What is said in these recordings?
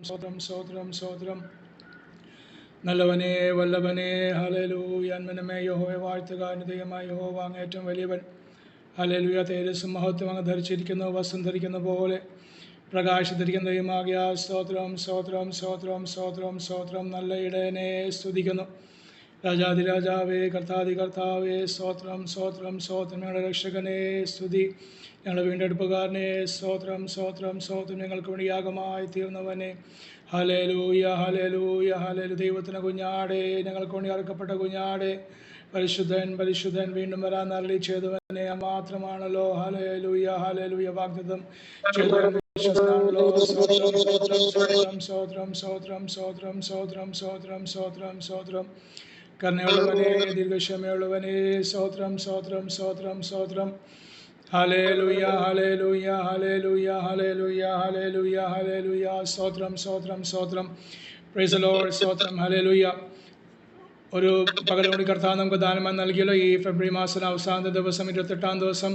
സ്തോത്രം സ്തോത്രം. നല്ലവനെ വല്ലവനെ ഹല്ലേലൂയ. അന്മനമേ യഹോവയെ വാഴ്ത്തുക. അനുദയമായ യഹോവ അങ്ങ് ഏറ്റവും വലിയവൻ. ഹല്ലേലൂയ. തേജസ്സും മഹത്വം അങ്ങ് ധരിച്ചിരിക്കുന്നു. വസ്ത്രം ധരിക്കുന്ന പോലെ പ്രകാശിച്ചിരിക്കുന്ന ദൈവമാകിയാൽ സ്തോത്രം സ്തോത്രം സ്തോത്രം സ്തോത്രം സ്തോത്രം. നല്ല ഇടയനെ സ്തുതിക്കുന്നു. രാജാതിരാജാവേ കർത്താതി കർത്താവേ സ്തോത്രം സ്തോത്രം സ്തോത്രം. ഞങ്ങളുടെ രക്ഷകനെ സ്തുതി. ഞങ്ങളുടെ വീണ്ടെടുപ്പുകാരനെ സ്തോത്രം സ്തോത്രം സ്തോത്രം. ഞങ്ങൾക്ക് വേണ്ടി യാഗമായി തീർന്നവനെ ഹല്ലേലൂയ ഹല്ലേലൂയ ഹല്ലേലൂയ. ദൈവത്തിന് കുഞ്ഞാടെ, ഞങ്ങൾക്ക് വേണ്ടി അറുക്കപ്പെട്ട കുഞ്ഞാടെ, പരിശുദ്ധൻ പരിശുദ്ധൻ, വീണ്ടും വരാൻ അരുളി ചെയ്തവനെ മാത്രമാണല്ലോ. Hallelujah hallelujah. വാഗ്ദത്തം ചെയ്തവൻ വിശ്വസ്തനാണല്ലോ. സ്തോത്രം സ്തോത്രം സ്തോത്രം സ്തോത്രം സ്തോത്രം സ്തോത്രം സ്തോത്രം സ്തോത്രം സ്തോത്രം സ്തോത്രം. കരുണയുള്ളവനെ, ദീർഘക്ഷമയുള്ളവനെ സ്തോത്രം സ്തോത്രം സ്തോത്രം സ്തോത്രം. ഹല്ലേലൂയ ഹല്ലേലൂയ ഹല്ലേലൂയ ഹല്ലേലൂയ ഹല്ലേലൂയ ഹല്ലേലൂയ. സ്തോത്രം സ്തോത്രം സ്തോത്രം. Price the lord. സ്തോത്രം. ഹല്ലേലൂയ. ഒരു പകൽ കൂടി കർത്താവ് നമുക്ക് ദാനമായി നൽകിയല്ലോ. ഈ ഫെബ്രുവരി മാസം അവസാനത്തെ ദിവസം 28-ാം ദിവസം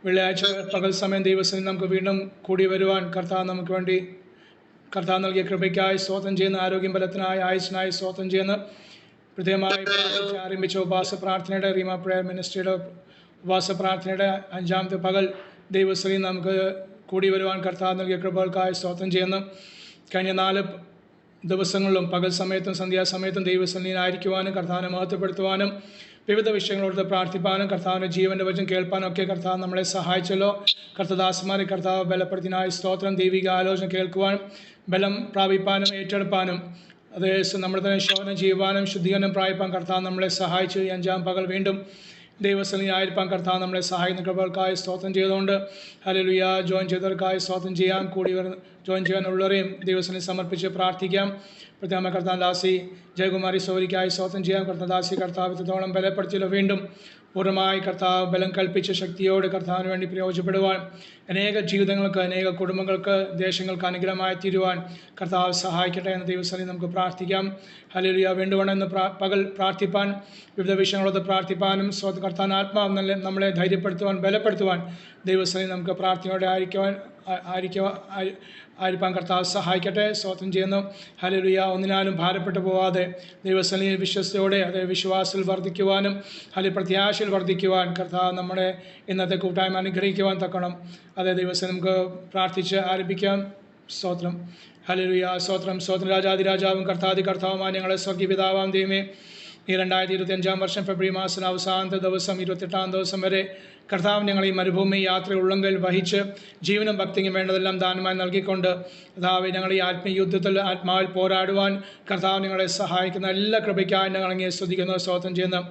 വെള്ളിയാഴ്ച പകൽ സമയം ദിവസം നമുക്ക് വീണ്ടും കൂടി വരുവാൻ കർത്താവ് നമുക്ക് വേണ്ടി കർത്താവ് നൽകിയ കൃപയ്ക്കായി സ്തോത്രം ചെയ്യുന്ന, ആരോഗ്യം ബലത്തിനായി ആയുസ്സിനായി സ്തോത്രം ചെയ്യുന്ന, പ്രത്യേകമായി ആരംഭിച്ച ഉപവാസ പ്രാർത്ഥനയുടെ റീമ പ്രയർ മിനിസ്ട്രിയുടെ ഉപവാസ പ്രാർത്ഥനയുടെ 5ാമത്തെ പകൽ ദൈവശ്രീ നമുക്ക് കൂടി വരുവാൻ കർത്താവ് നൽകിയ കൃപകൾക്കായി സ്തോത്രം ചെയ്യുന്നു. കഴിഞ്ഞ 4 ദിവസങ്ങളിലും പകൽ സമയത്തും സന്ധ്യാസമയത്തും ദൈവസന്നിധിയിലായിരിക്കുവാനും കർത്താവിനെ മഹത്വപ്പെടുത്തുവാനും വിവിധ വിഷയങ്ങളോട് പ്രാർത്ഥിപ്പാനും കർത്താവിൻ്റെ ജീവൻ്റെ വചനം കേൾപ്പാനും ഒക്കെ കർത്താവ് നമ്മളെ സഹായിച്ചല്ലോ. കർത്തദാസന്മാരെ കർത്താവ് ബലപ്പെടുത്തിനായി സ്തോത്രം. ദൈവിക ആലോചന കേൾക്കുവാനും ബലം പ്രാപിപ്പാനും ഏറ്റെടുപ്പാനും അതേ നമ്മുടെ തന്നെ ശോധന ചെയ്യുവാനും ശുദ്ധീകരണം പ്രാപിപ്പാൻ കർത്താവ് നമ്മളെ സഹായിച്ചു. ഈ 5ാം പകൽ വീണ്ടും ദൈവസന്നിധിയായിരിക്കാൻ കർത്താവ് നമ്മളെ സഹായിക്കുന്ന കൃപകൾക്കായി സ്തോത്രം ചെയ്തുകൊണ്ട് ഹല്ലേലൂയ. ജോയിൻ ചെയ്തവർക്കായി സ്തോത്രം ചെയ്യാം. ജോയിൻ ചെയ്യാനുള്ളവരെയും ദൈവസന്നിധി സമർപ്പിച്ച് പ്രാർത്ഥിക്കാം. പ്രത്യേക കർത്താവ് ദാസി ജയകുമാരി സൗരിക്കായി സ്തോത്രം ചെയ്യാം. കർത്താദാസി കർത്താവ് ഇത്രത്തോളം ബലപ്പെടുത്തിയല്ലോ. വീണ്ടും പൂർണ്ണമായി കർത്താവ് ബലം കൽപ്പിച്ച ശക്തിയോട് കർത്താവിന് വേണ്ടി പ്രയോജനപ്പെടുവാൻ, അനേക ജീവിതങ്ങൾക്ക്, അനേക കുടുംബങ്ങൾക്ക്, ദേശങ്ങൾക്ക് അനുഗ്രഹമായി തീരുവാൻ കർത്താവ് സഹായിക്കട്ടെ എന്ന് ദൈവസന്നിധി നമുക്ക് പ്രാർത്ഥിക്കാം. ഹല്ലേലൂയ. വേണ്ടുവണ്ണമെന്ന് പകൽ പ്രാർത്ഥിപ്പാൻ, വിവിധ വിഷയങ്ങളോട് പ്രാർത്ഥിപ്പാനും കർത്താവിന് ആത്മാവ് നമ്മളെ ധൈര്യപ്പെടുത്തുവാൻ ബലപ്പെടുത്തുവാൻ ദൈവസന്നിധി നമുക്ക് പ്രാർത്ഥനയോടെ ആയിരിക്കാൻ കർത്താവ് സഹായിക്കട്ടെ. സ്തോത്രം ചെയ്യുന്നു. ഹല്ലേലൂയ. ഒന്നിനാലും ഭാരപ്പെട്ടു പോവാതെ ദൈവസന്നിധിയിൽ വിശ്വസ്തയോടെ അതേ വിശ്വാസത്തിൽ വർദ്ധിക്കുവാനും പ്രത്യാശയിൽ വർദ്ധിക്കുവാൻ കർത്താവ് നമ്മുടെ ഇന്നത്തെ കൂട്ടായ്മ അനുഗ്രഹിക്കുവാൻ തക്കണം. അതേ ദിവസം നമുക്ക് പ്രാർത്ഥിച്ച് ആരംഭിക്കാം. സ്തോത്രം. ഹല്ലേലൂയ. സ്തോത്രം സ്തോത്രം. രാജാതിരാജാവും കർത്താതി കർത്താവുമായ ഞങ്ങളെ സ്വർഗീയ പിതാവാം ദൈവമേ, ഈ 2025 വർഷം ഫെബ്രുവരി മാസം അവസാനത്തെ ദിവസം 28-ാം ദിവസം വരെ കർത്താവ് ഞങ്ങൾ ഈ മരുഭൂമി യാത്ര ഉള്ളെങ്കിൽ വഹിച്ച് ജീവനും ഭക്തിക്കും വേണ്ടതെല്ലാം ദാനമായി നൽകിക്കൊണ്ട് കർത്താവ് ഞങ്ങൾ ഈ ആത്മീയുദ്ധത്തിൽ ആത്മാവിൽ പോരാടുവാൻ കർത്താവ് ഞങ്ങളെ സഹായിക്കുന്ന എല്ലാ കൃപയ്ക്കായി ഞങ്ങൾ അങ്ങേ സ്തുതിക്കുന്നു. സ്തോത്രം ചെയ്യുന്നു.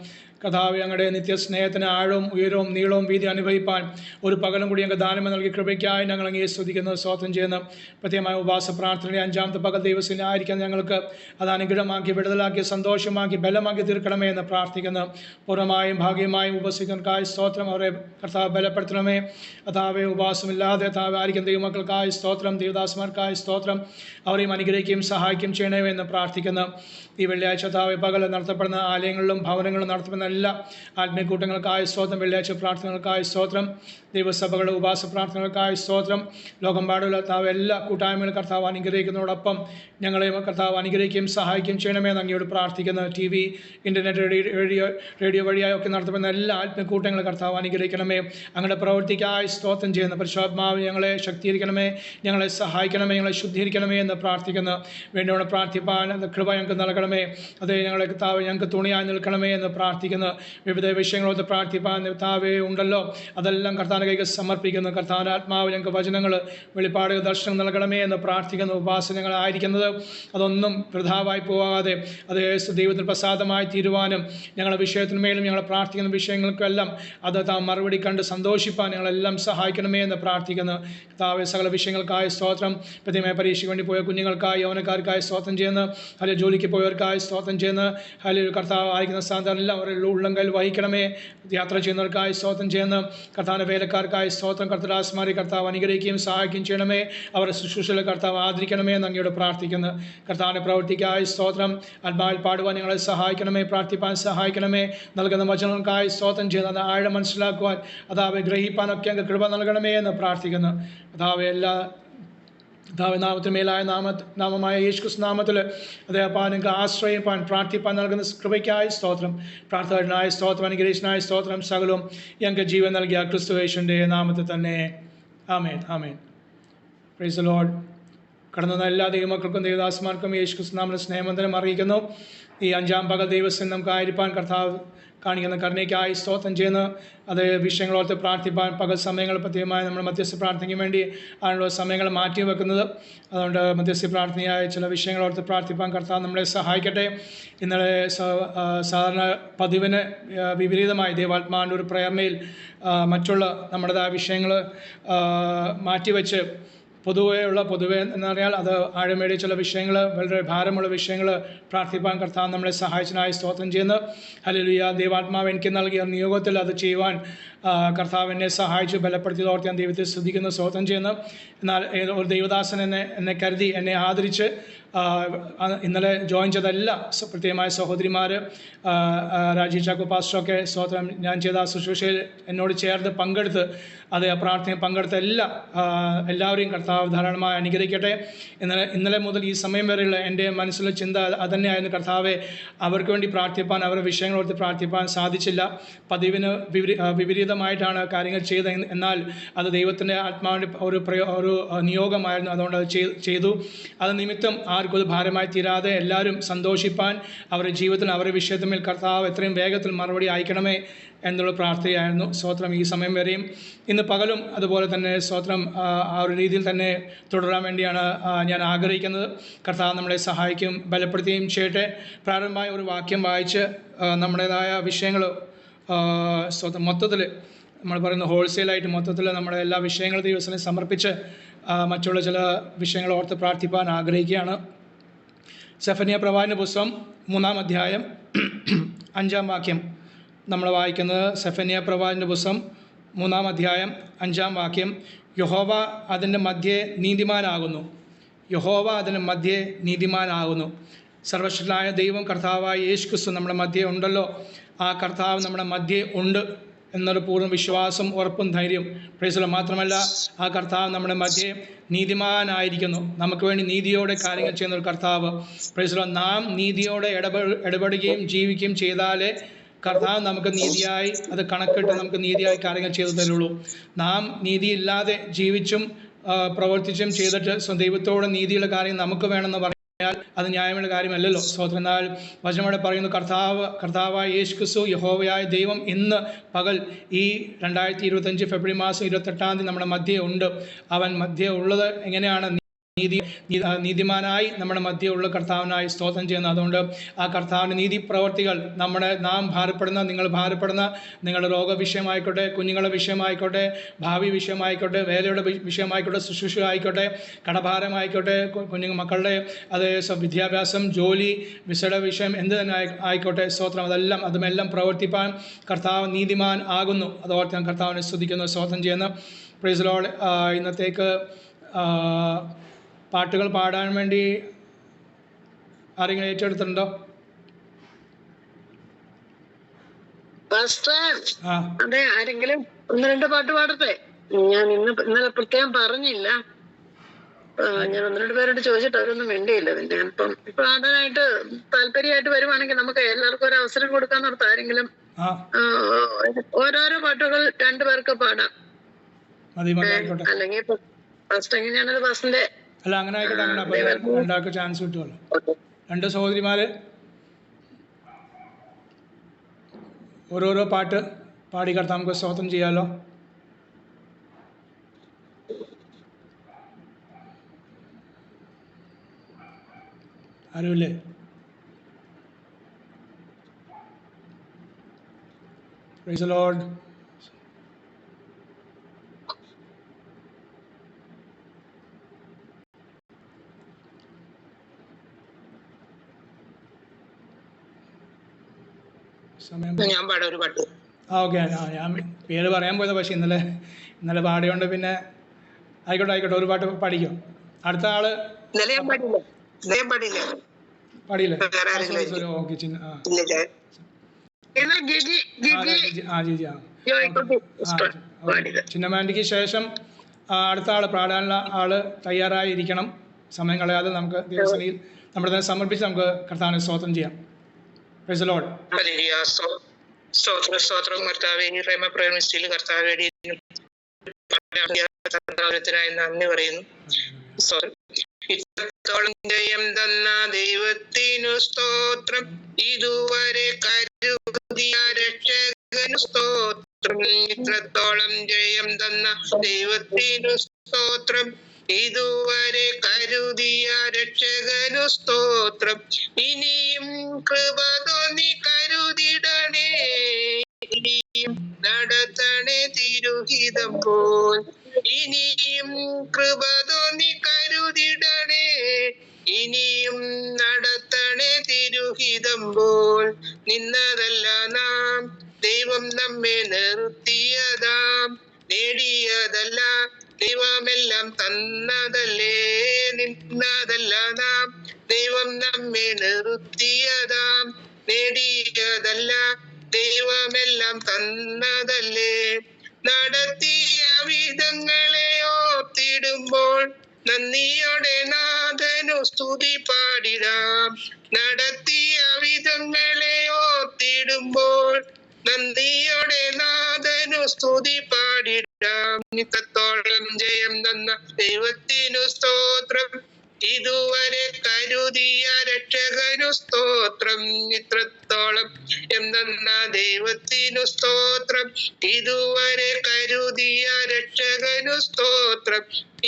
കർത്താവ് ഞങ്ങളുടെ നിത്യസ്നേഹത്തിന് ആഴവും ഉയരവും നീളവും വീതി അനുഭവിപ്പാൻ ഒരു പകലും കൂടി ഞങ്ങൾക്ക് ദാനമായി നൽകിയ കൃപയ്ക്കായി ഞങ്ങൾ അങ്ങേ സ്തുതിക്കുന്നു. സ്തോത്രം ചെയ്യുന്നു. പ്രത്യേകമായ ഉപവാസ പ്രാർത്ഥനയുടെ 5ാമത്തെ പകൽ ദൈവസന്നിധിയായിരിക്കാൻ ഞങ്ങൾക്ക് അത് അനുഗ്രഹമാക്കി വിടുതലാക്കി സന്തോഷമാക്കി ബലമാക്കി തീർക്കണമേ എന്ന് പ്രാർത്ഥിക്കുന്നു. പൂർണ്ണമായും ഭാഗ്യമായും ഉപവസിക്കുന്നവർക്കായി സ്തോത്രം. അവരെ കർത്താവ് ബലപ്പെടുത്തണമേ. കർത്താവെ ഉപവാസമില്ലാതെ കർത്താവ് ആയിരിക്കും ദൈവമക്കൾക്കായി സ്തോത്രം. ദൈവദാസന്മാർക്കായി സ്തോത്രം. അവരെയും അനുഗ്രഹിക്കുകയും സഹായിക്കുകയും ചെയ്യണമേ എന്ന് പ്രാർത്ഥിക്കുന്നു. ഈ വെള്ളിയാഴ്ച കർത്താവ് പകൽ നടത്തപ്പെടുന്ന ആലയങ്ങളിലും ഭവനങ്ങളിലും നടത്തപ്പെടുന്ന എല്ലാ ആത്മീയ കൂട്ടങ്ങൾക്കായി സ്തോത്രം. വെള്ളിയാഴ്ച പ്രാർത്ഥനകൾക്കായി സ്തോത്രം. ദൈവസഭകളുടെ ഉപവാസ പ്രാർത്ഥനകൾക്കായി സ്തോത്രം. ലോകമ്പാടുള്ള കർത്താവ് എല്ലാ കൂട്ടായ്മകളും കർത്താവ് അനുഗ്രഹിക്കുന്നതോടൊപ്പം ഞങ്ങളെ കർത്താവ് അനുഗ്രഹിക്കുകയും സഹായിക്കുകയും ചെയ്യണമേ എന്ന് അങ്ങയോട് പ്രാർത്ഥിക്കുന്നു. TV, ഇൻ്റർനെറ്റ്, റേഡിയോ വഴിയായി ഒക്കെ നടത്തപ്പെടുന്ന എല്ലാ ആത്മീയ കൂട്ടങ്ങളും കർത്താവ് അനുഗ്രഹിക്കണമേ. അങ്ങയുടെ പ്രവൃത്തിക്കായി സ്തോത്രം ചെയ്യുന്ന പരിശുദ്ധാത്മാവ് ഞങ്ങളെ ശക്തീകരിക്കണമേ, ഞങ്ങളെ സഹായിക്കണമേ, ഞങ്ങളെ ശുദ്ധീകരിക്കണമേ എന്ന് പ്രാർത്ഥിക്കുന്നു. വേണ്ടിയോടെ പ്രാർത്ഥിപ്പാൻ കൃപ ഞങ്ങൾക്ക് നൽകണമേ. അതേ ഞങ്ങളെ കർത്താവ് ഞങ്ങൾക്ക് തുണിയായി നിൽക്കണമേ എന്ന് പ്രാർത്ഥിക്കുന്നു. വിവിധ വിഷയങ്ങളോട് പ്രാർത്ഥിപ്പാൻ കർത്താവേ ഉണ്ടല്ലോ, അതെല്ലാം കർത്താവിൻ്റെ കൈക്ക് സമർപ്പിക്കുന്നു. കർത്താവിൻ്റെ ആത്മാവ് ഞങ്ങൾക്ക് വചനങ്ങൾ വെളിപ്പാട് ദർശനം നൽകണമേ എന്ന് പ്രാർത്ഥിക്കുന്നു. ഉപാസനകളായിരിക്കുന്നത് അതൊന്നും വൃഥാവായി പോകാതെ അതേ ദൈവത്തിന് പ്രസാദമായി തീരുവാനും ഞങ്ങളുടെ വിഷയത്തിന്മേലും ഞങ്ങൾ പ്രാർത്ഥിക്കുന്ന വിഷയങ്ങൾക്കെല്ലാം അത് മറുപടി കണ്ട് സന്തോഷിപ്പാൻ ഞങ്ങളെല്ലാം സഹായിക്കണമേ എന്ന് പ്രാർത്ഥിക്കുന്നു. കർത്താവേ സകല വിഷയങ്ങൾക്കായി സ്തോത്രം. പ്രത്യേകമായ പരീക്ഷയ്ക്ക് വേണ്ടി പോയ കുഞ്ഞുങ്ങൾക്കായി യൗവനക്കാർക്കായി സ്തോത്രം ചെയ്യുന്നു. അല്ലെങ്കിൽ ജോലിക്ക് പോയവർക്കായി സ്തോത്രം ചെയ്യുന്നു. അല്ലെങ്കിൽ കർത്താവ് ആയിരിക്കുന്ന സ്ഥാനത്ത് എല്ലാം അവരുടെ ഉള്ളങ്കൽ വഹിക്കണമേ. യാത്ര ചെയ്യുന്നവർക്കായി സ്തോത്രം ചെയ്യുന്നു. കർത്താവിൻ്റെ വേലക്കാർക്കായി സ്തോത്രം. കർത്തദാസന്മാരെ കർത്താവ് അനുഗ്രഹിക്കുകയും സഹായിക്കുകയും ചെയ്യണമേ. അവരുടെ ശുശ്രൂഷകളെ കർത്താവ് ആദരിക്കണമേ എന്ന് അങ്ങയോട് പ്രാർത്ഥിക്കുന്നു. കർത്താവിൻ്റെ പ്രവൃത്തിക്കായി സ്തോത്രം. ആത്മാവിൽ പാടുവാൻ ഞങ്ങളെ സഹായിക്കണമേ, പ്രാർത്ഥിപ്പാൻ സഹായിക്കണമേ. നൽകുന്ന വചനങ്ങൾക്കായി സ്തോത്രം ചെയ്യുന്നത് ആഴം മനസ്സിലാക്കുവാൻ അതാവെ ഗ്രഹിപ്പാനൊക്കെ അങ്ങ് കൃപ നൽകണമേ എന്ന് പ്രാർത്ഥിക്കുന്നു. അതാവെ എല്ലാ നാമത്തിന് മേലായ നാമമായ യേശുക്രിസ്തു നാമത്തിൽ അതേപ്പാ നിങ്ങൾക്ക് ആശ്രയിപ്പാൻ പ്രാർത്ഥിപ്പാൻ നൽകുന്ന കൃപയ്ക്കായി സ്തോത്രം, പ്രാർത്ഥനായ സ്തോത്രം, അനുഗ്രഹീഷനായ സ്തോത്രം, സകലവും ഞങ്ങൾക്ക് ജീവൻ നൽകിയ ക്രിസ്തു യേശുവിൻ്റെ നാമത്തിൽ തന്നെ. ആമേൻ, ആമേൻ. Praise the lord. കടന്നു വന്ന എല്ലാ ദൈവമക്കൾക്കും ദൈവദാസന്മാർക്കും യേശുക്രിസ്തു നാമത്തിൽ സ്നേഹവന്ദനം അറിയിക്കുന്നു. ഈ 5-ാം പകൽ ദൈവസ്ഥ നമുക്ക് ആയിരിക്കാൻ കർത്താവ് കാണിക്കുന്ന കരുണയ്ക്കായി സ്തോത്രം ചെയ്യുന്നു. അത് വിഷയങ്ങളോർത്ത് പ്രാർത്ഥിപ്പാൻ പകൽ സമയങ്ങൾ പ്രത്യേകമായി നമ്മൾ മധ്യസ്ഥ പ്രാർത്ഥനയ്ക്ക് വേണ്ടി ആണല്ലോ സമയങ്ങൾ മാറ്റി വെക്കുന്നത്. അതുകൊണ്ട് മധ്യസ്ഥ പ്രാർത്ഥനയായ ചില വിഷയങ്ങളോർത്ത് പ്രാർത്ഥിപ്പാൻ കർത്താവ് നമ്മളെ സഹായിക്കട്ടെ. ഇന്നലെ സാധാരണ പതിവിന് വിപരീതമായി ദൈവാത്മാവിൻ്റെ ഒരു പ്രേരണയിൽ മറ്റുള്ള നമ്മുടേതായ വിഷയങ്ങൾ മാറ്റിവെച്ച് പൊതുവേ എന്ന് പറഞ്ഞാൽ അത് ആഴമേറിയ ചില വിഷയങ്ങൾ, വളരെ ഭാരമുള്ള വിഷയങ്ങൾ പ്രാർത്ഥിപ്പാൻ കർത്താവ് നമ്മളെ സഹായിച്ചതിനായി സ്തോത്രം ചെയ്യുന്നു. ഹല്ലേലൂയ. ദൈവാത്മാവ് എനിക്ക് നൽകിയ നിയോഗത്തിൽ അത് ചെയ്യുവാൻ കർത്താവ് എന്നെ സഹായിച്ചു, ബലപ്പെടുത്തിയതോർത്ത് ഞാൻ ദൈവത്തെ സ്തുതിക്കുന്നു, സ്തോത്രം ചെയ്യുന്നു. എന്നാൽ ഒരു ദൈവദാസൻ എന്നെ കരുതി, എന്നെ ആദരിച്ച് ഇന്നലെ ജോയിൻ ചെയ്ത എല്ലാ പ്രത്യേകമായ സഹോദരിമാർ, രാജി ചാക്കോ പാസ്റ്ററൊക്കെ സ്തോത്രം, ഞാൻ ചെയ്ത ശുശ്രൂഷയിൽ എന്നോട് ചേർന്ന് പങ്കെടുത്ത് അത് പ്രാർത്ഥനയിൽ പങ്കെടുത്ത എല്ലാവരെയും കർത്താവ് ധാരാളമായി അനുഗ്രഹിക്കട്ടെ. ഇന്നലെ മുതൽ ഈ സമയം വരെയുള്ള എൻ്റെ മനസ്സിലെ ചിന്ത അതുതന്നെയായിരുന്നു, കർത്താവെ അവർക്ക് വേണ്ടി പ്രാർത്ഥിപ്പാൻ, അവരുടെ വിഷയങ്ങളോർത്ത് പ്രാർത്ഥിപ്പാൻ സാധിച്ചില്ല. പതിവിന് വിപരീതമായിട്ടാണ് കാര്യങ്ങൾ ചെയ്തത്. എന്നാൽ അത് ദൈവത്തിൻ്റെ ആത്മാവിൻ്റെ ഒരു നിയോഗമായിരുന്നു. അതുകൊണ്ട് അത് ചെയ്തു. അത് നിമിത്തം ആർക്കും അത് ഭാരമായി തീരാതെ എല്ലാവരും സന്തോഷിപ്പാൻ, അവരുടെ ജീവിതത്തിൽ അവരുടെ വിഷയത്തിന്മേൽ കർത്താവ് എത്രയും വേഗത്തിൽ മറുപടി അയക്കണമേ എന്നുള്ള പ്രാർത്ഥനയായിരുന്നു. സ്തോത്രം. ഈ സമയം വരെയും ഇന്ന് പകലും അതുപോലെ തന്നെ സ്തോത്രം ആ ഒരു രീതിയിൽ തന്നെ തുടരാൻ വേണ്ടിയാണ് ഞാൻ ആഗ്രഹിക്കുന്നത്. കർത്താവ് നമ്മളെ സഹായിക്കും, ബലപ്പെടുത്തുകയും ചെയ്യട്ടെ. പ്രാരംഭമായ ഒരു വാക്യം വായിച്ച് നമ്മുടേതായ വിഷയങ്ങൾ സ്തോത്രം മൊത്തത്തിൽ നമ്മൾ പറയുന്ന ഹോൾസെയിലായിട്ട് മൊത്തത്തിൽ നമ്മുടെ എല്ലാ വിഷയങ്ങളും ദിവസം സമർപ്പിച്ച് മറ്റുള്ള ചില വിഷയങ്ങൾ ഓർത്ത് പ്രാർത്ഥിപ്പാൻ ആഗ്രഹിക്കുകയാണ്. സെഫന്യാ പ്രവാചകന്റെ പുസ്തകം 3-ാം അധ്യായം 5-ാം വാക്യം നമ്മൾ വായിക്കുന്നത്. സെഫന്യാ പ്രവാചകന്റെ പുസ്തകം 3-ാം അധ്യായം 5-ാം വാക്യം. യഹോവ അതിൻ്റെ മധ്യേ നീതിമാനാകുന്നു. യഹോവ അതിൻ്റെ മധ്യേ നീതിമാനാകുന്നു. സർവശക്തനായ ദൈവം കർത്താവായ യേശുക്രിസ്തു നമ്മുടെ മധ്യേ ഉണ്ടല്ലോ. ആ കർത്താവ് നമ്മുടെ മധ്യേ ഉണ്ട് എന്നൊരു പൂർണ്ണ വിശ്വാസം, ഉറപ്പും ധൈര്യം. പ്രൈസ് മാത്രമല്ല, ആ കർത്താവ് നമ്മുടെ മധ്യേ നീതിമാനായിരിക്കുന്നു. നമുക്ക് വേണ്ടി നീതിയോടെ കാര്യങ്ങൾ ചെയ്യുന്ന ഒരു കർത്താവ്. പ്രൈസ് നാം നീതിയോടെ ഇടപെടുകയും ജീവിക്കുകയും ചെയ്താലേ കർത്താവ് നമുക്ക് നീതിയായി അത് കണക്കിട്ട് നമുക്ക് നീതിയായി കാര്യങ്ങൾ ചെയ്തു തരുള്ളൂ. നാം നീതിയില്ലാതെ ജീവിച്ചും പ്രവർത്തിച്ചും ചെയ്തിട്ട് ദൈവത്തോടെ നീതിയുള്ള കാര്യം നമുക്ക് വേണമെന്ന് പറഞ്ഞാൽ അത് ന്യായമുള്ള കാര്യമല്ലല്ലോ. സ്തോത്രം. എന്നാൽ വചനമോടെ പറയുന്നു, കർത്താവായ യേശുക്രിസ്തു യഹോവയായ ദൈവം ഇന്ന് പകൽ ഈ 2025 ഫെബ്രുവരി മാസം 28-ാം തീയതി നമ്മുടെ മധ്യേ ഉണ്ട്. അവൻ മധ്യേ ഉള്ളത് എങ്ങനെയാണ്? നീതിമാനായി നമ്മുടെ മധ്യയുള്ള കർത്താവിനായി സ്തോത്രം ചെയ്യുന്നു. അതുകൊണ്ട് ആ കർത്താവിൻ്റെ നീതി പ്രവർത്തികൾ നാം ഭാരപ്പെടുന്ന, നിങ്ങൾ ഭാരപ്പെടുന്ന നിങ്ങളുടെ രോഗവിഷയമായിക്കോട്ടെ, കുഞ്ഞുങ്ങളുടെ വിഷയമായിക്കോട്ടെ, ഭാവി വിഷയമായിക്കോട്ടെ, വേലയുടെ വിഷയമായിക്കോട്ടെ, ശുശ്രൂഷ ആയിക്കോട്ടെ, കടഭാരമായിക്കോട്ടെ, മക്കളുടെ അതേ വിദ്യാഭ്യാസം, ജോലി, വിസയുടെ വിഷയം എന്ത് തന്നെ ആയിക്കോട്ടെ, സ്തോത്രം, അതുമെല്ലാം പ്രവർത്തിപ്പാൻ കർത്താവ് നീതിമാൻ ആകുന്നു. അതോർത്ത് ഞാൻ കർത്താവിനെ സ്തുതിക്കുന്നു, സ്തോത്രം ചെയ്യുന്നു. Praise Lord. ഇന്നത്തേക്ക് പാട്ടുകൾ പാടാൻ വേണ്ടി ആരെങ്കിലും ഏറ്റെടുത്തിട്ടുണ്ടോ? അതെ, ആരെങ്കിലും 1-2 പാട്ട് പാടട്ടെ. ഞാൻ ഇന്നലെ പ്രത്യേകം പറഞ്ഞില്ല. ഞാൻ 1-2 പേരോട് ചോദിച്ചിട്ട് അവരൊന്നും വേണ്ടിയില്ല. പിന്നെ ഇപ്പം പാടാനായിട്ട് താല്പര്യമായിട്ട് വരുവാണെങ്കിൽ നമുക്ക് എല്ലാവർക്കും ഒരു അവസരം കൊടുക്കാന്നോർത്ത് ആരെങ്കിലും ഓരോരോ പാട്ടുകൾ 2 പേർക്ക് പാടാം. അല്ലെങ്കിൽ ഫസ്റ്റ് എങ്ങനെയാണത് ഫസ്റ്റിന്റെ അല്ല, അങ്ങനെ ആയിക്കോട്ടെ. അങ്ങനെ രണ്ടാൾക്ക് ചാൻസ് കിട്ടുമല്ലോ. 2 സഹോദരിമാര് ഓരോരോ പാട്ട് പാടി കർത്താവ് നമുക്ക് സ്തോത്രം ചെയ്യാമല്ലോ. ആരുമില്ലേ? Price the Lord. ഞാൻ പാടാം ഒരു പാട്ട്. ഓക്കെ. ഞാൻ പേര് പറയാൻ പോയത്, പക്ഷേ ഇന്നലെ പാടിയോണ്ട് പിന്നെ ആയിക്കോട്ടെ ഒരു പാട്ട് പാടിക്കോ. അടുത്ത ആള് പാടിയില്ലേ? ഓക്കെ. ചിന്നമാൻഡിക്ക് ശേഷം അടുത്ത ആൾ പാടാനുള്ള ആൾ തയ്യാറായിരിക്കണം. സമയം കളയാതെ നമുക്ക് ദൈവസന്നിധിയിൽ നമ്മുടെ തന്നെ സമർപ്പിച്ച് നമുക്ക് കർത്താവിനെ സ്തോത്രം ചെയ്യാം. Price the lord. സ്തോത്രം കർത്താവേ, ഈ റേമ പ്രയർ മിനിസ്ട്രിയിൽ കർത്താവേ നന്ദി പറയുന്നു. ഇത്രത്തോളം ജയം തന്ന ദൈവത്തിനു സ്തോത്രം, ഇതുവരെ കരുതിയ രക്ഷകനു സ്തോത്രം. ഇത്രത്തോളം ജയം തന്ന ദൈവത്തിനു സ്തോത്രം, ഇതുവരെ കരുതിയ രക്ഷകനു സ്തോത്രം. ഇനിയും കൃപ തോന്നി കരുതിടണേ, ഇനിയും നടത്തണേ തിരുഹിതം പോൽ. ഇനിയും കൃപ തോന്നി കരുതിടണേ, ഇനിയും നടത്തണേ തിരുഹിതം പോൽ. നിന്നതല്ല നാം ദൈവം നമ്മെ നിർത്തിയതാം, നേടിയതല്ല ദൈവമെല്ലാം തന്നതല്ലേ. നിന്നതല്ല നാം ദൈവം നമ്മെ നിർത്തിയതാം, നേടിയതല്ല ദൈവമെല്ലാം തന്നതല്ലേ. നടത്തിയ വിധങ്ങളെ ഓർത്തിടുമ്പോൾ നന്ദിയോടെ നാഥനു സ്തുതി പാടിടാം. നടത്തിയ വിധങ്ങളെ ഓർത്തിടുമ്പോൾ നന്ദിയോടെ നാഥനു സ്തുതി പാടിടാം. ഇത്രത്തോളം ജയം തന്ന ദൈവത്തിനു സ്തോത്രം, ഇതുവരെ കരുതിയ രക്ഷകനു സ്തോത്രം. ഇത്രത്തോളം എന്ന ദൈവത്തിനു സ്തോത്രം, ഇതുവരെ കരുതിയ രക്ഷകനു സ്തോത്രം.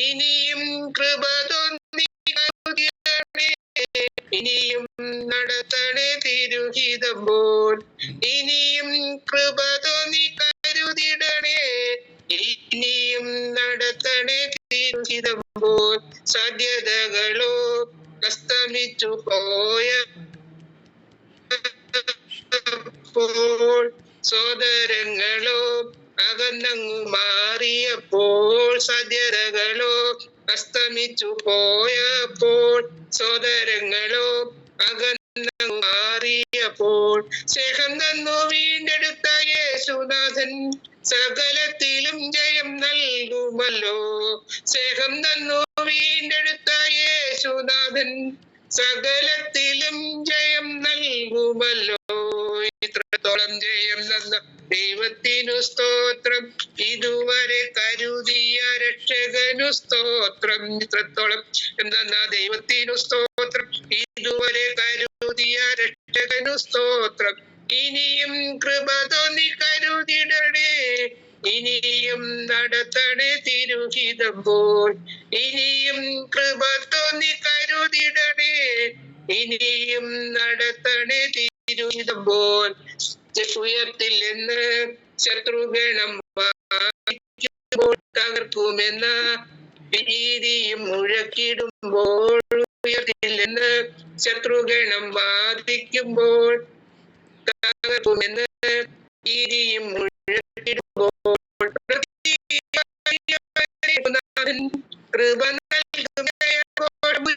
ഇനിയും കൃപ തോന്നി കരുതിടണേ, ഇനിയും നടത്തണേ തിരുഹിതം പോൽ. ഇനിയും കൃപ തോന്നി കരുതിടണേ, ഇനിയും നടത്തണേ തിരുഹിതം പോൽ. സാധ്യതകളോ അസ്തമിച്ചു പോയപ്പോൾ, സോദരങ്ങളോ അകന്നങ്ങു മാറിയപ്പോൾ. സാധ്യതകളോ അസ്തമിച്ചു പോയപ്പോൾ, സോദരങ്ങളോ അകന്നങ്ങു മാറിയപ്പോൾ. സ്നേഹം തന്നു വീണ്ടെടുത്ത യേശുനാഥൻ സകലത്തിലും ജയം നൽകുമല്ലോ. സ്നേഹം തന്നു വീണ്ടെടുത്ത യേശുനാഥൻ സകലത്തിലും ജയം നൽകുമല്ലോ. ഇത്രത്തോളം ജയം തന്ന ദൈവത്തിനു സ്തോത്രം, ഇതുവരെ കരുതിയ രക്ഷകനു സ്തോത്രം. ഇത്രത്തോളം എന്ന ദൈവത്തിനു സ്തോത്രം, ഇതുവരെ കരുതിയ രക്ഷകനു സ്തോത്രം. ഇനിയും കൃപ തോന്നി കരുതിടണേ, ഇനിയും നടത്തണേ തിരുഹിതം പോൽ. ഇനിയും കൃപ തോന്നി കരുതിടണേ, ഇനിയും നടത്തണേ തിരുഹിതം പോൽ. ഉയർത്തില്ലെന്ന് ശത്രുഗണം തകർക്കുമെന്ന ഭീതിയും മുഴക്കിടുമ്പോൾ, ഉയർത്തില്ലെന്ന് ശത്രുഗണം വാദിക്കുമ്പോൾ തകർക്കുമെന്ന് ഭീതിയും മുഴക്കിടുമ്പോൾ, കൃപ നൽകും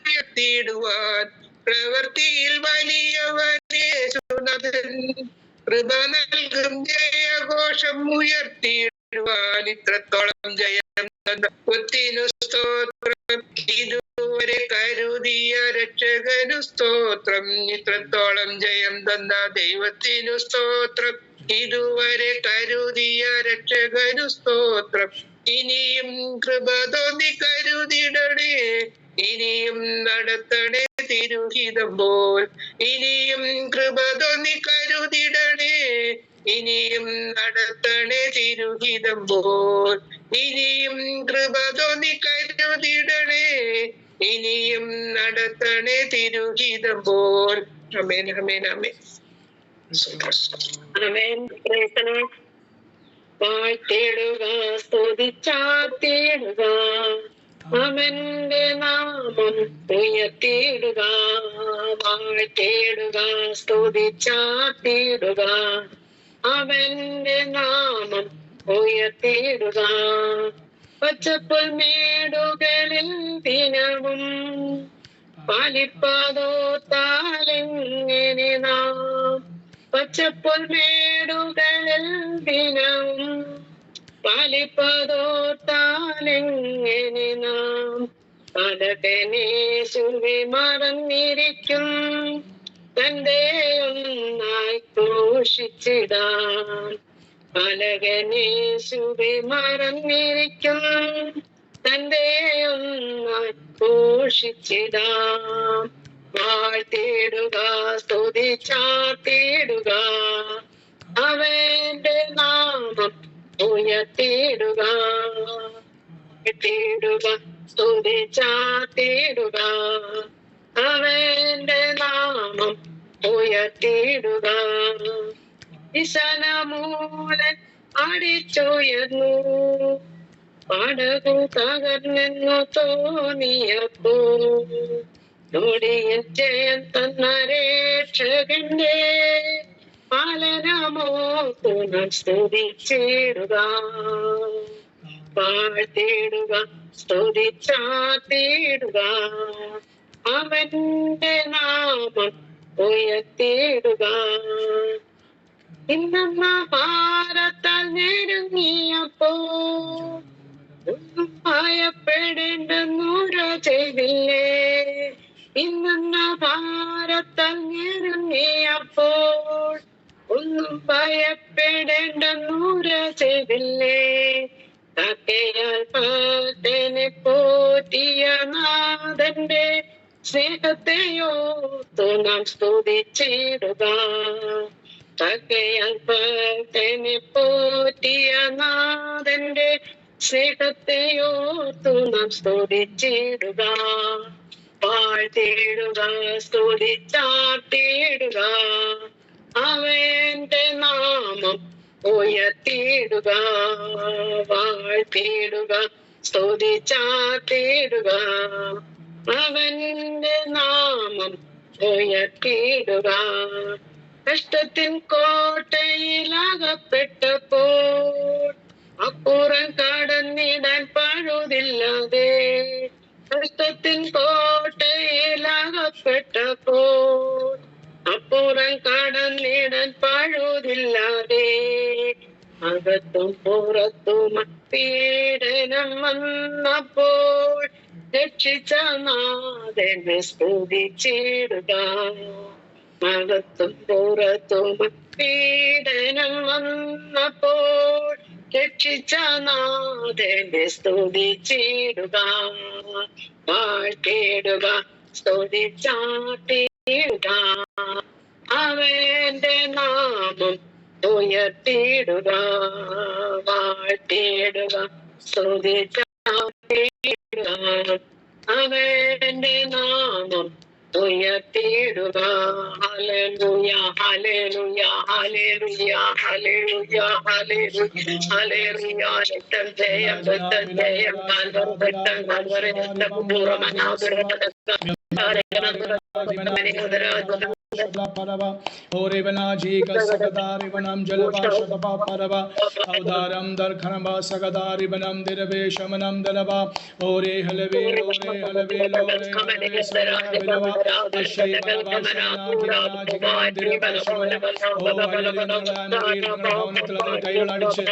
ഉയർത്തിയിടുവാൻ പ്രവൃത്തിയിൽ വലിയവൻ യേശുനാഥൻ. കൃപ നൽകും ജയഘോഷം ഉയർത്തിയിടുവാൻ. ഇത്രത്തോളം ജയം തന്ന സ്തോത്രം, ഇതുവരെ കരുതിയ രക്ഷകനു സ്തോത്രം. ഇത്രത്തോളം ജയം തന്ന ദൈവത്തിനു സ്തോത്രം, ഇതുവരെ കരുതിയ രക്ഷകനു സ്തോത്രം. ഇനിയും കൃപ തോന്നി കരുതിടണേ, ഇനിയും നടത്തണേ തിരുഹിതം പോൽ. ഇനിയും കൃപ തോന്നി കരുതിടണേ, ഇനിയും നടത്തണേ തിരുഹിതം പോൽ. ഇനിയും കൃപ തോന്നി കരുതിടണേ, ഇനിയും നടത്തണേ തിരുഹിതം പോൽ. ആമേൻ, ആമേൻ, ആമേൻ. ആമേൻ. വാഴ്ത്തിടുക, സ്തുതിച്ചാർത്തിടുക, അവന്റെ നാമം ഉയർത്തിയിടുക. വാഴ്ത്തിടുക, സ്തുതിച്ചാർത്തിടുക, അവന്റെ നാമം ഉയർത്തിയിടുക. പച്ചപ്പുൽമേടുകളിൽ ദിനവും പാലിപ്പാതോത്താലെങ്ങനെ നാം. പച്ചപ്പുൽമേടുകളിൽ ദിനവും പാലിപ്പതോർത്താലെങ്ങനെ നാം പാലകനേശുവെ മറന്നിരിക്കും. തന്റെ ഒന്നായി ക്രൂശിച്ചിടാം. പാലകനേശുവെ മറന്നിരിക്കും. തന്റെ ഒന്നായി ക്രൂശിച്ചിടാം. വാഴ്ത്തിടുക, സ്തുതിച്ചാർത്തിടുക, അവന്റെ നാമം ഉയർത്തിടുക. വാഴ്ത്തിടുക, സ്തുതിച്ചാർത്തിടുക, അവന്റെ നാമം ഉയർത്തിടുക. വിശനമൂലൻ അടിച്ചുയർന്നു, പടകു തകർന്നെന്നു തോന്നിയപ്പോ നൊടിയിൽ ജയം തന്ന രക്ഷകന്റെ പാലനമോ പുനഃ സ്തുതിച്ചിടുക. വാഴ്ത്തിടുക, സ്തുതിച്ചാർത്തിടുക, അവന്റെ നാമം ഉയർത്തിടുക. ഇന്ന ഭാരത്താൽ ഞെരുങ്ങിയപ്പോ ഒന്നും ഭയപ്പെടേണ്ടെന്നൂര ചെയ്തില്ലേ. ഇന്ന ഭാരത്താൽ ഞെരുങ്ങിയപ്പോൾ ഒന്നും ഭയപ്പെടേണ്ടെന്നൂര ചെയ്തില്ലേ. തക്കയാൽ പാട്ടനെ പോറ്റിയ നാഥന്റെ സ്നേഹത്തെയോർത്തു നാം സ്തുതിച്ചിടുക. തക്കയാൽ പാട്ടനെ പോറ്റിയ നാഥന്റെ സ്നേഹത്തെയോർത്തു നാം സ്തുതിച്ചിടുക. വാഴ്ത്തിടുക, സ്തുതിച്ചാർത്തിടുക, അവന്റെ നാമം ഉയർത്തിടുക. വാഴ്ത്തിടുക, സ്തുതിച്ചാർത്തിടുക, അവന്റെ നാമം ഉയർത്തിടുക. കഷ്ടത്തിൻ കോട്ടയിലകപ്പെട്ടപ്പോൾ അപ്പുറം കടന്നിടാൻ പഴുതില്ലാതെ. കഷ്ടത്തിൻ കോട്ടയിലകപ്പെട്ടപ്പോൾ അപ്പുറം കടന്നിടാൻ പഴുതില്ലാതെ. അകത്തും പുറത്തും പീഡനം വന്നപ്പോൾ രക്ഷിച്ച നാഥനെ സ്തുതിച്ചിടുക. അകത്തും പുറത്തും പീഡനം വന്നപ്പോൾ രക്ഷിച്ച നാഥനെ സ്തുതിച്ചിടുക. വാഴ്ത്തിടുക, സ്തുതിച്ചാർത്തിടുക, അവന്റെ നാമം ഉയർത്തിടുക. വാഴ്ത്തിടുക, സ്തുതിച്ചാർത്തിടുക, അവന്റെ നാമം ഉയർത്തിടുക. ഹല്ലേലൂയ, ഹല്ലേലൂയ, ഹല്ലേലൂയ, ഹല്ലേലൂയ, ഹല്ലേലൂയ, ഹല്ലേലൂയ. രക്തം ജയം, രക്തം ജയം, കാൽവരി രക്തം, കാൽവരി രക്തം, പൂർവ്വമനാദുരത ഔദാരം ദർഘനബ സഗദാരിബനം ദിരവേശമനം ദലബ ഓരേ ഹലവേ ഓരേ ഹലവേ ലോരേ ഹലവേ സഗദാരിബലവ അശ്വൈ കൈകളടിച്ച്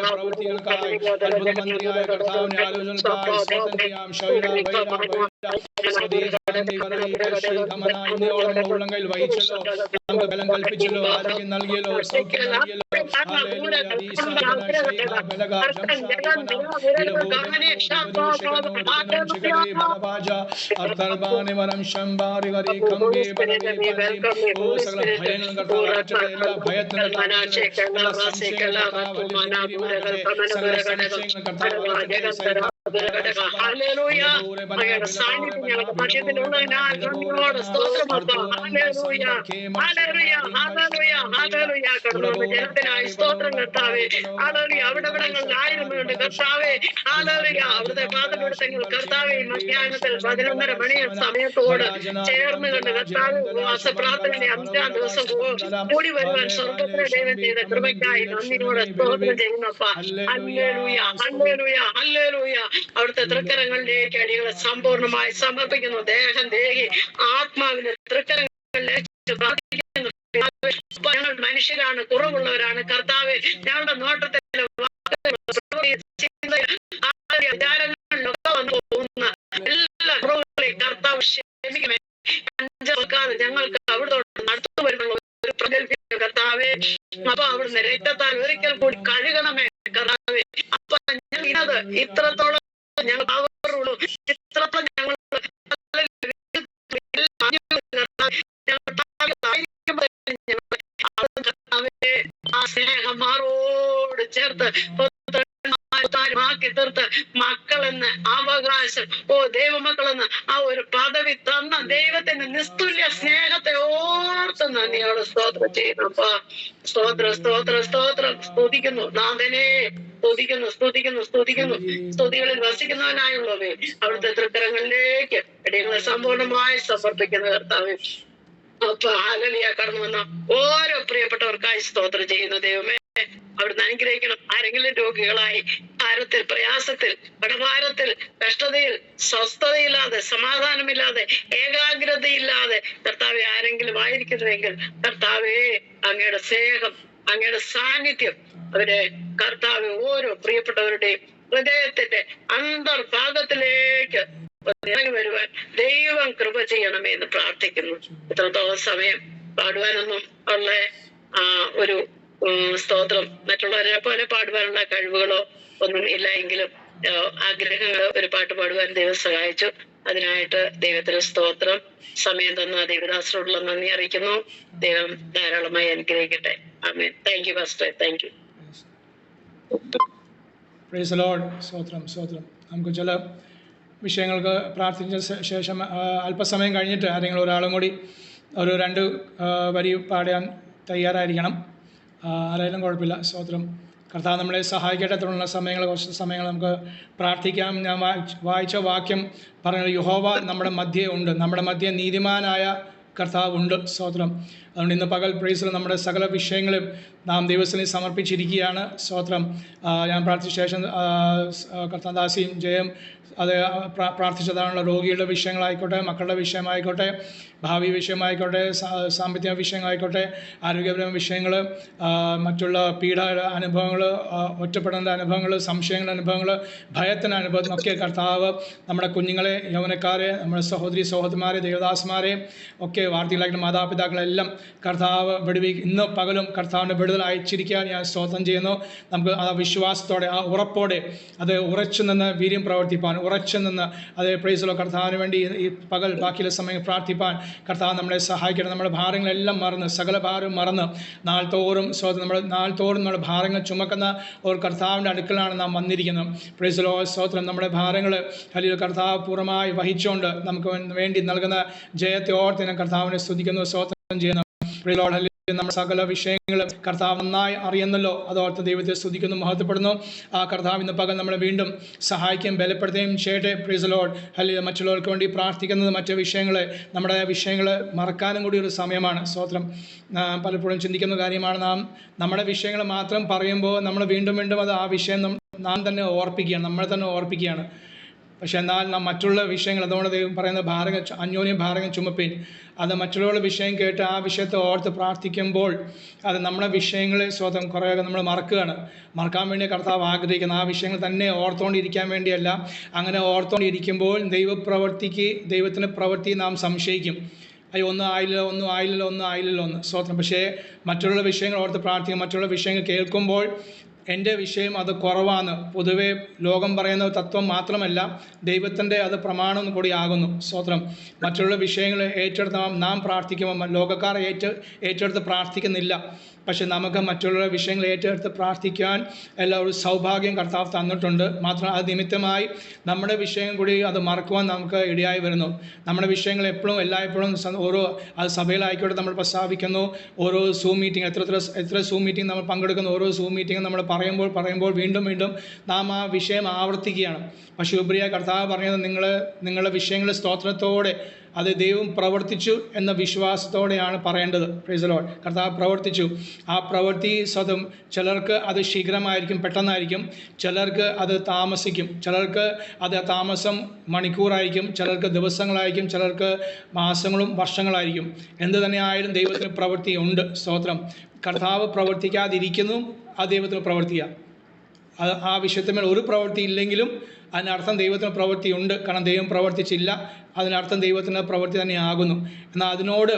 പ്രവൃത്തികൾക്കായി അത്ഭുതമന്ത്രിയായ കർത്താവിനെ ആലോചനക്കായി ഇന്നോളം ഉള്ളങ്കയിൽ വഹിച്ചല്ലോ, നമുക്ക് ബലം കൽപ്പിച്ചല്ലോ, ആരോഗ്യം നൽകിയല്ലോ, സൗഖ്യം നൽകിയല്ലോ. ജനത്തിനായി സ്തോത്രം കർത്താവേ. അവിടങ്ങളിലായിരുന്നുകൊണ്ട് കർത്താവേ, അവിടുത്തെ പാദപീഠത്തിൽ കർത്താവേ മധ്യാഹ്നത്തിൽ 11:30 മണി സമയത്തോട് ചേർന്ന് കണ്ട് കർത്താവ് ഉപവാസ പ്രാർത്ഥനയുടെ 5-ാം ദിവസം കൂടി വരുവാൻ സ്വർഗ്ഗത്തിലെ ദൈവം ചെയ്ത കൃപയ്ക്കായി നന്ദിയോടെ സ്തോത്രം ചെയ്യുന്നപ്പ. ഹല്ലേലൂയ, ഹല്ലേലൂയ, ഹല്ലേലൂയ. അവിടുത്തെ തൃക്കരങ്ങളിലേക്ക് അടികളെ സമ്പൂർണ്ണമായി സമർപ്പിക്കുന്നു. ദേഹം, ദേഹി, ആത്മാവിന്റെ തൃക്കരങ്ങളിലേക്ക് പ്രാർത്ഥിക്കുന്നു. ഞങ്ങൾ മനുഷ്യരാണ്, കുറവുള്ളവരാണ് കർത്താവെ. ഞങ്ങളുടെ നോട്ടത്തിലെ വിചാരങ്ങളിലൊക്കെ വന്നു പോകുന്ന എല്ലാ കുറവുകളെയും കർത്താവ് ക്ഷമിക്കണമേ. ഞങ്ങൾക്ക് അവിടെ നടത്തു വരുന്നുള്ള ഒരു പ്രഗത്ഭ കർത്താവെ. അപ്പൊ അവിടുന്ന് രക്തത്താൽ ഒരിക്കൽ കൂടി കഴുകണമേ കർത്താവെ. അപ്പൊ ഞങ്ങൾ ഇത്രത്തോളം ഞങ്ങൾ ആവറുള്ളൂ, ഇത്രത്തോളം ഞങ്ങൾ ആ സ്നേഹം മാറോട് ചേർത്ത് ആക്കി തീർത്ത് മക്കളെന്ന് അവകാശം, ദൈവമക്കളെന്ന് ആ ഒരു പദവി തന്ന ദൈവത്തിന്റെ നിസ്തുല്യ സ്നേഹത്തെ ഓർത്ത് നന്ദിയോട് സ്തോത്രം ചെയ്യുന്നു. അപ്പൊ സ്തോത്രം, സ്തോത്രം, സ്തോത്രം. സ്തുതിക്കുന്നു നാഥനെ, സ്തുതിക്കുന്നു, സ്തുതിക്കുന്നു, സ്തുതിക്കുന്നു. സ്തുതികളിൽ വസിക്കുന്നവനായുള്ളവേ, അവിടുത്തെ തൃക്കരങ്ങളിലേക്ക് അടിയങ്ങളെ സമ്പൂർണ്ണമായി സമർപ്പിക്കുന്ന കർത്താവേ. അപ്പൊ ഹല്ലേലൂയ. കടന്നു വന്ന ഓരോ പ്രിയപ്പെട്ടവർക്കായി സ്തോത്രം ചെയ്യുന്നു ദൈവമേ. അവിടുന്ന് അനുഗ്രഹിക്കണം. ആരെങ്കിലും രോഗികളായി, ഭാരത്തിൽ, പ്രയാസത്തിൽ, കടഭാരത്തിൽ, കഷ്ടതയിൽ, സ്വസ്ഥതയില്ലാതെ, സമാധാനമില്ലാതെ, ഏകാഗ്രതയില്ലാതെ കർത്താവെ ആരെങ്കിലും ആയിരിക്കുന്നുവെങ്കിൽ കർത്താവേ, അങ്ങയുടെ സ്നേഹം, അങ്ങയുടെ സാന്നിധ്യം അവരെ കർത്താവ് ഓരോ പ്രിയപ്പെട്ടവരുടെയും ഹൃദയത്തിന്റെ അന്തർഭാഗത്തിലേക്ക് ഇറങ്ങി വരുവാൻ ദൈവം കൃപ ചെയ്യണമേ എന്ന് പ്രാർത്ഥിക്കുന്നു. ഇത്രത്തോളം സമയം പാടുവാനൊന്നും ഉള്ള ഒരു സ്തോത്രം മറ്റുള്ളവരെ പോലെ പാടുവാനുള്ള കഴിവുകളോ ഒന്നും ഇല്ല എങ്കിലും ആഗ്രഹങ്ങൾ ഒരു പാട്ട് പാടുവാൻ ദൈവം സഹായിച്ചു. അതിനായിട്ട് ദൈവത്തിന് സ്തോത്രം. സമയം തന്ന ദൈവദാസരോടുള്ള നന്ദി അറിയിക്കുന്നു. ദൈവം ധാരാളമായി അനുഗ്രഹിക്കട്ടെ. ആമേൻ. Thank you pastor. Thank you. Praise the lord. സ്തോത്രം, സ്തോത്രം. നമുക്ക് ചില വിഷയങ്ങൾക്ക് പ്രാർത്ഥിച്ച ശേഷം അല്പസമയം കഴിഞ്ഞിട്ട് ആരെങ്കിലും ഒരാളും കൂടി ഒരു 2 വരി പാടാൻ തയ്യാറായിരിക്കണം. ആരായാലും കുഴപ്പമില്ല. സ്തോത്രം. കർത്താവ് നമ്മളെ സഹായിക്കട്ടെ. തുടർന്നുള്ള സമയങ്ങൾ, കുറച്ച് സമയങ്ങൾ നമുക്ക് പ്രാർത്ഥിക്കാം. ഞാൻ വായിച്ച വാക്യം പറഞ്ഞത് യഹോവ നമ്മുടെ മധ്യേ ഉണ്ട്, നമ്മുടെ മധ്യേ നീതിമാനായ കർത്താവ് ഉണ്ട്. സ്തോത്രം. അതുകൊണ്ട് ഇന്ന് പകൽ പ്രൈസിൽ നമ്മുടെ സകല വിഷയങ്ങളും നാം ദൈവത്തിന് സമർപ്പിച്ചിരിക്കുകയാണ്. സ്തോത്രം. ഞാൻ പ്രാർത്ഥിച്ച ശേഷം കർത്താദാസിയും ജയം അത് പ്രാർത്ഥിച്ചതാണുള്ള രോഗികളുടെ വിഷയങ്ങളായിക്കോട്ടെ, മക്കളുടെ വിഷയമായിക്കോട്ടെ, ഭാവി വിഷയമായിക്കോട്ടെ, സാമ്പത്തിക വിഷയങ്ങളായിക്കോട്ടെ, ആരോഗ്യപരമായ വിഷയങ്ങൾ, മറ്റുള്ള പീഡ അനുഭവങ്ങൾ, ഒറ്റപ്പെടേണ്ട അനുഭവങ്ങൾ, സംശയങ്ങളുടെ അനുഭവങ്ങൾ, ഭയത്തിൻ്റെ അനുഭവത്തിനൊക്കെ കർത്താവ് നമ്മുടെ കുഞ്ഞുങ്ങളെ, യൗവനക്കാരെ, നമ്മുടെ സഹോദരി സഹോദരന്മാരെ, ദേവദാസന്മാരെ ഒക്കെ വാർത്തകളായിട്ട് മാതാപിതാക്കളെല്ലാം കർത്താവ് ഇന്ന് പകലും കർത്താവിൻ്റെ വിടുതൽ അയച്ചിരിക്കാൻ ഞാൻ സ്തോത്രം ചെയ്യുന്നു. നമുക്ക് ആ വിശ്വാസത്തോടെ, ആ ഉറപ്പോടെ അത് ഉറച്ചു നിന്ന് വീര്യം പ്രവർത്തിപ്പാൻ, ഉറച്ചു നിന്ന് അത് പ്രൈസുള്ള കർത്താവിന് വേണ്ടി ഈ പകൽ ബാക്കിയുള്ള സമയം പ്രാർത്ഥിപ്പാൻ കർത്താവ് നമ്മളെ സഹായിക്കണം. നമ്മുടെ ഭാരങ്ങളെല്ലാം മറന്ന്, സകല ഭാരം മറന്ന് നാൾത്തോറും നമ്മുടെ ഭാരങ്ങൾ ചുമക്കുന്ന ഒരു കർത്താവിൻ്റെ അടുക്കലാണ് നാം വന്നിരിക്കുന്നത്. പ്രൈസുലോ സ്തോത്രം. നമ്മുടെ ഭാരങ്ങൾ അല്ലെങ്കിൽ കർത്താവ് പൂർണ്ണമായി വഹിച്ചുകൊണ്ട് നമുക്ക് വേണ്ടി നൽകുന്ന ജയത്തെ ഓർത്ത് കർത്താവിനെ സ്തുതിക്കുന്നു, സ്തോത്രം ചെയ്യുന്നു. നമ്മുടെ സകല വിഷയങ്ങളും കർത്താവ് നന്നായി അറിയുന്നല്ലോ, അതോർത്ത് ദൈവത്തെ സ്തുതിക്കുന്നു, മഹത്വപ്പെടുന്നു. ആ കർത്താവ് ഇന്ന് പകൽ നമ്മളെ വീണ്ടും സഹായിക്കുകയും ബലപ്പെടുത്തുകയും ചെയ്യട്ടെ. Price the Lord. അല്ലെങ്കിൽ മറ്റുള്ളവർക്ക് വേണ്ടി പ്രാർത്ഥിക്കുന്നത്, മറ്റു വിഷയങ്ങളെ, നമ്മുടെ വിഷയങ്ങൾ മറക്കാനും കൂടി ഒരു സമയമാണ്. സ്തോത്രം. പലപ്പോഴും ചിന്തിക്കുന്ന കാര്യമാണ്, നമ്മുടെ വിഷയങ്ങൾ മാത്രം പറയുമ്പോൾ നമ്മൾ വീണ്ടും വീണ്ടും അത് ആ വിഷയം നാം തന്നെ ഓർപ്പിക്കുകയാണ്, നമ്മളെ തന്നെ ഓർപ്പിക്കുകയാണ്. പക്ഷെ എന്നാൽ നാം മറ്റുള്ള വിഷയങ്ങൾ, അതുകൊണ്ട് ദൈവം പറയുന്നത് അന്യോന്യം ഭാരകം ചുമപ്പിൻ. അത് മറ്റുള്ളവരുടെ വിഷയം കേട്ട് ആ വിഷയത്തെ ഓർത്ത് പ്രാർത്ഥിക്കുമ്പോൾ അത് നമ്മുടെ വിഷയങ്ങളെ സ്വതം കുറേയൊക്കെ നമ്മൾ മറക്കാൻ വേണ്ടി കർത്താവ് ആഗ്രഹിക്കുന്നത്. ആ വിഷയങ്ങൾ തന്നെ ഓർത്തുകൊണ്ടിരിക്കാൻ വേണ്ടിയല്ല. അങ്ങനെ ഓർത്തുകൊണ്ടിരിക്കുമ്പോൾ ദൈവത്തിൻ്റെ പ്രവൃത്തി നാം സംശയിക്കും. അയ്യോ ഒന്നും ആയില്ലല്ലോ. സ്വതന്ത്രം. പക്ഷേ മറ്റുള്ള വിഷയങ്ങൾ ഓർത്ത് പ്രാർത്ഥിക്കും. മറ്റുള്ള വിഷയങ്ങൾ കേൾക്കുമ്പോൾ എൻ്റെ വിഷയം അത് കുറവാണ്. പൊതുവേ ലോകം പറയുന്ന തത്വം മാത്രമല്ല, ദൈവത്തിൻ്റെ അത് പ്രമാണം കൂടി ആകുന്നു. സ്തോത്രം. മറ്റുള്ള വിഷയങ്ങൾ ഏറ്റെടുത്ത് നാം പ്രാർത്ഥിക്കുമ്പോൾ ലോകക്കാർ ഏറ്റെടുത്ത് പ്രാർത്ഥിക്കുന്നില്ല. പക്ഷെ നമുക്ക് മറ്റുള്ള വിഷയങ്ങൾ ഏറ്റെടുത്ത് പ്രാർത്ഥിക്കാൻ ഒരു സൗഭാഗ്യം കർത്താവ് തന്നിട്ടുണ്ട്. മാത്രം അത് നിമിത്തമായി നമ്മുടെ വിഷയം കൂടി അത് മറക്കുവാൻ നമുക്ക് ഇടയായി വരുന്നു. നമ്മുടെ വിഷയങ്ങൾ എല്ലായ്പ്പോഴും അത് സഭയിലായിക്കോട്ടെ നമ്മൾ പ്രസ്താവിക്കുന്നു. ഓരോ സൂം മീറ്റിംഗ് എത്ര സൂം മീറ്റിംഗ് നമ്മൾ പങ്കെടുക്കുന്നു. ഓരോ സൂം മീറ്റിംഗ് നമ്മൾ പറയുമ്പോൾ വീണ്ടും നാം ആ വിഷയം ആവർത്തിക്കുകയാണ്. പക്ഷേ ഉപരിയായി കർത്താവ് പറഞ്ഞത് നിങ്ങളുടെ വിഷയങ്ങൾ സ്തോത്രത്തോടെ അത് ദൈവം പ്രവർത്തിച്ചു എന്ന വിശ്വാസത്തോടെയാണ് പറയേണ്ടത്. Price the Lord. കർത്താവ് പ്രവർത്തിച്ചു. ആ പ്രവൃത്തി സ്വതം ചിലർക്ക് അത് ശീഘ്രമായിരിക്കും, പെട്ടെന്നായിരിക്കും. ചിലർക്ക് അത് താമസിക്കും. ചിലർക്ക് അത് താമസം മണിക്കൂറായിരിക്കും, ചിലർക്ക് ദിവസങ്ങളായിരിക്കും, ചിലർക്ക് മാസങ്ങളും വർഷങ്ങളായിരിക്കും. എന്ത് തന്നെ ആയാലും ദൈവത്തിന് പ്രവൃത്തി ഉണ്ട്. സ്തോത്രം. കർത്താവ് പ്രവർത്തിക്കാതിരിക്കുന്നു, ആ ദൈവത്തിന് പ്രവർത്തിക്കുക. ആ വിഷയത്തിന്മേൽ ഒരു പ്രവൃത്തി ഇല്ലെങ്കിലും അതിനർത്ഥം ദൈവത്തിന് പ്രവൃത്തി ഉണ്ട്. കാരണം ദൈവം പ്രവർത്തിച്ചില്ല, അതിനർത്ഥം ദൈവത്തിൻ്റെ പ്രവൃത്തി തന്നെ ആകുന്നു. എന്നാൽ അതിനോട്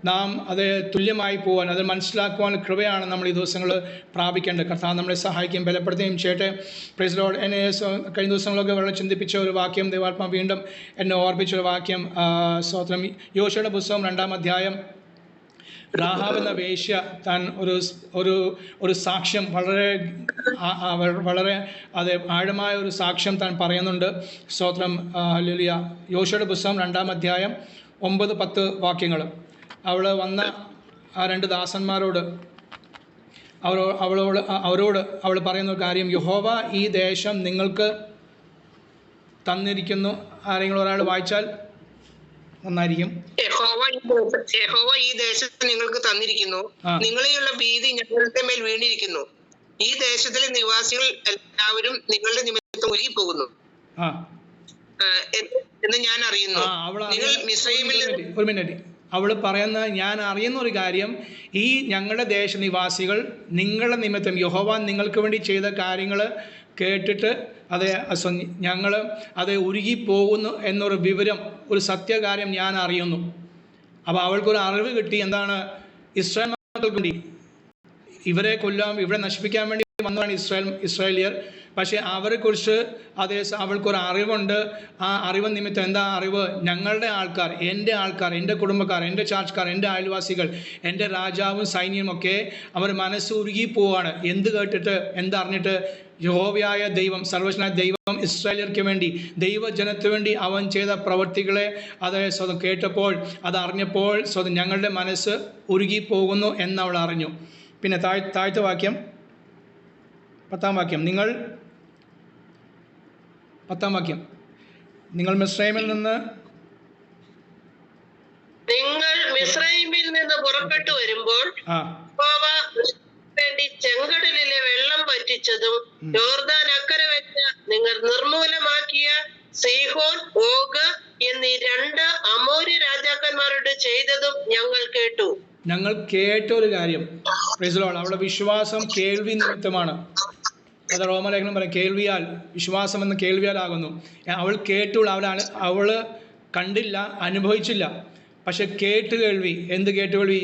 നാം അത് തുല്യമായി പോകാൻ, അത് മനസ്സിലാക്കുവാൻ കൃപയാണ് നമ്മൾ ഈ ദിവസങ്ങൾ പ്രാപിക്കേണ്ടത്. കർത്താവ് നമ്മളെ സഹായിക്കും, ബലപ്പെടുത്തുകയും ചെയ്യട്ടെ. Price the Lord. എന്നെ കഴിഞ്ഞ ദിവസങ്ങളൊക്കെ വളരെ ചിന്തിപ്പിച്ച ഒരു വാക്യം, ദൈവാത്മാ വീണ്ടും എന്നെ ഓർപ്പിച്ചൊരു വാക്യം. സ്തോത്രം. യോശുവയുടെ പുസ്തകം 2-ാം അധ്യായം. രാഹാബ് എന്ന വേശ്യ താൻ ഒരു സാക്ഷ്യം വളരെ അത് ആഴമായ ഒരു സാക്ഷ്യം താൻ പറയുന്നുണ്ട്. സ്തോത്രം. ഹല്ലേലൂയ. യോശുവയുടെ പുസ്തകം 2-ാം അധ്യായം 9-10 വാക്യങ്ങൾ. അവൾ വന്ന ആ 2 ദാസന്മാരോട് അവരോട് അവൾ പറയുന്ന കാര്യം, യഹോവ ഈ ദേശം നിങ്ങൾക്ക് തന്നിരിക്കുന്നു. ആരെങ്കിലും ഒരാൾ വായിച്ചാൽ നന്നായിരിക്കും. യഹോവ ഈ ദേശത്ത് നിങ്ങൾക്ക് തന്നിരിക്കുന്നു, നിങ്ങളെയുള്ള ഭീതി ഞങ്ങളുടെ മേൽ വീണിരിക്കുന്നു. ഈ ദേശത്തിലെ നിവാസികൾ എല്ലാവരും നിങ്ങളുടെ നിമിത്തം ഒഴുകിപ്പോകുന്നു എന്ന് ഞാൻ അറിയുന്നു. നിങ്ങൾ മിസ്രയീമിൽ ഒരു മിനിറ്റ്. അവൾ പറയുന്ന ഞാൻ അറിയുന്ന ഒരു കാര്യം, ഈ ഞങ്ങളുടെ ദേശനിവാസികൾ നിങ്ങളുടെ നിമിത്തം യഹോവ നിങ്ങൾക്ക് വേണ്ടി ചെയ്ത കാര്യങ്ങൾ കേട്ടിട്ട് ഞങ്ങൾ അത് ഉരുകിപ്പോകുന്നു എന്നൊരു വിവരം, ഒരു സത്യകാര്യം ഞാൻ അറിയുന്നു. അപ്പോൾ അവൾക്കൊരു അറിവ് കിട്ടി. എന്താണ്? ഇസ്രായേൽ മക്കൾക്ക് വേണ്ടി ഇവരെ കൊല്ലാൻ, ഇവരെ നശിപ്പിക്കാൻ വേണ്ടി വന്നതാണ് ഇസ്രായേലിയർ. പക്ഷേ അവരെക്കുറിച്ച് അവൾക്കൊരു അറിവുണ്ട്. ആ അറിവ് നിമിത്തം എന്താ അറിവ്? ഞങ്ങളുടെ ആൾക്കാർ, എൻ്റെ കുടുംബക്കാർ, എൻ്റെ ചാർജ്ക്കാർ, എൻ്റെ അയൽവാസികൾ, എൻ്റെ രാജാവും സൈന്യവും ഒക്കെ അവർ മനസ്സുരുകി പോവാണ്. എന്ത് കേട്ടിട്ട്, എന്തറിഞ്ഞിട്ട്? യഹോവയായ ദൈവം, സർവ്വശക്തനായ ദൈവം ഇസ്രായേലിയർക്ക് വേണ്ടി, ദൈവജനത്തിന് വേണ്ടി അവൻ ചെയ്ത പ്രവൃത്തികളെ അത് സ്വതം കേട്ടപ്പോൾ, അത് അറിഞ്ഞപ്പോൾ സ്വതം ഞങ്ങളുടെ മനസ്സ് ഉരുകി പോകുന്നു എന്നവൾ അറിഞ്ഞു. പിന്നെ താഴത്തെ വാക്യം, 10-ാം വാക്യം. 10-ാം വാക്യം. നിങ്ങൾ മിസ്രയീമിൽ നിന്ന് പുറപ്പെട്ടു വരുമ്പോൾ വേണ്ടി ചെങ്കടലിലെ വെള്ളം പറ്റിച്ചതും യോർദാൻ അക്കരെ വെച്ച് നിങ്ങൾ നിർമൂലമാക്കിയ സീഹോൻ, ഓഗ് എന്നീ 2 അമോര്യ രാജാക്കന്മാരോട് ചെയ്തതും ഞങ്ങൾ കേട്ട ഒരു കാര്യം. Price the Lord. അവളുടെ വിശ്വാസം കേൾവി നിമിത്തമാണ്. അത് റോമലേഖനം പറയും, കേൾവിയാൽ, വിശ്വാസം എന്ന കേൾവിയാലാകുന്നു. അവൾ കേട്ടു, അവൾ കണ്ടില്ല, അനുഭവിച്ചില്ല. പക്ഷെ കേട്ടുകേൾവി. എന്ത് കേട്ടുകേൾവി?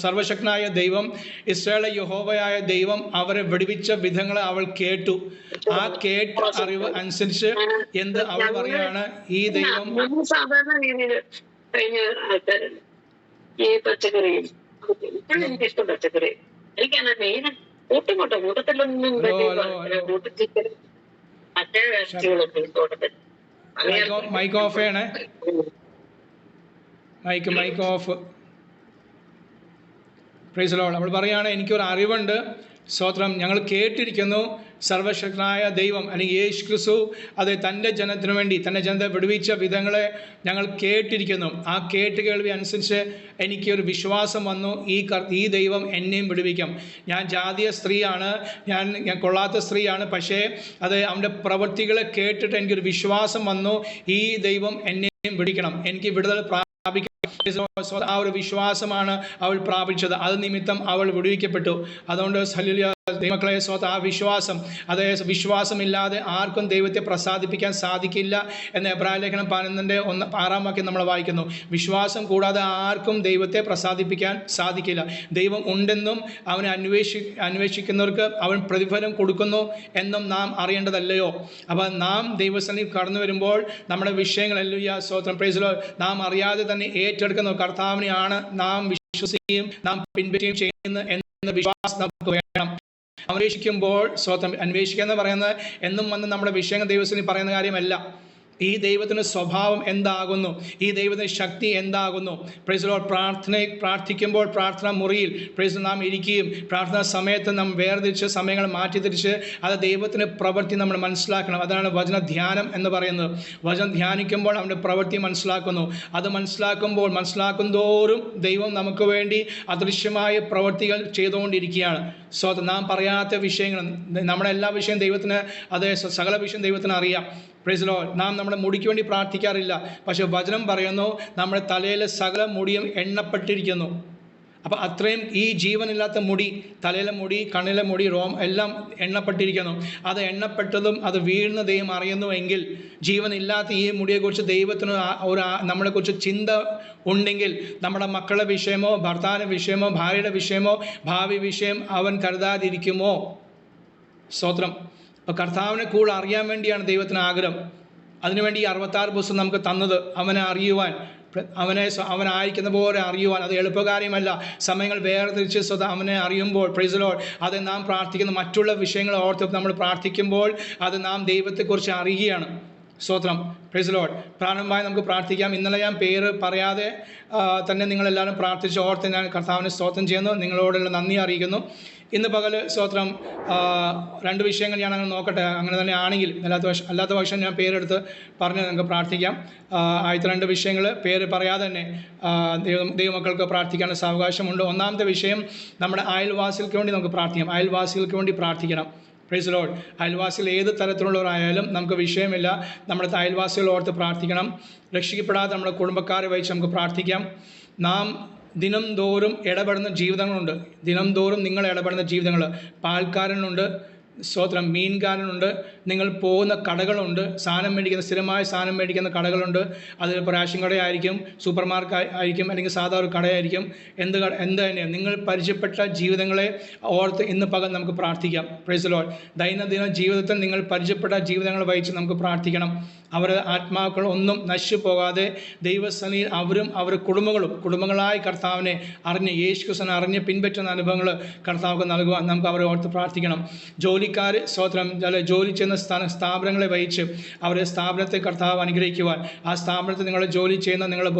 സർവശക്തനായ ദൈവം, ഇസ്രായേൽ യഹോവയായ ദൈവം അവരെ വെടിവിച്ച വിധങ്ങളെ അവൾ കേട്ടു. ആ കേട്ട അറിവ് അനുസരിച്ച് എന്ത് അവൾ പറയാണ്? ഈ ദൈവം സാധാരണ രീതിയിൽ കഴിഞ്ഞ ആൾക്കാരുണ്ട് ഈ പച്ചക്കറിയും. എനിക്കിഷ്ടം പച്ചക്കറി. എനിക്കാണ് മെയിൻ കൂട്ടത്തിലൊന്നും കൂട്ടച്ചിക്കൻ മറ്റേ വേസ്റ്റുകളൊക്കെ തോട്ടത്തിൽ. മൈക്ക് ഓഫ് ചെയ്യണേ. Mike off. Praise the Lord. അവൾ പറയുകയാണ്, എനിക്കൊരു അറിവുണ്ട്. സ്തോത്രം. ഞങ്ങൾ കേട്ടിരിക്കുന്നു സർവശക്തനായ ദൈവം അല്ലെങ്കിൽ യേശു ക്രിസ്തു അത് തൻ്റെ ജനത്തിനു വേണ്ടി തൻ്റെ ജനത്തെ വിടുവിച്ച വിധങ്ങളെ ഞങ്ങൾ കേട്ടിരിക്കുന്നു. ആ കേട്ടുകേൾവി അനുസരിച്ച് എനിക്കൊരു വിശ്വാസം വന്നു, ഈ ദൈവം എന്നെയും വിടുവിക്കും. ഞാൻ ജാതീയ സ്ത്രീയാണ്, ഞാൻ കൊള്ളാത്ത സ്ത്രീയാണ്, പക്ഷേ അത് അവൻ്റെ പ്രവൃത്തികളെ കേട്ടിട്ട് എനിക്കൊരു വിശ്വാസം വന്നു, ഈ ദൈവം എന്നെയും വിടുവിക്കണം, എനിക്ക് വിടുതൽ പ്രാപിക്കണം. ആ ഒരു വിശ്വാസമാണ് അവൾ പ്രാപിച്ചത്. അത് നിമിത്തം അവൾ വിടുവിക്കപ്പെട്ടു. അതുകൊണ്ട് ഹല്ലേലൂയ ദൈവമക്കളെ, ആ വിശ്വാസം, അതായത് വിശ്വാസമില്ലാതെ ആർക്കും ദൈവത്തെ പ്രസാദിപ്പിക്കാൻ സാധിക്കില്ല എന്ന് എബ്രായ ലേഖനം 11:6 വാക്യം നമ്മൾ വായിക്കുന്നു. വിശ്വാസം കൂടാതെ ആർക്കും ദൈവത്തെ പ്രസാദിപ്പിക്കാൻ സാധിക്കില്ല. ദൈവം ഉണ്ടെന്നും അവനെ അന്വേഷിക്കുന്നവർക്ക് അവൻ പ്രതിഫലം കൊടുക്കുന്നു എന്നും നാം അറിയേണ്ടതല്ലയോ? അപ്പോൾ നാം ദൈവസന്നിധിയിൽ കടന്നു വരുമ്പോൾ നമ്മുടെ വിഷയങ്ങളെല്ലാം സ്തോത്രം പ്രൈസ് ദി ലോർഡ് നാം അറിയാതെ തന്നെ ഏറ്റെടുക്കുന്ന കർത്താവിനെയാണ് നാം വിശ്വസിക്കുകയും നാം പിൻപറ്റുകയും ചെയ്യുന്നത് എന്ന വിശ്വാസം നമുക്ക് വേണം. അന്വേഷിക്കുമ്പോൾ സ്വന്തം അന്വേഷിക്കുക എന്ന് പറയുന്നത് എന്നും വന്ന് നമ്മുടെ വിഷയങ്ങൾ ദൈവത്തിന് പറയുന്ന കാര്യമല്ല. ഈ ദൈവത്തിൻ്റെ സ്വഭാവം എന്താകുന്നു, ഈ ദൈവത്തിൻ്റെ ശക്തി എന്താകുന്നു. പ്രൈസ് ദി ലോർഡ് പ്രാർത്ഥിക്കുമ്പോൾ പ്രാർത്ഥന മുറിയിൽ പ്രൈസ് നാം ഇരിക്കുകയും പ്രാർത്ഥനാ സമയത്ത് നാം വേർതിരിച്ച് സമയങ്ങൾ മാറ്റിത്തിരിച്ച് അത് ദൈവത്തിൻ്റെ പ്രവൃത്തി നമ്മൾ മനസ്സിലാക്കണം. അതാണ് വചന ധ്യാനം എന്ന് പറയുന്നത്. വചനം ധ്യാനിക്കുമ്പോൾ അവൻ്റെ പ്രവൃത്തി മനസ്സിലാക്കുന്നു. അത് മനസ്സിലാക്കുന്തോറും ദൈവം നമുക്ക് വേണ്ടി അദൃശ്യമായ പ്രവൃത്തികൾ ചെയ്തുകൊണ്ടിരിക്കുകയാണ്. നാം പറയാത്ത വിഷയങ്ങൾ, നമ്മുടെ എല്ലാ വിഷയം ദൈവത്തിന്, അതേ സകല വിഷയം ദൈവത്തിന് അറിയാം. Price the Lord. നാം നമ്മുടെ മുടിക്ക് വേണ്ടി പ്രാർത്ഥിക്കാറില്ല, പക്ഷേ വചനം പറയുന്നു നമ്മുടെ തലയിലെ സകല മുടിയും എണ്ണപ്പെട്ടിരിക്കുന്നു. അപ്പോൾ അത്രയും ഈ ജീവനില്ലാത്ത മുടി, തലയിലെ മുടി, കണ്ണിലെ മുടി, എല്ലാം എണ്ണപ്പെട്ടിരിക്കുന്നു. അത് എണ്ണപ്പെട്ടതും അത് വീഴുന്ന ദൈവം അറിയുന്നുവെങ്കിൽ, ജീവനില്ലാത്ത ഈ മുടിയെക്കുറിച്ച് ദൈവത്തിന് നമ്മളെക്കുറിച്ച് ചിന്ത ഉണ്ടെങ്കിൽ, നമ്മുടെ മക്കളുടെ വിഷയമോ ഭർത്താവിൻ്റെ വിഷയമോ ഭാര്യയുടെ വിഷയമോ ഭാവി വിഷയം അവൻ കരുതാതിരിക്കുമോ? സ്തോത്രം. അപ്പോൾ കർത്താവിനെ കൂടുതൽ അറിയാൻ വേണ്ടിയാണ് ദൈവത്തിന് ആഗ്രഹം. അതിനുവേണ്ടി ഈ 66 പുസ്തകം നമുക്ക് തന്നത്, അവനെ അറിയുവാൻ, അവനായിരിക്കുന്ന പോലെ അറിയുവാൻ. അത് എളുപ്പകാര്യമല്ല. സമയങ്ങൾ വേർതിരിച്ച് അവനെ അറിയുമ്പോൾ പ്രൈസ് ദി ലോർഡ് അത് നാം പ്രാർത്ഥിക്കുന്ന മറ്റുള്ള വിഷയങ്ങൾ ഓർത്ത് നമ്മൾ പ്രാർത്ഥിക്കുമ്പോൾ അത് നാം ദൈവത്തെക്കുറിച്ച് അറിയുകയാണ്. സ്തോത്രം പ്രൈസ് ദി ലോർഡ്. പ്രാരംഭമായി നമുക്ക് പ്രാർത്ഥിക്കാം. ഇന്നലെ ഞാൻ പേര് പറയാതെ തന്നെ നിങ്ങളെല്ലാവരും പ്രാർത്ഥിച്ച് ഓർത്ത് ഞാൻ കർത്താവിനെ സ്തോത്രം ചെയ്യുന്നു, നിങ്ങളോടുള്ള നന്ദി അറിയിക്കുന്നു. ഇന്ന് പകൽ സ്തോത്രം 2 വിഷയങ്ങൾ ഞാൻ അങ്ങനെ നോക്കട്ടെ. അങ്ങനെ തന്നെ ആണെങ്കിൽ അല്ലാത്ത പക്ഷം ഞാൻ പേരെടുത്ത് പറഞ്ഞ് നിങ്ങൾക്ക് പ്രാർത്ഥിക്കാം. ആദ്യത്തെ 2 വിഷയങ്ങൾ പേര് പറയാതെ തന്നെ ദൈവമക്കൾക്ക് പ്രാർത്ഥിക്കാനുള്ള സാവകാശമുണ്ട്. ഒന്നാമത്തെ വിഷയം നമ്മുടെ അയൽവാസികൾക്ക് വേണ്ടി നമുക്ക് പ്രാർത്ഥിക്കാം. അയൽവാസികൾക്ക് വേണ്ടി പ്രാർത്ഥിക്കണം. Price the Lord. അയൽവാസികൾ ഏത് തരത്തിലുള്ളവരായാലും നമുക്ക് വിഷയമില്ല. നമ്മുടെ അയൽവാസികൾ ഓർത്ത് പ്രാർത്ഥിക്കണം. രക്ഷിക്കപ്പെടാതെ നമ്മുടെ കുടുംബക്കാരെ വഹിച്ച് നമുക്ക് പ്രാർത്ഥിക്കാം. നാം ദിനം തോറും ഇടപെടുന്ന ജീവിതങ്ങളുണ്ട്. ദിനം തോറും നിങ്ങൾ ഇടപെടുന്ന ജീവിതങ്ങൾ, പാൽക്കാരനുണ്ട്, സ്തോത്രം, മീൻകാരനുണ്ട്, നിങ്ങൾ പോകുന്ന കടകളുണ്ട്, സ്ഥിരമായി സാധനം മേടിക്കുന്ന കടകളുണ്ട്. അതിൽ റേഷൻ കടയായിരിക്കും, സൂപ്പർ മാർക്കറ്റ് ആയിരിക്കും, അല്ലെങ്കിൽ സാധാരണ കടയായിരിക്കും. എന്ത് തന്നെ നിങ്ങൾ പരിചയപ്പെട്ട ജീവിതങ്ങളെ ഓർത്ത് ഇന്ന് പകൽ നമുക്ക് പ്രാർത്ഥിക്കാം. Price the Lord. ദൈനംദിന ജീവിതത്തിൽ നിങ്ങൾ പരിചയപ്പെട്ട ജീവിതങ്ങൾ വഹിച്ച് നമുക്ക് പ്രാർത്ഥിക്കണം. അവരുടെ ആത്മാക്കൾ ഒന്നും നശിച്ചു പോകാതെ ദൈവസന്നിധിയിൽ അവരും അവരുടെ കുടുംബങ്ങളായി കർത്താവിനെ അറിഞ്ഞ് യേശുക്രിസ്തുവിനെ അറിഞ്ഞ് പിൻപറ്റുന്ന അനുഭവങ്ങൾ കർത്താവർക്ക് നൽകുവാൻ നമുക്ക് അവരെ ഓർത്ത് പ്രാർത്ഥിക്കണം. ജോലിക്കാർ സ്തോത്രം ജോലി ചെയ്യുന്ന സ്ഥാപനങ്ങളെ വഹിച്ച് അവരുടെ സ്ഥാപനത്തെ കർത്താവ് അനുഗ്രഹിക്കുവാൻ, ആ സ്ഥാപനത്തിൽ നിങ്ങൾ ജോലി ചെയ്യുന്ന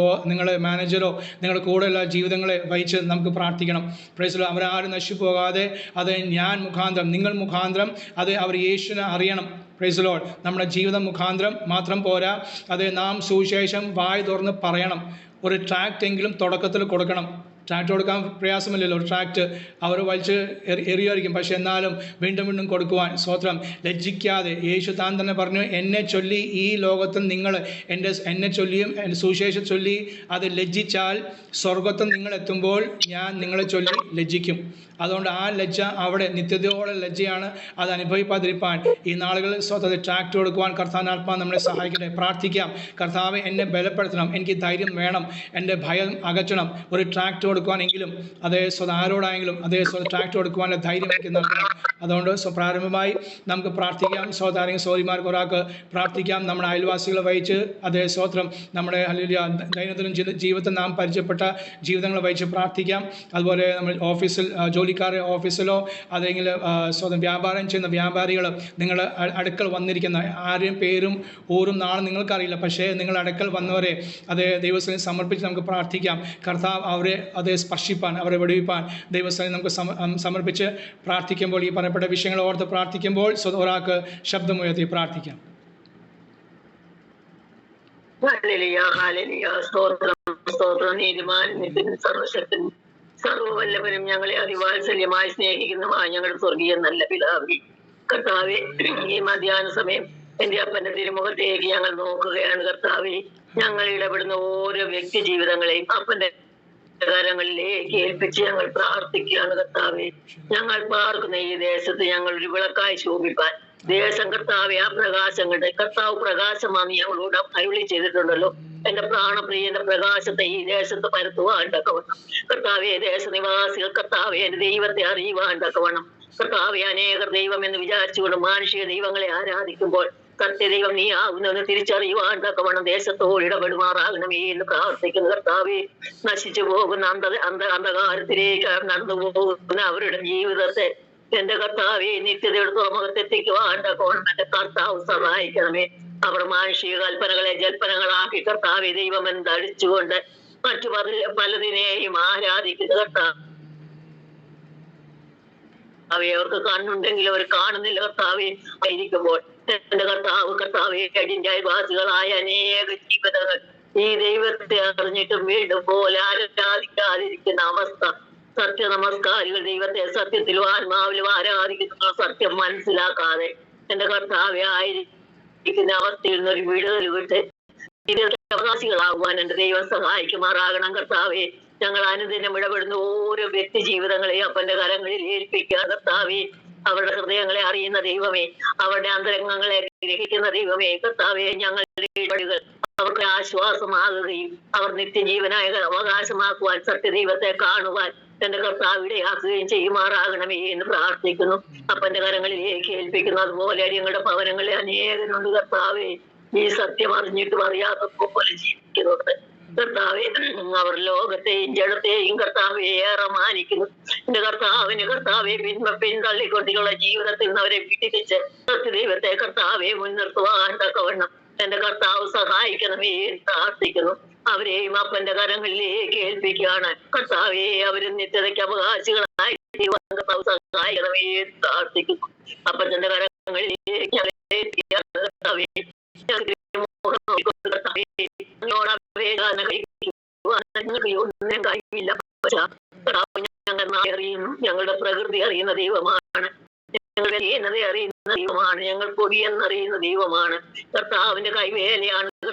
നിങ്ങളുടെ മാനേജറോ നിങ്ങളുടെ കൂടെയുള്ള ജീവിതങ്ങളെ വഹിച്ച് നമുക്ക് പ്രാർത്ഥിക്കണം. Price the Lord. അവരാരും നശിച്ചു പോകാതെ അത് ഞാൻ മുഖാന്തരം, നിങ്ങൾ മുഖാന്തരം അത് അവർ യേശുവിനെ അറിയണം. Price the Lord. നമ്മുടെ ജീവിതം മുഖാന്തരം മാത്രം പോരാ, അത് നാം സുവിശേഷം വായ് തുറന്ന് പറയണം. ഒരു ട്രാക്റ്റ് എങ്കിലും തുടക്കത്തിൽ കൊടുക്കണം. ട്രാക്റ്റ് കൊടുക്കാൻ പ്രയാസമില്ലല്ലോ. ഒരു ട്രാക്റ്റ് അവർ വലിച്ച് എറിയുമായിരിക്കും, പക്ഷെ എന്നാലും വീണ്ടും വീണ്ടും കൊടുക്കുവാൻ സ്തോത്രം ലജ്ജിക്കാതെ. യേശു താൻ തന്നെ പറഞ്ഞു, എന്നെ ചൊല്ലി ഈ ലോകത്തിൽ നിങ്ങൾ എന്നെ ചൊല്ലിയും എൻ്റെ സുവിശേഷം ചൊല്ലി അത് ലജ്ജിച്ചാൽ സ്വർഗത്തിൽ നിങ്ങൾ എത്തുമ്പോൾ ഞാൻ നിങ്ങളെ ചൊല്ലി ലജ്ജിക്കും. അതുകൊണ്ട് ആ ലജ്ജ അവിടെ നിത്യതയോടെ ലജ്ജയാണ്. അത് അനുഭവിക്കാതിരിപ്പാൻ ഈ നാളുകളിൽ സ്വതന്ത്രം ട്രാക്റ്റ് കൊടുക്കുവാൻ കർത്താവിനാത്മാവ് നമ്മളെ സഹായിക്കട്ടെ. പ്രാർത്ഥിക്കാം. കർത്താവ് എന്നെ ബലപ്പെടുത്തണം, എനിക്ക് ധൈര്യം വേണം, എൻ്റെ ഭയം അകറ്റണം. ഒരു ട്രാക്റ്റ് കൊടുക്കുവാനെങ്കിലും അതേ ആരോടായെങ്കിലും അതേ ട്രാക്റ്റ് കൊടുക്കുവാനുള്ള ധൈര്യം എനിക്ക് നൽകണം. അതുകൊണ്ട് പ്രാരംഭമായി നമുക്ക് പ്രാർത്ഥിക്കാം. ആരെങ്കിലും സോദരിമാർക്ക് ഒരാൾക്ക് പ്രാർത്ഥിക്കാം. നമ്മുടെ അയൽവാസികളെ വഹിച്ച് അതേ സ്തോത്രം നമ്മുടെ ദൈനംദിന ജീവിതത്തിൽ നാം പരിചയപ്പെട്ട ജീവിതങ്ങൾ വഹിച്ച് പ്രാർത്ഥിക്കാം. അതുപോലെ നമ്മൾ ഓഫീസിൽ ജോലിക്കാരെ ഓഫീസിലോ അല്ലെങ്കിൽ സ്വന്തം വ്യാപാരം ചെയ്യുന്ന വ്യാപാരികൾ നിങ്ങൾ അടുക്കൽ വന്നിരിക്കുന്ന ആരെയും പേരും ഊരും നാളും നിങ്ങൾക്കറിയില്ല, പക്ഷേ നിങ്ങൾ അടുക്കൽ വന്നവരെ അതേ ദൈവത്തിന് സമർപ്പിച്ച് നമുക്ക് പ്രാർത്ഥിക്കാം. കർത്താവ് അവരെ അത് സ്പർശിപ്പാൻ, അവരെ വെടിവിപ്പാൻ ദൈവസ്ഥാനം നമുക്ക് സമർപ്പിച്ച് പ്രാർത്ഥിക്കുമ്പോൾ, ഈ പറയപ്പെട്ട വിഷയങ്ങൾ ഓർത്ത് പ്രാർത്ഥിക്കുമ്പോൾ ഒരാൾക്ക് ശബ്ദമുയർത്തി പ്രാർത്ഥിക്കാം. സർവവല്ലഭനും ഞങ്ങളെ അതിവാത്സല്യമായി സ്നേഹിക്കുന്നതുമായ ഞങ്ങളുടെ സ്വർഗീയ നല്ല പിതാവേ, കർത്താവേ, ഈ മധ്യാഹ്ന സമയം എന്റെ അപ്പന്റെ തിരുമുഖത്തേക്ക് ഞങ്ങൾ നോക്കുകയാണ്. കർത്താവേ, ഞങ്ങൾ ഇടപെടുന്ന ഓരോ വ്യക്തി ജീവിതങ്ങളെയും അപ്പന്റെ കരങ്ങളിലേക്ക് ഏൽപ്പിച്ച് ഞങ്ങൾ പ്രാർത്ഥിക്കുകയാണ്. കർത്താവേ, ഞങ്ങൾ പാർക്കുന്ന ഈ ദേശത്ത് ഞങ്ങൾ ഒരു വിളക്കായി ശോഭിപ്പാൻ ദേശം കർത്താവെ ആ പ്രകാശങ്ങളുടെ കർത്താവ് പ്രകാശമാണെന്ന് ഞങ്ങളോട് അരുളി ചെയ്തിട്ടുണ്ടല്ലോ. എന്റെ പ്രാണപ്രിയന്റെ പ്രകാശത്തെ ഈ ദേശത്ത് പരത്തുവാൻ തക്കവണ്ണം കർത്താവെ, ദേശനിവാസികൾ കർത്താവെ എന്റെ ദൈവത്തെ അറിയുവാൻ തക്കവണ്ണം കർത്താവെ, അനേകർ ദൈവം എന്ന് വിചാരിച്ചുകൊണ്ട് മാനുഷിക ദൈവങ്ങളെ ആരാധിക്കുമ്പോൾ സത്യദൈവം നീ ആകുന്നെന്ന് തിരിച്ചറിയുവാൻ തക്കവണ്ണം ദേശത്തോട് ഇടപെടുമാറാകണമേ എന്ന് പ്രാർത്ഥിക്കുന്നു. കർത്താവെ, നശിച്ചു പോകുന്ന അന്ധകാരത്തിലേക്ക് നടന്നു പോകുന്ന അവരുടെ ജീവിതത്തെ എന്റെ കർത്താവെ നിത്യതയുടെ തുറമുഖത്തെത്തിക്കുവാൻ തക്കവണ്ണം എന്റെ കർത്താവ് സഹായിക്കണമേ. അവർ മാനുഷിക കൽപ്പനകളെ ജൽപ്പനകളാക്കി കർത്താവെ ദൈവം എന്തടിച്ചുകൊണ്ട് മറ്റു പലതിനെയും ആരാധിക്കുന്ന കർത്താവ് അവർക്ക് കണ്ണുണ്ടെങ്കിൽ അവർ കാണുന്നില്ല. കർത്താവെ ആയിരിക്കുമ്പോൾ എന്റെ കർത്താവെ അടിന്റെ അയൽവാസികളായ അനേക ജീവിതങ്ങൾ ഈ ദൈവത്തെ അറിഞ്ഞിട്ടും വീണ്ടും പോലെ ആരാധിക്കാതിരിക്കുന്ന അവസ്ഥ, സത്യ നമസ്കാരികൾ ദൈവത്തെ സത്യത്തിലും ആത്മാവിലും ആരാധിക്കുന്ന സത്യം മനസ്സിലാക്കാതെ എന്റെ കർത്താവെ ആയിരിക്കുന്ന അവസ്ഥയിൽ നിന്നൊരു വിടുതൽ വിട്ട് അവകാശികളാകുവാൻ എന്റെ ദൈവം സഹായിക്കുമാറാകണം. കർത്താവെ, ഞങ്ങൾ അനുദിനം ഇടപെടുന്ന ഓരോ വ്യക്തി ജീവിതങ്ങളെയും അപ്പന്റെ കരങ്ങളിൽ ഏൽപ്പിക്കുക. കർത്താവെ, അവരുടെ ഹൃദയങ്ങളെ അറിയുന്ന ദൈവമേ, അവരുടെ അന്തരംഗങ്ങളെ ഗ്രഹിക്കുന്ന ദൈവമേ, കർത്താവെ, ഞങ്ങളുടെ ഇടപെടലുകൾ അവർക്ക് ആശ്വാസമാകുകയും അവർ നിത്യജീവനായ അവകാശമാക്കുവാൻ സത്യദൈവത്തെ കാണുവാൻ എന്റെ കർത്താവ് ഇടയാക്കുകയും ചെയ്യുമാറാകണമേ എന്ന് പ്രാർത്ഥിക്കുന്നു. അപ്പന്റെ കരങ്ങളിലേക്ക് ഏൽപ്പിക്കുന്നു. അതുപോലെ ഞങ്ങളുടെ ഭവനങ്ങളിൽ അനേകരുണ്ട് കർത്താവെ, ഈ സത്യം അറിഞ്ഞിട്ടും അറിയാത്ത പോലെ ജീവിക്കുന്നുണ്ട്. കർത്താവെ, അവർ ലോകത്തെയും ജഡത്തെയും കർത്താവെ ഏറെ മാനിക്കുന്നു. എന്റെ കർത്താവെ പിന്തള്ളിക്കൊണ്ടുള്ള ജീവിതത്തിൽ നിന്ന് അവരെ വിട്ടിച്ച് സത്യദൈവത്തെ കർത്താവെ മുൻനിർത്തുവാൻ തക്കവണ്ണം എന്റെ കർത്താവ് സഹായിക്കണമേ പ്രാർത്ഥിക്കുന്നു. അവരെയും അപ്പന്റെ കരങ്ങളിലേക്ക് ഏൽപ്പിക്കുകയാണ്. കർത്താവെ, അവരും നിത്യതയ്ക്ക് അവകാശികളായി കർത്താവ് സഹായിക്കണമേ പ്രാർത്ഥിക്കുന്നു. അപ്പന്റെ കരങ്ങളിലേക്ക് ഞങ്ങളുടെ പ്രകൃതി അറിയുന്ന ദൈവമാണ്, ഞങ്ങളുടെ ചെയ്യുന്നത് അറിയുന്ന ദൈവമാണ്, ഞങ്ങൾ പൊടിയെന്നറിയുന്ന ദൈവമാണ്. കർത്താവിന്റെ കൈവേലയാണ് ഞങ്ങൾ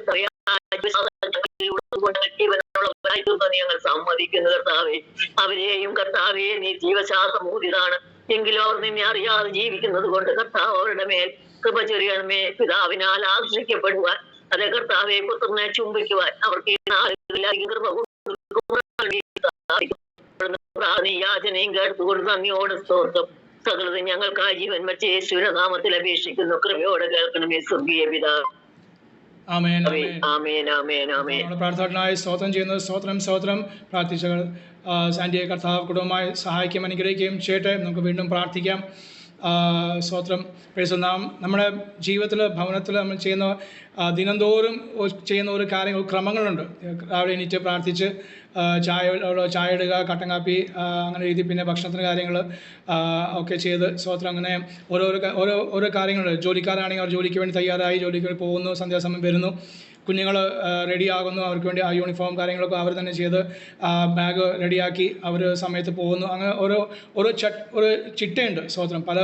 സമ്മതിക്കുന്നു. കർത്താവെ, അവരെയും കർത്താവെ നീ ജീവശാസ്ത്രമൂതിതാണ് എങ്കിലും അവർ നിന്നെ അറിയാതെ ജീവിക്കുന്നത് കൊണ്ട് കർത്താവ് അവരുടെ മേൽ കൃപ ചൊരിയണമേ. പിതാവിനാൽ ആകർഷിക്കപ്പെടുവാൻ, അതേ കർത്താവെ പുത്രനെ ചുംബിക്കുവാൻ അവർക്ക് യാചനയും കേട്ടുകൊണ്ട് നന്ദിയോട് സ്തോത്രം. സകലതും ഞങ്ങൾക്കായി ജീവൻ വെച്ച് യേശുവിന്റെ നാമത്തിൽ അപേക്ഷിക്കുന്നു. കൃപയോടെ കേൾക്കണമേ സ്വർഗീയ പിതാവേ. പ്രാർത്ഥനായി സ്തോത്രം ചെയ്യുന്നത് സ്തോത്രം പ്രാർത്ഥിച്ചവർ സാന്റിയെ കർത്താവ് കുടുംബമായി സഹായിക്കുകയും അനുഗ്രഹിക്കുകയും ചെയ്യട്ടെ. നമുക്ക് വീണ്ടും പ്രാർത്ഥിക്കാം. സ്തോത്രം. നാം നമ്മുടെ ജീവിതത്തിൽ ഭവനത്തിൽ നമ്മൾ ചെയ്യുന്ന ദിനംതോറും ചെയ്യുന്ന ഒരു കാര്യങ്ങൾ ക്രമങ്ങളുണ്ട്. രാവിലെ എണീറ്റ് പ്രാർത്ഥിച്ച് ചായ ഇടുക, കട്ടൻ കാപ്പി, അങ്ങനെ രീതി, പിന്നെ ഭക്ഷണത്തിന് കാര്യങ്ങൾ ഒക്കെ ചെയ്ത് സ്തോത്രം. അങ്ങനെ ഓരോ കാര്യങ്ങളുണ്ട്. ജോലിക്കാരാണെങ്കിൽ അവർ ജോലിക്ക് വേണ്ടി തയ്യാറായി ജോലിക്ക് വേണ്ടി പോകുന്നു, സന്ധ്യാസമയം വരുന്നു, കുഞ്ഞുങ്ങൾ റെഡിയാകുന്നു, അവർക്ക് വേണ്ടി ആ യൂണിഫോം കാര്യങ്ങളൊക്കെ അവർ തന്നെ ചെയ്ത് ബാഗ് റെഡിയാക്കി അവർ സമയത്ത് പോകുന്നു. അങ്ങനെ ഒരു ചിട്ടയുണ്ട്. സ്തോത്രം. പല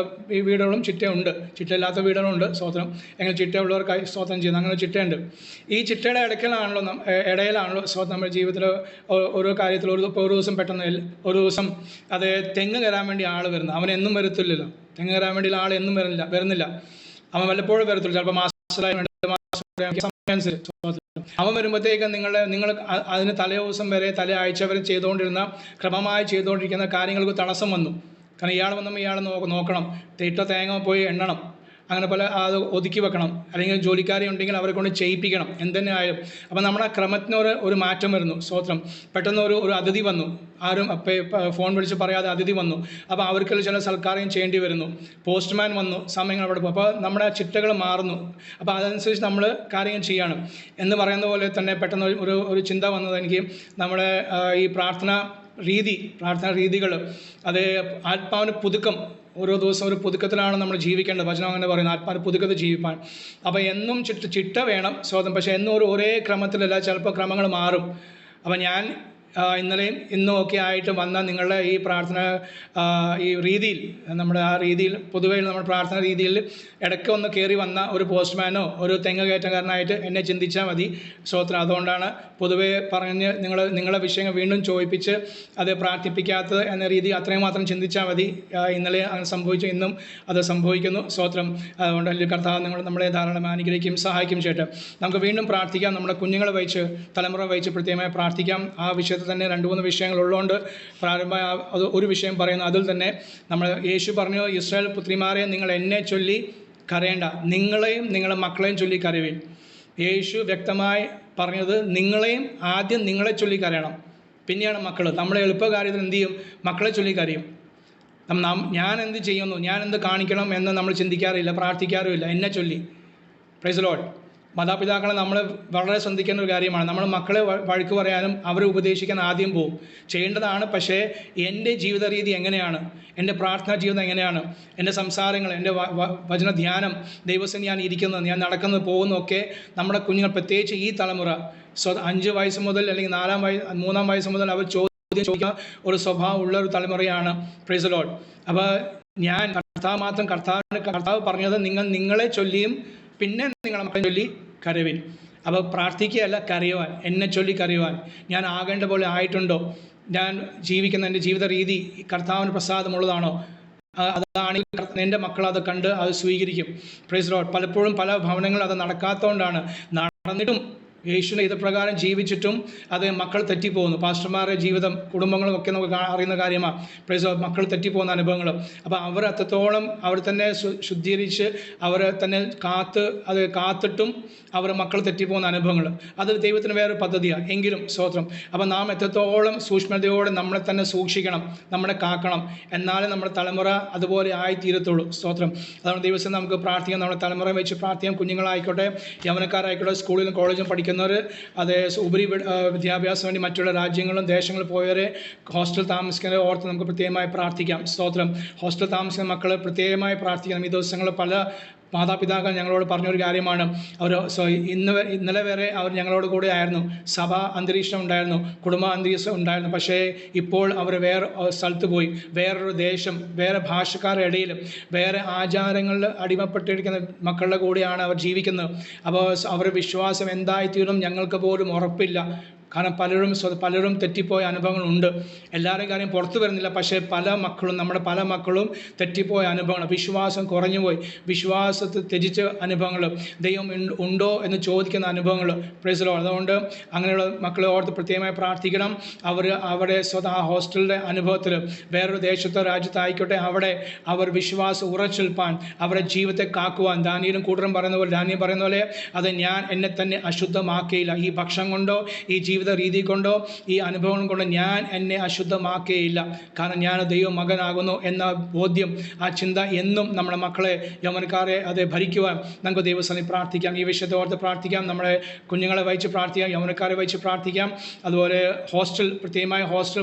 വീടുകളും ചിട്ടയുണ്ട്, ചിട്ടയില്ലാത്ത വീടുകളുണ്ട്. സ്തോത്രം. എങ്ങനെ ചിട്ടയുള്ളവർക്കായി സ്തോത്രം ചെയ്യുന്നു. അങ്ങനെ ചിട്ടയുണ്ട്. ഈ ചിട്ടയുടെ ഇടയിലാണല്ലോ സ്തോത്രം നമ്മുടെ ജീവിതത്തിൽ ഓരോ കാര്യത്തിൽ ഒരു ദിവസം പെട്ടെന്ന് ഒരു ദിവസം അത് തെങ്ങ് കയറാൻ വേണ്ടി ആൾ വരുന്നത്. അവൻ എന്നും വരത്തില്ലല്ലോ. തെങ്ങ് കയറാൻ വേണ്ടി ആൾ എന്നും വരുന്നില്ല. അവൻ വല്ലപ്പോഴും വരത്തുള്ളൂ. ചിലപ്പോൾ അവൻ വരുമ്പോഴത്തേക്ക് നിങ്ങൾ അതിന് തലേ ദിവസം വരെ തലയാഴ്ച വരെ ക്രമമായി ചെയ്തുകൊണ്ടിരിക്കുന്ന കാര്യങ്ങൾക്ക് തടസ്സം വന്നു. കാരണം ഇയാൾ വന്നപ്പോൾ ഇയാൾ നോക്കണം, തേങ്ങ പോയി എണ്ണണം, അങ്ങനെ പല അത് ഒതുക്കി വെക്കണം, അല്ലെങ്കിൽ ജോലിക്കാരെ ഉണ്ടെങ്കിൽ അവരെ കൊണ്ട് ചെയ്യിപ്പിക്കണം, എന്തെന്നെ ആയാലും. അപ്പം നമ്മുടെ ക്രമത്തിന് ഒരു മാറ്റം വരുന്നു. സ്തോത്രം. പെട്ടെന്ന് ഒരു അതിഥി വന്നു, ആരും ഫോൺ വിളിച്ച് പറയാതെ അതിഥി വന്നു. അപ്പോൾ അവർക്ക് ചില സൽക്കാരം ചെയ്യേണ്ടി വരുന്നു. പോസ്റ്റ്മാൻ വന്നു, സമയങ്ങൾ അവിടെ പോകും. അപ്പോൾ നമ്മുടെ ചിട്ടകൾ മാറുന്നു. അപ്പോൾ അതനുസരിച്ച് നമ്മൾ കാര്യങ്ങൾ ചെയ്യണം എന്ന് പറയുന്ന പോലെ തന്നെ പെട്ടെന്ന് ഒരു ചിന്ത വന്നത് എനിക്ക് നമ്മുടെ ഈ പ്രാർത്ഥന പ്രാർത്ഥനാ രീതികൾ, അത് ആത്മാവിന് പുതുക്കം, ഓരോ ദിവസവും ഒരു പുതുക്കത്തിലാണ് നമ്മൾ ജീവിക്കേണ്ടത്. വചനം അങ്ങനെ പറയുന്നത്, ആത്മാവിന് പുതുക്കത്തിൽ ജീവിപ്പാൻ. അപ്പോൾ എന്നും ചിട്ട വേണം സ്വതം, പക്ഷേ എന്നും ഒരേ ക്രമത്തിലല്ല, ചിലപ്പോൾ ക്രമങ്ങൾ മാറും. അപ്പോൾ ഞാൻ ഇന്നലെയും ഇന്നും ഒക്കെ ആയിട്ട് വന്ന നിങ്ങളുടെ ഈ പ്രാർത്ഥന ഈ രീതിയിൽ, നമ്മുടെ ആ രീതിയിൽ പൊതുവേ നമ്മുടെ പ്രാർത്ഥന രീതിയിൽ ഇടയ്ക്ക് ഒന്ന് കയറി വന്ന ഒരു പോസ്റ്റ്മാനോ ഒരു തെങ്ങ് കയറ്റക്കാരനായിട്ട് എന്നെ ചിന്തിച്ചാൽ മതി. സ്തോത്രം. അതുകൊണ്ടാണ് പൊതുവേ പറഞ്ഞ് നിങ്ങളെ വിഷയങ്ങൾ വീണ്ടും ചോദിപ്പിച്ച് അത് പ്രാർത്ഥിപ്പിക്കാത്തത് എന്ന രീതി അത്രയും മാത്രം ചിന്തിച്ചാൽ മതി. ഇന്നലെ അങ്ങനെ സംഭവിച്ചു, ഇന്നും അത് സംഭവിക്കുന്നു. സ്തോത്രം. അതുകൊണ്ട് അല്ലെങ്കിൽ കർത്താവ് നമ്മളെ ധാരാളം അനുഗ്രഹിക്കും, സഹായിക്കും ചെയ്യട്ടെ. നമുക്ക് വീണ്ടും പ്രാർത്ഥിക്കാം. നമ്മുടെ കുഞ്ഞുങ്ങളെ വഹിച്ച്, തലമുറ വഹിച്ച് പ്രത്യേകമായി പ്രാർത്ഥിക്കാം. ആ വിഷയത്തിൽ തന്നെ 2-3 വിഷയങ്ങളുള്ളതുകൊണ്ട് അത് ഒരു വിഷയം പറയുന്നു. അതിൽ തന്നെ നമ്മൾ യേശു പറഞ്ഞു, ഇസ്രായേൽ പുത്രിമാരെ, നിങ്ങൾ എന്നെ ചൊല്ലി കരയേണ്ട, നിങ്ങളെയും നിങ്ങളുടെ മക്കളെയും ചൊല്ലി കരയുവിൻ. യേശു വ്യക്തമായി പറഞ്ഞത് നിങ്ങളെയും ആദ്യം നിങ്ങളെ ചൊല്ലി കരയണം, പിന്നെയാണ് മക്കൾ. നമ്മളെ എളുപ്പകാര്യത്തിൽ എന്ത് ചെയ്യും? മക്കളെ ചൊല്ലി കരയും. ഞാൻ എന്ത് ചെയ്യുന്നു, ഞാൻ എന്ത് കാണിക്കണം എന്ന് നമ്മൾ ചിന്തിക്കാറില്ല, പ്രാർത്ഥിക്കാറുമില്ല. എന്നെ ചൊല്ലി. Price the Lord. മാതാപിതാക്കളെ നമ്മൾ വളരെ ശ്രദ്ധിക്കേണ്ട ഒരു കാര്യമാണ്. നമ്മൾ മക്കളെ വഴക്ക് പറയാനും അവരെ ഉപദേശിക്കാൻ ആദ്യം പോകും, ചെയ്യേണ്ടതാണ്. പക്ഷേ എൻ്റെ ജീവിത രീതി എങ്ങനെയാണ്, എൻ്റെ പ്രാർത്ഥനാ ജീവിതം എങ്ങനെയാണ്, എൻ്റെ സംസാരങ്ങൾ, എൻ്റെ വചന ധ്യാനം, ദൈവസേന ഞാൻ ഇരിക്കുന്നത്, ഞാൻ നടക്കുന്നത്, പോകുന്നതൊക്കെ നമ്മുടെ കുഞ്ഞുങ്ങൾ, പ്രത്യേകിച്ച് ഈ തലമുറ 5 വയസ്സ് മുതൽ അല്ലെങ്കിൽ 3-ാം വയസ്സ് മുതൽ അവർ ചോദിക്കുന്ന ഒരു സ്വഭാവം ഉള്ള ഒരു തലമുറയാണ്. Price the Lord. അപ്പോൾ ഞാൻ കർത്താവ് പറഞ്ഞത് നിങ്ങളെ ചൊല്ലിയും പിന്നെ നിങ്ങളെ മക്കളെ ചൊല്ലി കരയുവിൻ. അപ്പോൾ പ്രാർത്ഥിക്കുകയല്ല, കരയുവാൻ, എന്നെ ചൊല്ലി കരയുവാൻ. ഞാൻ ആകേണ്ട പോലെ ആയിട്ടുണ്ടോ? ഞാൻ ജീവിക്കുന്ന എൻ്റെ ജീവിത രീതി കർത്താവിന് പ്രസാദമുള്ളതാണോ? അതാണെങ്കിൽ എൻ്റെ മക്കൾ അത് കണ്ട് അത് സ്വീകരിക്കും. Price the Lord. പലപ്പോഴും പല ഭവനങ്ങളും അത് നടക്കാത്തതുകൊണ്ടാണ്. നടന്നിട്ടും യേശുവിനെ ഇതുപ്രകാരം ജീവിച്ചിട്ടും അത് മക്കൾ തെറ്റിപ്പോകുന്നു. പാസ്റ്റർമാരുടെ ജീവിതം, കുടുംബങ്ങളും ഒക്കെ നമുക്ക് അറിയുന്ന കാര്യമാണ്. Price the Lord. മക്കൾ തെറ്റിപ്പോകുന്ന അനുഭവങ്ങൾ. അപ്പോൾ അവർ അത്രത്തോളം അവർ തന്നെ ശുദ്ധീകരിച്ച് അവരെ തന്നെ കാത്തിട്ടും അവർ മക്കൾ തെറ്റിപ്പോകുന്ന അനുഭവങ്ങൾ, അത് ദൈവത്തിന് വേറൊരു പദ്ധതിയാണ്. എങ്കിലും സ്തോത്രം. അപ്പോൾ നാം എത്രത്തോളം സൂക്ഷ്മതയോടെ നമ്മളെ തന്നെ സൂക്ഷിക്കണം, നമ്മളെ കാക്കണം, എന്നാലും നമ്മുടെ തലമുറ അതുപോലെ ആയിത്തീരത്തുള്ളൂ. സ്തോത്രം. അതുകൊണ്ട് ദിവസം നമുക്ക് പ്രാർത്ഥിക്കാം, നമ്മുടെ തലമുറ വെച്ച് പ്രാർത്ഥിക്കാം. കുഞ്ഞുങ്ങളായിക്കോട്ടെ, യൗവനക്കാരായിക്കോട്ടെ, സ്കൂളിലും കോളേജിലും പഠിക്കുന്നവർ, അതേ ഉപരി വിദ്യാഭ്യാസം വേണ്ടി മറ്റുള്ള രാജ്യങ്ങളും ദേശങ്ങളും പോയവരെ, ഹോസ്റ്റൽ താമസിക്കുന്നവരെ ഓർത്ത് നമുക്ക് പ്രത്യേകമായി പ്രാർത്ഥിക്കാം. സ്തോത്രം. ഹോസ്റ്റൽ താമസിക്കുന്ന മക്കൾ പ്രത്യേകമായി പ്രാർത്ഥിക്കണം. ഈ ദിവസങ്ങൾ പല മാതാപിതാക്കൾ ഞങ്ങളോട് പറഞ്ഞൊരു കാര്യമാണ്. അവർ ഇന്നലെ വരെ അവർ ഞങ്ങളോട് കൂടെ ആയിരുന്നു, സഭാ അന്തരീക്ഷം ഉണ്ടായിരുന്നു, കുടുംബ അന്തരീക്ഷം ഉണ്ടായിരുന്നു. പക്ഷേ ഇപ്പോൾ അവർ വേറെ സ്ഥലത്ത് പോയി, വേറൊരു ദേശം, വേറെ ഭാഷക്കാരുടെ ഇടയിലും വേറെ ആചാരങ്ങളിൽ അടിമപ്പെട്ടിരിക്കുന്ന മക്കളുടെ കൂടെയാണ് അവർ ജീവിക്കുന്നത്. അപ്പോൾ അവരുടെ വിശ്വാസം എന്തായിത്തീരും ഞങ്ങൾക്ക് പോലും ഉറപ്പില്ല. കാരണം പലരും തെറ്റിപ്പോയ അനുഭവങ്ങളുണ്ട്. എല്ലാവരുടെയും കാര്യം പുറത്തു വരുന്നില്ല. പക്ഷേ നമ്മുടെ പല മക്കളും തെറ്റിപ്പോയ അനുഭവങ്ങൾ, വിശ്വാസം കുറഞ്ഞുപോയി, വിശ്വാസത്തെ ത്യജിച്ച അനുഭവങ്ങൾ, ദൈവം ഉണ്ടോ എന്ന് ചോദിക്കുന്ന അനുഭവങ്ങൾ. Price the Lord. അതുകൊണ്ട് അങ്ങനെയുള്ള മക്കളെ ഓർത്ത് പ്രത്യേകമായി പ്രാർത്ഥിക്കണം. അവിടെ ആ ഹോസ്റ്റലിൻ്റെ അനുഭവത്തിൽ വേറൊരു ദേശത്തോ രാജ്യത്തായിക്കോട്ടെ, അവിടെ അവർ വിശ്വാസം ഉറച്ചെൽപ്പാൻ, അവരുടെ ജീവിതത്തെ കാക്കുവാൻ, ദാനിയേലും കൂട്ടരും പറയുന്ന പോലെ അത് ഞാൻ എന്നെ തന്നെ അശുദ്ധമാക്കിയില്ല. ഈ ഭക്ഷണം കൊണ്ടോ, ഈ ജീവിത രീതി കൊണ്ടോ, ഈ അനുഭവം കൊണ്ടോ ഞാൻ എന്നെ അശുദ്ധമാക്കുകയില്ല. കാരണം ഞാൻ ദൈവ മകനാകുന്നു എന്ന ബോധ്യം, ആ ചിന്ത എന്നും നമ്മുടെ മക്കളെ, യൗവനക്കാരെ അത് ഭരിക്കുവാൻ നമുക്ക് ദൈവസന്നിധിയിൽ പ്രാർത്ഥിക്കാം. ഈ വിഷയത്തെ ഓർത്ത് പ്രാർത്ഥിക്കാം. നമ്മുടെ കുഞ്ഞുങ്ങളെ വഹിച്ച് പ്രാർത്ഥിക്കാം, യൗവനക്കാരെ വഹിച്ച് പ്രാർത്ഥിക്കാം. അതുപോലെ പ്രത്യേകമായി ഹോസ്റ്റൽ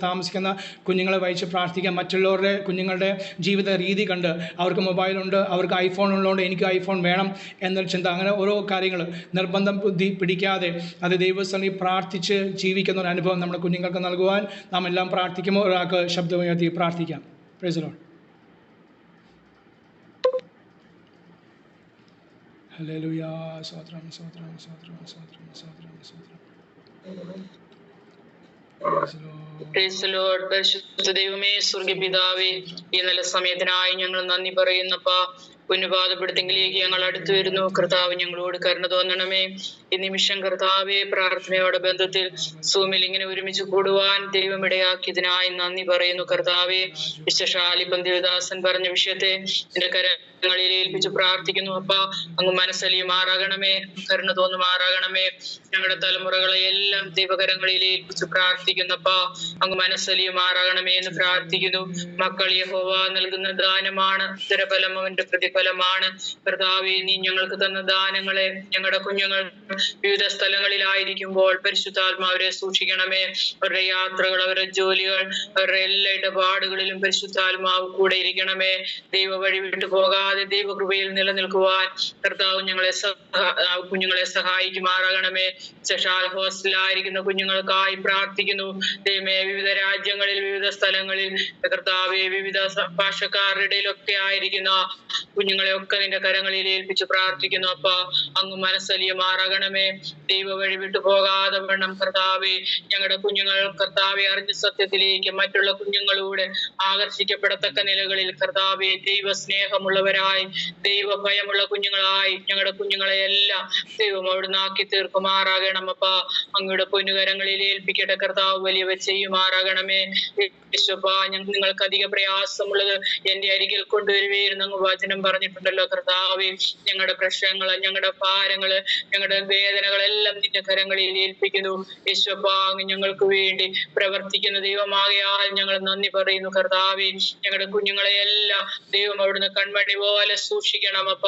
താമസിക്കുന്ന കുഞ്ഞുങ്ങളെ വഹിച്ച് പ്രാർത്ഥിക്കാം. മറ്റുള്ളവരുടെ കുഞ്ഞുങ്ങളുടെ ജീവിത രീതി കണ്ട്, അവർക്ക് മൊബൈലുണ്ട്, അവർക്ക് ഐഫോൺ ഉള്ളതുകൊണ്ട് എനിക്ക് ഐഫോൺ വേണം എന്നൊരു ചിന്ത, അങ്ങനെ ഓരോ കാര്യങ്ങൾ നിർബന്ധം ബുദ്ധി പിടിക്കാതെ അത് ദൈവസന്നിധിയിൽ പ്രാർത്ഥിച്ച് ജീവിക്കുന്ന ഒരു അനുഭവം നമ്മുടെ കുഞ്ഞുങ്ങൾക്ക് നൽകുവാൻ നാം എല്ലാം പ്രാർത്ഥിക്കുമ്പോൾ ഒരാൾക്ക് ശബ്ദമുയർത്തി പ്രാർത്ഥിക്കാം. Price the lord. ഹല്ലേലൂയ. സ്തോത്രം, സ്തോത്രം, സ്തോത്രം, സ്തോത്രം, സ്തോത്രം, സ്തോത്രം. Price the Lord. പരിശുദ്ധ ദൈവമേ, സ്വർഗ്ഗീയ പിതാവേ, ഈ നല്ല സമയത്തിനായി ഞങ്ങൾ നന്ദി പറയുന്നപ്പാ. പുണ്യപാദപ്പെടുത്തെങ്കിലേക്ക് ഞങ്ങൾ അടുത്തു വരുന്നു. കർത്താവ് ഞങ്ങളോട് കരുണ തോന്നണമേ. ഈ നിമിഷം കർത്താവെ, പ്രാർത്ഥനയോടെ ബന്ധത്തിൽ സൂമിൽ ഇങ്ങനെ ഒരുമിച്ച് കൂടുവാൻ ദൈവം ഇടയാക്കിയതിനായി നന്ദി പറയുന്നു. കർത്താവെ, വിശേഷാലി പന്തിദാസൻ പറഞ്ഞ വിഷയത്തെ എന്റെ കരങ്ങളിൽ ഏൽപ്പിച്ച് പ്രാർത്ഥിക്കുന്നു. അപ്പ അങ്ങ് മനസ്സലിയുമാറാകണമേ, കരുണ തോന്നുമാറാകണമേ. ഞങ്ങളുടെ തലമുറകളെ എല്ലാം ദൈവകരങ്ങളിൽ ഏൽപ്പിച്ച് പ്രാർത്ഥിക്കുന്നപ്പ അങ്ങ് മനസ്സലിയുമാറാകണമേ എന്ന് പ്രാർത്ഥിക്കുന്നു. മക്കൾ യഹോവ നൽകുന്ന ദാനമാണ്, സ്ഥിരഫലം അവന്റെ പ്രതിഫലം പ്രതിഫലമാണ്. കർത്താവേ, നീ ഞങ്ങൾക്ക് തന്ന ദാനങ്ങളെ ഞങ്ങളുടെ കുഞ്ഞുങ്ങൾ വിവിധ സ്ഥലങ്ങളിലായിരിക്കുമ്പോൾ പരിശുദ്ധാത്മാവരെ സൂക്ഷിക്കണമേ. അവരുടെ യാത്രകൾ, അവരുടെ ജോലികൾ, അവരുടെ എല്ലാ ഇടപാടുകളിലും പരിശുദ്ധാത്മാവ് കൂടെ ഇരിക്കണമേ. ദൈവ വഴി വിട്ടു പോകാതെ ദൈവകൃപയിൽ നിലനിൽക്കുവാൻ കർത്താവ് കുഞ്ഞുങ്ങളെ സഹായിക്കുമാറാകണമേ. സെഷാൽ ഹോസ്റ്റലായിരിക്കുന്ന കുഞ്ഞുങ്ങൾക്കായി പ്രാർത്ഥിക്കുന്നു. ദൈവമേ, വിവിധ രാജ്യങ്ങളിൽ, വിവിധ സ്ഥലങ്ങളിൽ കർത്താവെ, വിവിധ ഭാഷക്കാരുടെ ഇടയിലൊക്കെ ആയിരിക്കുന്ന കുഞ്ഞുങ്ങളെ ഒക്കെ നിന്റെ കരങ്ങളിൽ ഏൽപ്പിച്ച് പ്രാർത്ഥിക്കുന്നു. അപ്പ അങ്ങ് മനസ്സലിയുമാറാകണമേ. ദൈവ വഴി വിട്ടു പോകാതെ വണ്ണം കർത്താവെ, ഞങ്ങളുടെ കുഞ്ഞുങ്ങൾ കർത്താവെ അറിഞ്ഞ സത്യത്തിലേക്ക് മറ്റുള്ള കുഞ്ഞുങ്ങളോട് ആകർഷിക്കപ്പെടത്തക്ക നിലകളിൽ കർത്താവെ ദൈവ സ്നേഹമുള്ളവരായി, ദൈവ ഭയമുള്ള കുഞ്ഞുങ്ങളായി ഞങ്ങളുടെ കുഞ്ഞുങ്ങളെ എല്ലാം ദൈവം അവിടുന്ന് ആക്കി തീർക്കുമാറാകണം. അപ്പ അങ്ങയുടെ പൊന്നുകരങ്ങളിൽ ഏൽപ്പിക്കട്ടെ കർത്താവ്, വലിയവ ചെയ്യുമാറാകണമേ. നിങ്ങൾക്ക് അധിക പ്രയാസമുള്ളത് എന്റെ അരികിൽ കൊണ്ടുവരുവീരുന്ന് അങ്ങ് വചനം പറഞ്ഞിട്ടുണ്ടല്ലോ കർത്താവേ. ഞങ്ങളുടെ പ്രശ്നങ്ങള്, ഞങ്ങളുടെ ഭാരങ്ങള്, ഞങ്ങളുടെ വേദനകളെല്ലാം നിന്റെ കരങ്ങളിൽ ഏൽപ്പിക്കുന്നു. യേശുവപ്പ, അങ്ങ് ഞങ്ങൾക്ക് വേണ്ടി പ്രവർത്തിക്കുന്ന ദൈവമാകയാൽ ഞങ്ങൾ നന്ദി പറയുന്നു കർത്താവേ. ഞങ്ങളുടെ കുഞ്ഞുങ്ങളെ എല്ലാം ദൈവം അവിടുന്ന് കൺമണി പോലെ സൂക്ഷിക്കണം. അപ്പ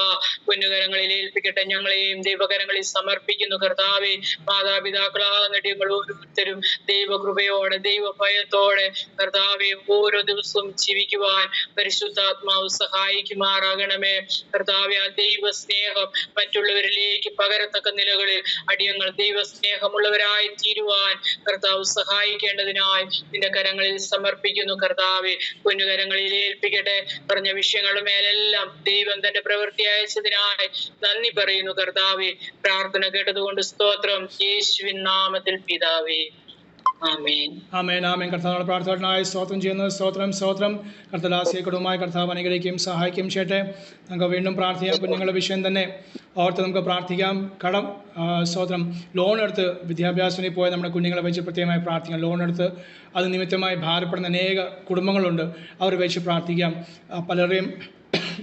കുഞ്ഞുകരങ്ങളിൽ ഏൽപ്പിക്കട്ടെ. ഞങ്ങളെയും ദൈവകരങ്ങളിൽ സമർപ്പിക്കുന്നു കർത്താവേ. മാതാപിതാക്കളാകുന്ന ഞങ്ങൾ ഓരോരുത്തരും ദൈവകൃപയോടെ, ദൈവഭയത്തോടെ കർത്താവെ ഓരോ ദിവസവും ജീവിക്കുവാൻ പരിശുദ്ധാത്മാവ് സഹായിക്കുമാറാകണമേ. കർത്താവെ, ആ ദൈവ സ്നേഹം മറ്റുള്ളവരിലേക്ക് പകരത്തക്ക നിലകളിൽ അടിയങ്ങൾ ദൈവ സ്നേഹമുള്ളവരായി തീരുവാൻ കർത്താവ് സഹായിക്കേണ്ടതിനായി നിന്റെ കരങ്ങളിൽ സമർപ്പിക്കുന്നു കർത്താവെ. കുഞ്ഞുകരങ്ങളിൽ ഏൽപ്പിക്കട്ടെ. പറഞ്ഞ വിഷയങ്ങളുടെ മേലെല്ലാം ദൈവം തന്റെ പ്രവൃത്തി അയച്ചതിനായി നന്ദി പറയുന്നു കർത്താവെ. പ്രാർത്ഥന കേട്ടതുകൊണ്ട് സ്തോത്രം. യേശുവിൻ നാമത്തിൽ പിതാവേ, ആമേൻ. ആമേൻ, ആമേൻ. കർത്താവിനോട് പ്രാർത്ഥനയായി സ്തോത്രം ചെയ്യുന്നു. സ്തോത്രം, സ്തോത്രം. കർത്തദാസിയെ കുടുംബമായി കർത്താവ് അനുഗ്രഹിക്കുകയും സഹായിക്കുകയും ചെയ്യട്ടെ. നമുക്ക് വീണ്ടും പ്രാർത്ഥിക്കാം. കുഞ്ഞുങ്ങളുടെ വിഷയം തന്നെ ഓർത്ത് നമുക്ക് പ്രാർത്ഥിക്കാം. സ്തോത്രം. ലോൺ എടുത്ത് വിദ്യാഭ്യാസത്തിന് പോയ നമ്മുടെ കുഞ്ഞുങ്ങളെ വെച്ച് പ്രത്യേകമായി പ്രാർത്ഥിക്കാം. ലോൺ എടുത്ത് അത് നിമിത്തമായി ഭാരപ്പെടുന്ന അനേക കുടുംബങ്ങളുണ്ട്. അവർ വെച്ച് പ്രാർത്ഥിക്കാം. പലരെയും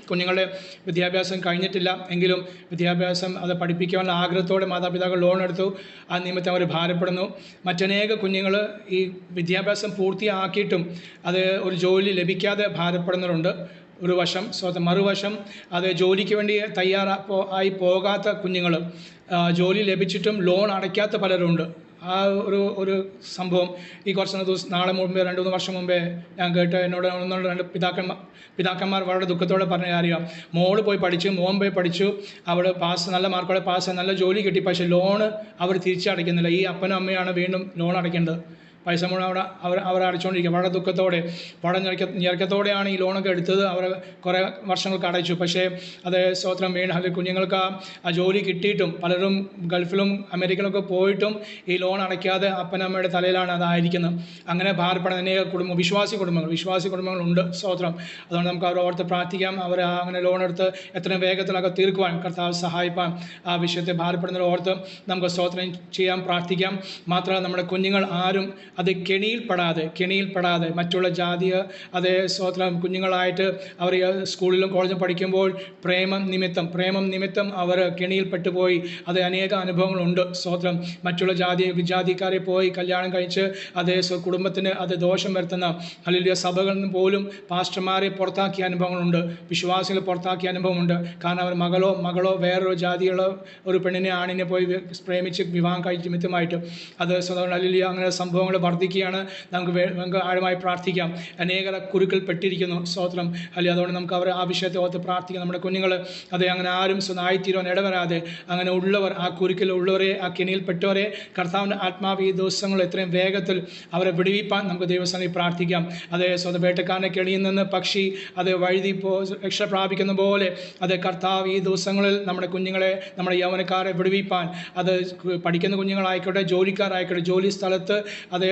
കുഞ്ഞുങ്ങളുടെ വിദ്യാഭ്യാസം കഴിഞ്ഞിട്ടില്ല എങ്കിലും വിദ്യാഭ്യാസം അത് പഠിപ്പിക്കാനുള്ള ആഗ്രഹത്തോടെ മാതാപിതാക്കൾ ലോൺ എടുത്തു. ആ നിമിത്തം അവർ ഭാരപ്പെടുന്നു. മറ്റനേക കുഞ്ഞുങ്ങൾ ഈ വിദ്യാഭ്യാസം പൂർത്തിയാക്കിയിട്ടും അത് ഒരു ജോലി ലഭിക്കാതെ ഭാരപ്പെടുന്നവരുണ്ട്. ഒരു വശം. മറുവശം അത് ജോലിക്ക് വേണ്ടി ആയി പോകാത്ത കുഞ്ഞുങ്ങൾ, ജോലി ലഭിച്ചിട്ടും ലോൺ അടയ്ക്കാത്ത പലരുണ്ട്. ആ ഒരു സംഭവം ഈ കുറച്ച് നാളെ മുമ്പേ 2-3 വർഷം മുമ്പേ ഞാൻ കേട്ട് എന്നോട് 1-2 പിതാക്കന്മാർ വളരെ ദുഃഖത്തോടെ പറഞ്ഞ കാര്യമാണ്. മോള് പോയി പഠിച്ചു, മോൻ പോയി പഠിച്ചു, അവൾ നല്ല മാർക്കോടെ പാസ്, നല്ല ജോലി കിട്ടി. പക്ഷേ ലോണ് അവർ തിരിച്ചടയ്ക്കുന്നില്ല. ഈ അപ്പനും അമ്മയാണ് വീണ്ടും ലോൺ അടയ്ക്കേണ്ടത്. പൈസ മുഴുവൻ അവർ അടച്ചുകൊണ്ടിരിക്കുക. വളരെ ദുഃഖത്തോടെ, വളരെ ഞെരുക്കത്തോടെയാണ് ഈ ലോണൊക്കെ എടുത്തത്. അവർ കുറേ വർഷങ്ങൾക്ക് അടച്ചു. പക്ഷേ അത് സ്തോത്രം വീണ്ടും കുഞ്ഞുങ്ങൾക്ക് ആ ജോലി കിട്ടിയിട്ടും പലരും ഗൾഫിലും അമേരിക്കയിലൊക്കെ പോയിട്ടും ഈ ലോൺ അടയ്ക്കാതെ അപ്പനമ്മയുടെ തലയിലാണ് അതായിരിക്കുന്നത്. അങ്ങനെ ഭാരപ്പെടുന്ന അനേക വിശ്വാസി കുടുംബങ്ങളുണ്ട്. സ്തോത്രം. അതുകൊണ്ട് നമുക്ക് അവർ ഓർത്ത് പ്രാർത്ഥിക്കാം. അവർ അങ്ങനെ ലോൺ എടുത്ത് എത്രയും വേഗത്തിലൊക്കെ തീർക്കുവാൻ കർത്താവ് സഹായിപ്പാൻ ആ വിഷയത്തെ ഭാരപ്പെടുന്നവർ ഓർത്ത് നമുക്ക് സ്തോത്രം ചെയ്യാം, പ്രാർത്ഥിക്കാം. മാത്രമല്ല നമ്മുടെ കുഞ്ഞുങ്ങൾ ആരും അത് കെണിയിൽപ്പെടാതെ മറ്റുള്ള ജാതിയ അതേ സ്തോത്രം കുഞ്ഞുങ്ങളായിട്ട് അവർ സ്കൂളിലും കോളേജിലും പഠിക്കുമ്പോൾ പ്രേമം നിമിത്തം അവർ കെണിയിൽപ്പെട്ടുപോയി. അത് അനേക അനുഭവങ്ങളുണ്ട്. സ്തോത്രം. മറ്റുള്ള വിജാതിക്കാരെ പോയി കല്യാണം കഴിച്ച് അതേ കുടുംബത്തിന് അത് ദോഷം വരുത്തുന്ന ഹല്ലേലൂയ സഭകളിൽ നിന്ന് പോലും പാസ്റ്റർമാരെ പുറത്താക്കിയ അനുഭവങ്ങളുണ്ട്. വിശ്വാസികളെ പുറത്താക്കിയ അനുഭവമുണ്ട്. കാരണം അവർ മകളോ വേറൊരു ജാതിയുള്ള ഒരു പെണ്ണിനെ ആണിനെ പോയി പ്രേമിച്ച് വിവാഹം കഴിച്ച് നിമിത്തമായിട്ട് അത് ഹല്ലേലൂയ അങ്ങനെ സംഭവങ്ങൾ വർദ്ധിക്കുകയാണ്. നമുക്ക് ആഴമായി പ്രാർത്ഥിക്കാം. അനേക കുരുക്കൾ പെട്ടിരിക്കുന്നു. സ്തോത്രം. അല്ലെങ്കിൽ അതുകൊണ്ട് നമുക്ക് അവർ ആ വിഷയത്തെ ഓർത്ത് പ്രാർത്ഥിക്കാം. നമ്മുടെ കുഞ്ഞുങ്ങൾ അതെ അങ്ങനെ ആരും ആയിത്തീരുവാൻ ഇടവരാതെ അങ്ങനെ ഉള്ളവർ, ആ കുരുക്കിലുള്ളവരെ, ആ കെണിയിൽപ്പെട്ടവരെ കർത്താവിൻ്റെ ആത്മാവ് ഈ ദിവസങ്ങൾ എത്രയും വേഗത്തിൽ അവരെ വിടുവിപ്പാൻ നമുക്ക് ദൈവസന്നിധിയിൽ പ്രാർത്ഥിക്കാം. അതേ സ്വന്തം വേട്ടക്കാരനെ കെണിയിൽ നിന്ന് പക്ഷി അത് വഴുതി രക്ഷ പ്രാപിക്കുന്ന പോലെ അത് കർത്താവ് ഈ ദിവസങ്ങളിൽ നമ്മുടെ കുഞ്ഞുങ്ങളെ, നമ്മുടെ യൗവനക്കാരെ വിടുവിപ്പാൻ, അത് പഠിക്കുന്ന കുഞ്ഞുങ്ങളായിക്കോട്ടെ, ജോലിക്കാരായിക്കോട്ടെ, ജോലി സ്ഥലത്ത് അതേ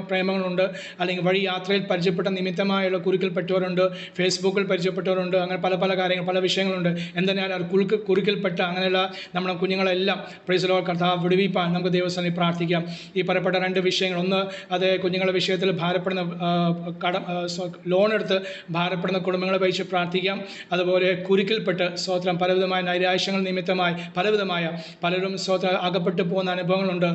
പ്രേമങ്ങളുണ്ട്, അല്ലെങ്കിൽ വഴി യാത്രയിൽ പരിചയപ്പെട്ട നിമിത്തമായുള്ള കുരുക്കിൽപ്പെട്ടവരുണ്ട്, ഫേസ്ബുക്കിൽ പരിചയപ്പെട്ടവരുണ്ട്, അങ്ങനെ പല കാര്യങ്ങൾ, പല വിഷയങ്ങളുണ്ട്. എന്തിനാലും കുരുക്കിൽപ്പെട്ട അങ്ങനെയുള്ള നമ്മുടെ കുഞ്ഞുങ്ങളെല്ലാം പ്രൈസ് ദി ലോർഡ് കർത്താവ് വിടുവിപ്പാൻ നമുക്ക് ദൈവസന്നിധിയിൽ പ്രാർത്ഥിക്കാം. ഈ പറയപ്പെട്ട 2 വിഷയങ്ങൾ, ഒന്ന് അത് കുഞ്ഞുങ്ങളുടെ വിഷയത്തിൽ ഭാരപ്പെടുന്ന ലോൺ എടുത്ത് ഭാരപ്പെടുന്ന കുടുംബങ്ങളെ വഹിച്ച് പ്രാർത്ഥിക്കാം. അതുപോലെ കുരുക്കിൽപ്പെട്ട് സ്തോത്രം പലവിധമായ നൈരാശ്യങ്ങൾ നിമിത്തമായി പലരും സ്തോത്രം അകപ്പെട്ടു പോകുന്ന അനുഭവങ്ങളുണ്ട്.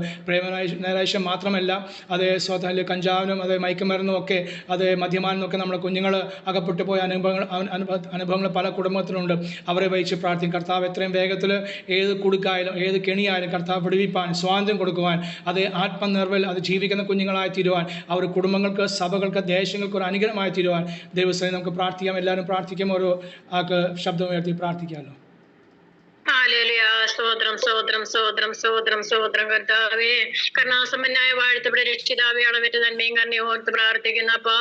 ഞായറാഴ്ച മാത്രമല്ല അത് സ്വതല്ല കഞ്ചാവിനും അത് മയക്കുമരുന്നും ഒക്കെ അത് മദ്യപാനമൊക്കെ നമ്മുടെ കുഞ്ഞുങ്ങൾ അകപ്പെട്ടു പോയ അനുഭവങ്ങൾ പല കുടുംബത്തിലുണ്ട്. അവരെ വഹിച്ച് പ്രാർത്ഥിക്കും. കർത്താവ് എത്രയും വേഗത്തിൽ ഏത് കുടുക്കായാലും ഏത് കെണിയായാലും കർത്താവ് വിടുവിപ്പാൻ, സ്വാതന്ത്ര്യം കൊടുക്കുവാൻ, അത് ആത്മനിർവൽ അത് ജീവിക്കുന്ന കുഞ്ഞുങ്ങളായി തീരുവാൻ, അവർ കുടുംബങ്ങൾക്ക്, സഭകൾക്ക്, ദേശങ്ങൾക്ക് ഒരു അനുഗ്രഹമായി തീരുവാൻ ദൈവസേന നമുക്ക് പ്രാർത്ഥിക്കാം. എല്ലാവരും പ്രാർത്ഥിക്കും. ഓരോ ആൾക്ക് ശബ്ദമുയർത്തി പ്രാർത്ഥിക്കാമല്ലോ. സ്തോത്രം സ്തോത്രം സ്തോത്രം സ്തോത്രം സ്തോത്രം കർത്താവേ, കരുണാസമ്പന്നായ വാഴ്ത്തപ്പെട്ട രക്ഷിതാവേ, അളവറ്റ നന്മയും കരുണയും ഓർത്ത് പ്രാർത്ഥിക്കുന്നപ്പാ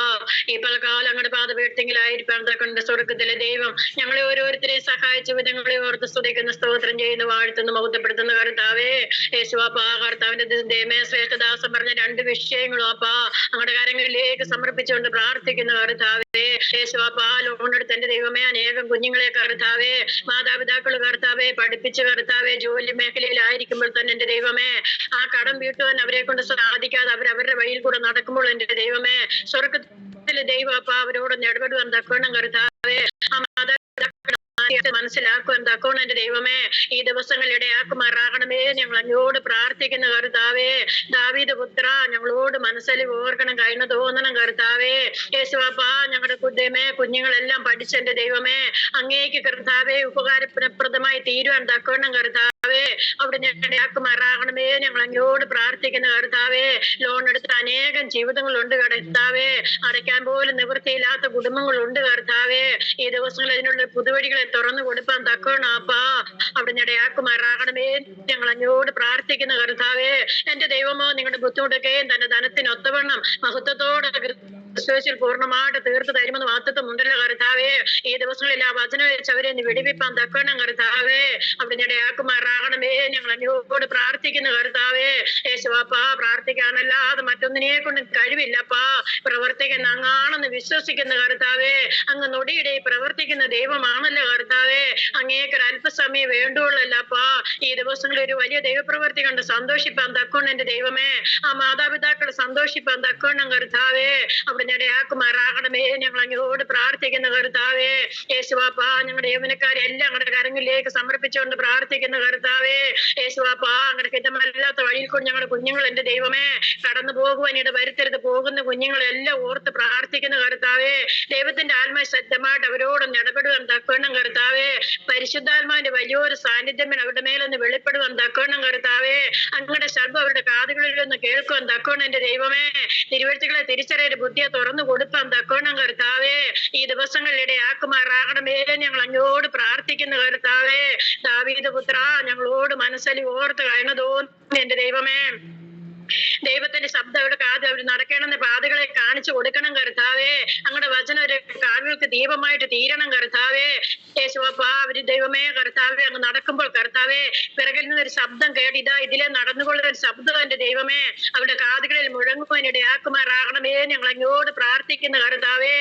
ഈ പലകാലം അങ്ങോട്ട് പാതപീഠത്തിലായിരിക്കാൻ കൊണ്ട് സ്വർഗത്തിലെ ദൈവം ഞങ്ങളെ ഓരോരുത്തരെയും സഹായിച്ച വിധങ്ങളെ ഓർത്ത് സ്തുതിക്കുന്ന, സ്തോത്രം ചെയ്യുന്ന, വാഴ്ത്തുന്ന, മഹത്വപ്പെടുത്തുന്ന കർത്താവേ. യേശുവാപ്പാ, കർത്താവിന്റെ ദൈവമേ, ശ്രേഷ്ഠദാസം പറഞ്ഞ 2 വിഷയങ്ങളും അപ്പാ അങ്ങയുടെ കാര്യങ്ങളിലേക്ക് സമർപ്പിച്ചുകൊണ്ട് പ്രാർത്ഥിക്കുന്ന കർത്താവേ. യേശുവാപ്പാ, ലോണെടുത്ത് എന്റെ ദൈവമേ അനേകം കുഞ്ഞുങ്ങളെ കർത്താവേ, മാതാപിതാക്കൾ കർത്താവേ പഠിപ്പിച്ച് കർത്താവെ ജോലി മേഖലയിലായിരിക്കുമ്പോൾ തന്നെ എന്റെ ദൈവമേ ആ കടം വീട്ടുവാൻ അവരെ കൊണ്ട് സാധിക്കാതെ അവരവരുടെ വഴിയിൽ കൂടെ നടക്കുമ്പോൾ എന്റെ ദൈവമേ സ്വർഗത്തിലെ ദൈവം അപ്പ അവരോടൊന്ന് ഇടപെടുവാൻ തക്കവണ്ണം കർത്താവേ ആ മാതാപിതാക്കളെ മനസ്സിലാക്കുവാൻ തക്കവണ്ണം എന്റെ ദൈവമേ ഈ ദിവസങ്ങൾ ഇടയാക്കുമാറാകണമേ. ഞങ്ങൾ അങ്ങോട് പ്രാർത്ഥിക്കുന്ന കർത്താവേ. ദാവീദ് പുത്ര, ഞങ്ങളോട് മനസ്സിൽ ഓർക്കണം, കഴിഞ്ഞ തോന്നണം കർത്താവേ. യേശുവാപ്പാ, ഞങ്ങളുടെ കുഞ്ഞുങ്ങളെല്ലാം പഠിച്ചെന്റെ ദൈവമേ അങ്ങേക്ക് കർത്താവേ ഉപകാരപ്രദമായി തീരുവാൻ തക്കവണ്ണം കർത്താവേ അവിടെ ഞങ്ങളുടെ ആക്കുമാറാകണമേ. ഞങ്ങൾ അങ്ങോട് പ്രാർത്ഥിക്കുന്ന കർത്താവേ. ലോൺ എടുത്ത അനേകം ജീവിതങ്ങളുണ്ട് കർത്താവേ, അടയ്ക്കാൻ പോലും നിവൃത്തിയില്ലാത്ത കുടുംബങ്ങളുണ്ട് കർത്താവേ. ഈ ദിവസങ്ങളിൽ അതിനുള്ള പുതുവഴികളെ തുറന്നു കൊടുപ്പാൻ തക്കവണ്ണം അപ്പാ അവിടെ ഞടയാക്കുമാറാകണമേ. ഞങ്ങൾ അങ്ങോട് പ്രാർത്ഥിക്കുന്ന കർത്താവേ. എന്റെ ദൈവമോ നിങ്ങളുടെ ബുദ്ധിമുട്ടൊക്കെയും തന്റെ ധനത്തിനൊത്തവണ്ണം മഹത്വത്തോടെ ക്രിസ്തുവിൽ പൂർണ്ണമായിട്ട് തീർത്ത് തരുമെന്ന് വാഗ്ദത്തം ഉണ്ടല്ലോ കർത്താവേ. ഈ ദിവസങ്ങളിൽ ആ വചനം വെച്ച് അവരെ വിടിവിപ്പാൻ തക്കവണ്ണം കർത്താവേ അവിടെ ഞടയാക്കുമാറാകണമേ. ഞങ്ങൾ അങ്ങോട് പ്രാർത്ഥിക്കുന്ന കർത്താവേ. യേശുവാപ്പാ, പ്രാർത്ഥിക്കാനല്ലാതെ മറ്റൊന്നിനെ കൊണ്ട് കഴിവില്ലപ്പാ. പ്രവർത്തിക്കുന്ന അങ്ങാണെന്ന് വിശ്വസിക്കുന്ന കർത്താവേ. അങ്ങ് നൊടിയിടെ പ്രവർത്തിക്കുന്ന ദൈവമാണല്ലോ കർത്താവേ. അങ്ങേക്കൊരു അല്പസമയം വേണ്ടുള്ളല്ലപ്പാ. ഈ ദിവസങ്ങളിൽ ഒരു വലിയ ദൈവപ്രവൃത്തി കണ്ട് സന്തോഷിപ്പാൻ തക്കവണ്ണം എന്റെ ദൈവമേ ആ മാതാപിതാക്കൾ സന്തോഷിപ്പാൻ തക്കവണ്ണം കർത്താവേ അവിടെ ഞടയാക്കുമാറാകണമേ. ഞങ്ങൾ അങ്ങോട് പ്രാർത്ഥിക്കുന്ന കർത്താവേ. യേശുവാപ്പാ, ഞങ്ങളുടെ യൗവനക്കാരെ എല്ലാം അങ്ങയുടെ കരങ്ങളിലേക്ക് സമർപ്പിച്ചുകൊണ്ട് പ്രാർത്ഥിക്കുന്ന കർത്താവേ. യേശുവാപ്പാ, അങ്ങയുടെ ഹിതമല്ലാത്ത വഴിയിൽ കൂടി ഞങ്ങളുടെ കുഞ്ഞുങ്ങൾ എന്റെ ദൈവമേ കടന്നു പോകുവാൻ ഇട വരുത്തരുത്. പോകുന്ന കുഞ്ഞുങ്ങളെല്ലാം ഓർത്ത് പ്രാർത്ഥിക്കുന്ന കർത്താവേ. ദൈവത്തിന്റെ ആത്മാ ശക്തമായിട്ട് അവരോടൊന്ന് ഇടപെടുവാൻ തക്കവണ്ണം കർത്താവേ. പരിശുദ്ധാത്മാവിന്റെ വലിയൊരു സാന്നിധ്യം അവരുടെ മേലൊന്ന് വെളിപ്പെടുവാൻ തക്കവണ്ണം കർത്താവേ. അങ്ങയുടെ ശബ്ദം അവരുടെ കാതുകളിൽ ഒന്ന് കേൾക്കുവാൻ തക്കവണ്ണം എന്റെ ദൈവമേ. തിരുവഴുത്തുകളെ തിരിച്ചറിയുടെ ബുദ്ധിയെ തുറന്നു കൊടുപ്പാൻ തക്കവണ്ണം കർത്താവേ. ഈ ദിവസങ്ങളിൽ ഇടയാക്കുമാറാകണമേ. ഞങ്ങൾ അങ്ങോട് പ്രാർത്ഥിക്കുന്ന കർത്താവേ. ദാവീദ് പുത്ര, ഞങ്ങളോട് മനസ്സിൽ ഓർത്ത് കഴിഞ്ഞതോ എന്റെ ദൈവമേ. ദൈവത്തിന്റെ ശബ്ദം അവിടെ അവർ നടക്കണമെന്ന പാതകളെ കാണിച്ചു കൊടുക്കണം കർത്താവേ. അങ്ങയുടെ വചനം ഒരു കാലുകൾക്ക് ദീപമായിട്ട് തീരണം കർത്താവേ. യേശുവാപ്പാ, അവര് ദൈവമേ കർത്താവേ അങ്ങ് നടക്കുമ്പോൾ കർത്താവേ പിറകിൽ നിന്നൊരു ശബ്ദം കേട്ട് ഇതിലെ നടന്നുകൊള്ളുന്ന ഒരു ശബ്ദം എന്റെ ദൈവമേ അവരുടെ കാതുകളിൽ മുഴങ്ങുവാൻ ഇടയാക്കുമാറാകണമേ. ഞങ്ങൾ അങ്ങോട് പ്രാർത്ഥിക്കുന്ന കർത്താവേ.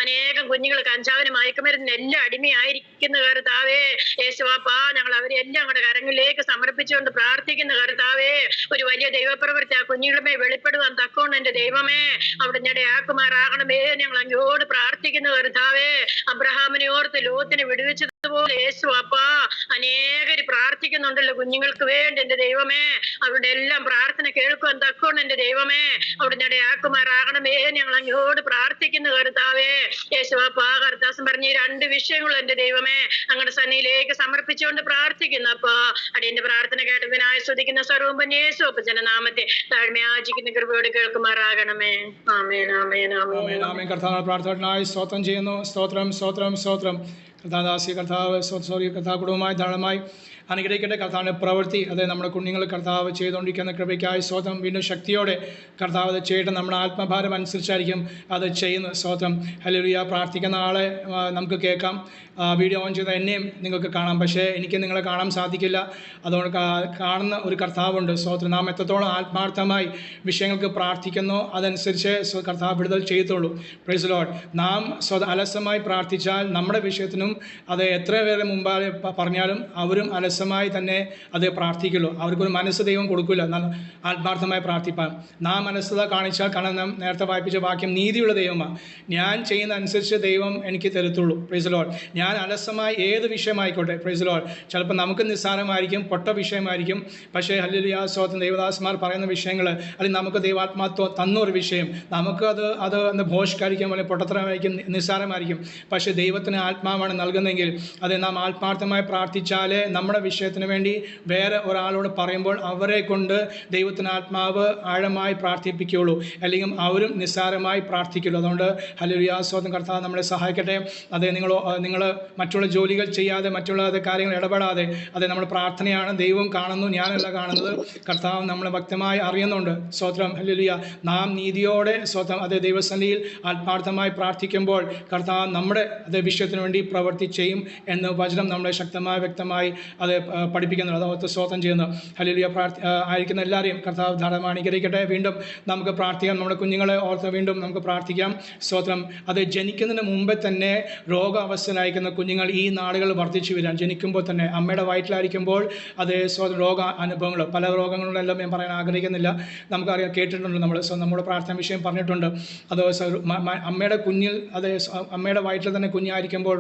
അനേകം കുഞ്ഞുങ്ങൾ കഞ്ചാവിന് മയക്കുമരുന്നിന് എല്ലാം അടിമയായിരിക്കുന്ന കർത്താവേ. യേശുവാപ്പാ, ഞങ്ങൾ അവരെല്ലാം അങ്ങയുടെ കരങ്ങളിലേക്ക് സമർപ്പിച്ചുകൊണ്ട് പ്രാർത്ഥിക്കുന്ന കർത്താവേ. ഒരു വലിയ ദൈവപ്രവൃത്തി ആ കുഞ്ഞുങ്ങളുമേ വെളിപ്പെടുവാൻ തക്കോണ്ട് എന്റെ ദൈവമേ അവിടെ ഞടയാക്കുമാറാകണമേ. ഞങ്ങൾ അങ്ങോട് പ്രാർത്ഥിക്കുന്ന കർത്താവേ. അബ്രഹാമിനെ ഓർത്ത് ലോത്തിനെ വിടുവിച്ചതുപോലെ യേശുവാപ്പാ അനേകര് പ്രാർത്ഥിക്കുന്നുണ്ടല്ലോ കുഞ്ഞുങ്ങൾക്ക് വേണ്ടി എന്റെ ദൈവമേ. അവരുടെ എല്ലാം പ്രാർത്ഥന കേൾക്കുവാൻ തക്കോണ്ട് എന്റെ ദൈവമേ അവിടെ ഞടയാക്കുമാറാകണമേ. ഞങ്ങൾ അങ്ങോട് പ്രാർത്ഥിക്കുന്ന കർത്താവേ. യേശുവാപ്പാ, കർത്താസം പറഞ്ഞ ഈ 2 വിഷയങ്ങളും എന്റെ ദൈവമേ അങ്ങയുടെ സന്നിധിയിലേക്ക് സമർപ്പിച്ചുകൊണ്ട് പ്രാർത്ഥിക്കുന്നു അപ്പാ. അടിയന്റെ പ്രാർത്ഥന കേട്ടതിനായി സ്തുതിക്കുന്ന സർവ്വപന്യേശു ജനനാമത്തെ താഴ്മയാചിക്കുന്ന കൃപയോട് കേൾക്കുമാറാകണമേ. ആമേൻ ആമേൻ ആമേൻ ആമേൻ. കർത്താവ് പ്രാർത്ഥനയായി സ്തോത്രം ചെയ്യുന്നു. സ്തോത്രം സ്തോത്രം സ്തോത്രം. കർത്താദാസി കർത്താവ് കർത്താവ് കുടുംബമായി ധാരാളമായി അനുഗ്രഹിക്കട്ടെ. കർത്താവിൻ്റെ പ്രവൃത്തി അത് നമ്മുടെ കുഞ്ഞുങ്ങൾ കർത്താവ് ചെയ്തുകൊണ്ടിരിക്കുന്ന കൃപയ്ക്കായി സ്വതം വീണ്ടും ശക്തിയോടെ കർത്താവ് അത് ചെയ്യട്ടെ. നമ്മുടെ ആത്മഭാരം അനുസരിച്ചായിരിക്കും അത് ചെയ്യുന്ന സ്വതം. ഹല്ലേലൂയ. പ്രാർത്ഥിക്കുന്ന ആളെ നമുക്ക് കേൾക്കാം, വീഡിയോ ഓൺ ചെയ്ത എന്നെയും നിങ്ങൾക്ക് കാണാം. പക്ഷേ എനിക്ക് നിങ്ങളെ കാണാൻ സാധിക്കില്ല. അതുകൊണ്ട് കാണുന്ന ഒരു കർത്താവുണ്ട്. സ്വതം നാം എത്രത്തോളം ആത്മാർത്ഥമായി വിഷയങ്ങൾക്ക് പ്രാർത്ഥിക്കുന്നോ അതനുസരിച്ച് കർത്താവ് വിടുതൽ ചെയ്യത്തുള്ളൂ. Praise Lord. നാം അലസമായി പ്രാർത്ഥിച്ചാൽ നമ്മുടെ വിഷയത്തിനും അത് എത്ര പേരെ മുമ്പാകെ പറഞ്ഞാലും അവരും അലസ അലസമായി തന്നെ അത് പ്രാർത്ഥിക്കുള്ളൂ. അവർക്കൊരു മനസ്സ് ദൈവം കൊടുക്കില്ല ആത്മാർത്ഥമായി പ്രാർത്ഥിപ്പാൻ. നാം മനസ്സത കാണിച്ചാൽ, കാരണം നാം നേരത്തെ വായിപ്പിച്ച വാക്യം നീതിയുള്ള ദൈവമാണ്. ഞാൻ ചെയ്യുന്ന അനുസരിച്ച് ദൈവം എനിക്ക് തരത്തുള്ളൂ. Praise Lord. ഞാൻ അലസമായി ഏത് വിഷയമായിക്കോട്ടെ, പ്രൈസ് ലോർഡ്, ചിലപ്പോൾ നമുക്ക് നിസ്സാരമായിരിക്കും, പൊട്ട വിഷയമായിരിക്കും. പക്ഷേ ഹല്ലേലൂയ സ്തോത്രം, ദൈവദാസന്മാർ പറയുന്ന വിഷയങ്ങൾ, അല്ലെങ്കിൽ നമുക്ക് ദൈവാത്മാത്വം തന്നൊരു വിഷയം, നമുക്ക് അത് ഭോഷ്കാരിക്കും അല്ലെങ്കിൽ പൊട്ടത്തരമായിരിക്കും, നിസ്സാരമായിരിക്കും. പക്ഷേ ദൈവത്തിന് ആത്മാവാണ് നൽകുന്നതെങ്കിൽ അത് നാം ആത്മാർത്ഥമായി പ്രാർത്ഥിച്ചാലേ നമ്മുടെ വിഷയത്തിന് വേണ്ടി വേറെ ഒരാളോട് പറയുമ്പോൾ അവരെ കൊണ്ട് ദൈവത്തിന് ആത്മാവ് ആഴമായി പ്രാർത്ഥിപ്പിക്കുകയുള്ളൂ, അല്ലെങ്കിൽ അവരും നിസ്സാരമായി പ്രാർത്ഥിക്കുള്ളൂ. അതുകൊണ്ട് ഹല്ലേലൂയ സ്തോത്രം, കർത്താവ് നമ്മളെ സഹായിക്കട്ടെ. അതെ, നിങ്ങൾ മറ്റുള്ള ജോലികൾ ചെയ്യാതെ, മറ്റുള്ള കാര്യങ്ങൾ ഇടപെടാതെ, അതെ, നമ്മുടെ പ്രാർത്ഥനയാണ് ദൈവം കാണുന്നു, ഞാനല്ല കാണുന്നത്. കർത്താവ് നമ്മളെ വ്യക്തമായി അറിയുന്നുണ്ട്. സ്തോത്രം, ഹല്ലേലൂയ. നാം നീതിയോടെ സ്തോത്രം അതേ ദൈവസന്നിധിയിൽ ആത്മാർത്ഥമായി പ്രാർത്ഥിക്കുമ്പോൾ കർത്താവ് നമ്മുടെ അതേ വിഷയത്തിന് വേണ്ടി പ്രവൃത്തി ചെയ്യും എന്ന് വചനം നമ്മളെ ശക്തമായി വ്യക്തമായി അത് പഠിപ്പിക്കുന്നുണ്ട്. അതോർത്ത് സ്തോത്രം ചെയ്യുന്നു. ഹല്ലേലൂയ. ആയിരിക്കുന്ന എല്ലാവരെയും കർത്താവ് ധാരാളം അനുഗ്രഹിക്കട്ടെ. വീണ്ടും നമുക്ക് പ്രാർത്ഥിക്കാം. നമ്മുടെ കുഞ്ഞുങ്ങളെ ഓർത്ത് വീണ്ടും നമുക്ക് പ്രാർത്ഥിക്കാം. സ്തോത്രം. അത് ജനിക്കുന്നതിന് മുമ്പേ തന്നെ രോഗാവസ്ഥയിലായിരിക്കുന്ന കുഞ്ഞുങ്ങൾ ഈ നാളുകൾ വർദ്ധിച്ചു വരാൻ, ജനിക്കുമ്പോൾ തന്നെ അമ്മയുടെ വയറ്റിലായിരിക്കുമ്പോൾ അതേ സ്തോത്രം രോഗ അനുഭവങ്ങൾ, പല രോഗങ്ങളിലെല്ലാം ഞാൻ പറയാൻ ആഗ്രഹിക്കുന്നില്ല, നമുക്കറിയാം, കേട്ടിട്ടുണ്ട് നമ്മൾ. നമ്മുടെ പ്രാർത്ഥന വിഷയം പറഞ്ഞിട്ടുണ്ട്. അത് അമ്മയുടെ കുഞ്ഞിൽ, അതേ അമ്മയുടെ വയറ്റിൽ തന്നെ കുഞ്ഞായിരിക്കുമ്പോൾ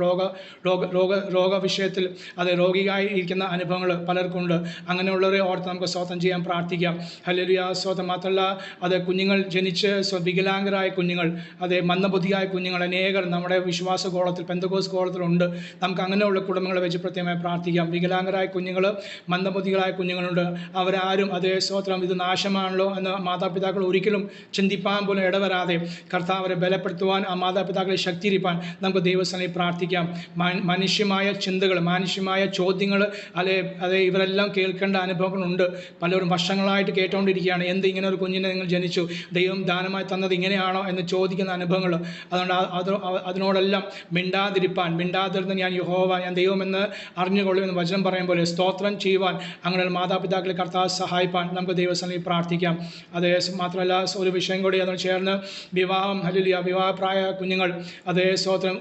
രോഗ വിഷയത്തിൽ അത് രോഗിയായി ഇരിക്കുന്ന അനുഭവങ്ങൾ പലർക്കുണ്ട്. അങ്ങനെയുള്ളവരെ ഓർത്ത് നമുക്ക് സ്തോത്രം ചെയ്യാൻ പ്രാർത്ഥിക്കാം. ഹല്ലേലൂയ സ്തോത്രം. മാത്രമല്ല, അത് കുഞ്ഞുങ്ങൾ ജനിച്ച് വികലാംഗരായ കുഞ്ഞുങ്ങൾ, അതേ മന്ദബുദ്ധിയായ കുഞ്ഞുങ്ങൾ അനേകർ നമ്മുടെ വിശ്വാസ കോളത്തിൽ, പെന്തക്കോസ് കോളത്തിലുണ്ട്. നമുക്ക് അങ്ങനെയുള്ള കുടുംബങ്ങളെ വെച്ച് പ്രത്യേകമായി പ്രാർത്ഥിക്കാം. വികലാംഗരായ കുഞ്ഞുങ്ങൾ, മന്ദബുദ്ധികളായ കുഞ്ഞുങ്ങളുണ്ട്. അവരാരും അതേ സ്തോത്രം ഇത് നാശമാണല്ലോ എന്ന് മാതാപിതാക്കൾ ഒരിക്കലും ചിന്തിപ്പാൻ പോലും ഇടവരാതെ കർത്താവ് അവരെ ബലപ്പെടുത്തുവാൻ, ആ മാതാപിതാക്കളെ ശക്തിയിരിപ്പാൻ നമുക്ക് ദൈവസന്നിധിയിൽ പ്രാർത്ഥിക്കാം. മനുഷ്യമായ ചിന്തകൾ, മാനുഷ്യമായ ചോദ്യങ്ങൾ, അതേ ഇവരെല്ലാം കേൾക്കേണ്ട അനുഭവങ്ങളുണ്ട്. പലരും വർഷങ്ങളായിട്ട് കേട്ടുകൊണ്ടിരിക്കുകയാണ്, എന്ത് ഇങ്ങനെ ഒരു കുഞ്ഞിനെ നിങ്ങൾ ജനിച്ചു, ദൈവം ദാനമായി തന്നത് ഇങ്ങനെയാണോ എന്ന് ചോദിക്കുന്ന അനുഭവങ്ങൾ. അതുകൊണ്ട് അതിനോടെല്ലാം മിണ്ടാതിരുന്ന് ഞാൻ യഹോവ, ഞാൻ ദൈവമെന്ന് അറിഞ്ഞുകൊള്ളുമെന്ന് വചനം പറയും പോലെ സ്തോത്രം ചെയ്യുവാൻ അങ്ങനെയുള്ള മാതാപിതാക്കളെ കർത്താവ് സഹായിപ്പാൻ നമുക്ക് ദൈവസന്നിധിയിൽ പ്രാർത്ഥിക്കാം. അതേ മാത്രമല്ല, ഒരു വിഷയം കൂടി അതിനോട് ചേർന്ന് വിവാഹം, ഹല്ലേലൂയ, വിവാഹപ്രായ കുഞ്ഞുങ്ങൾ, അതേ സ്തോത്രം,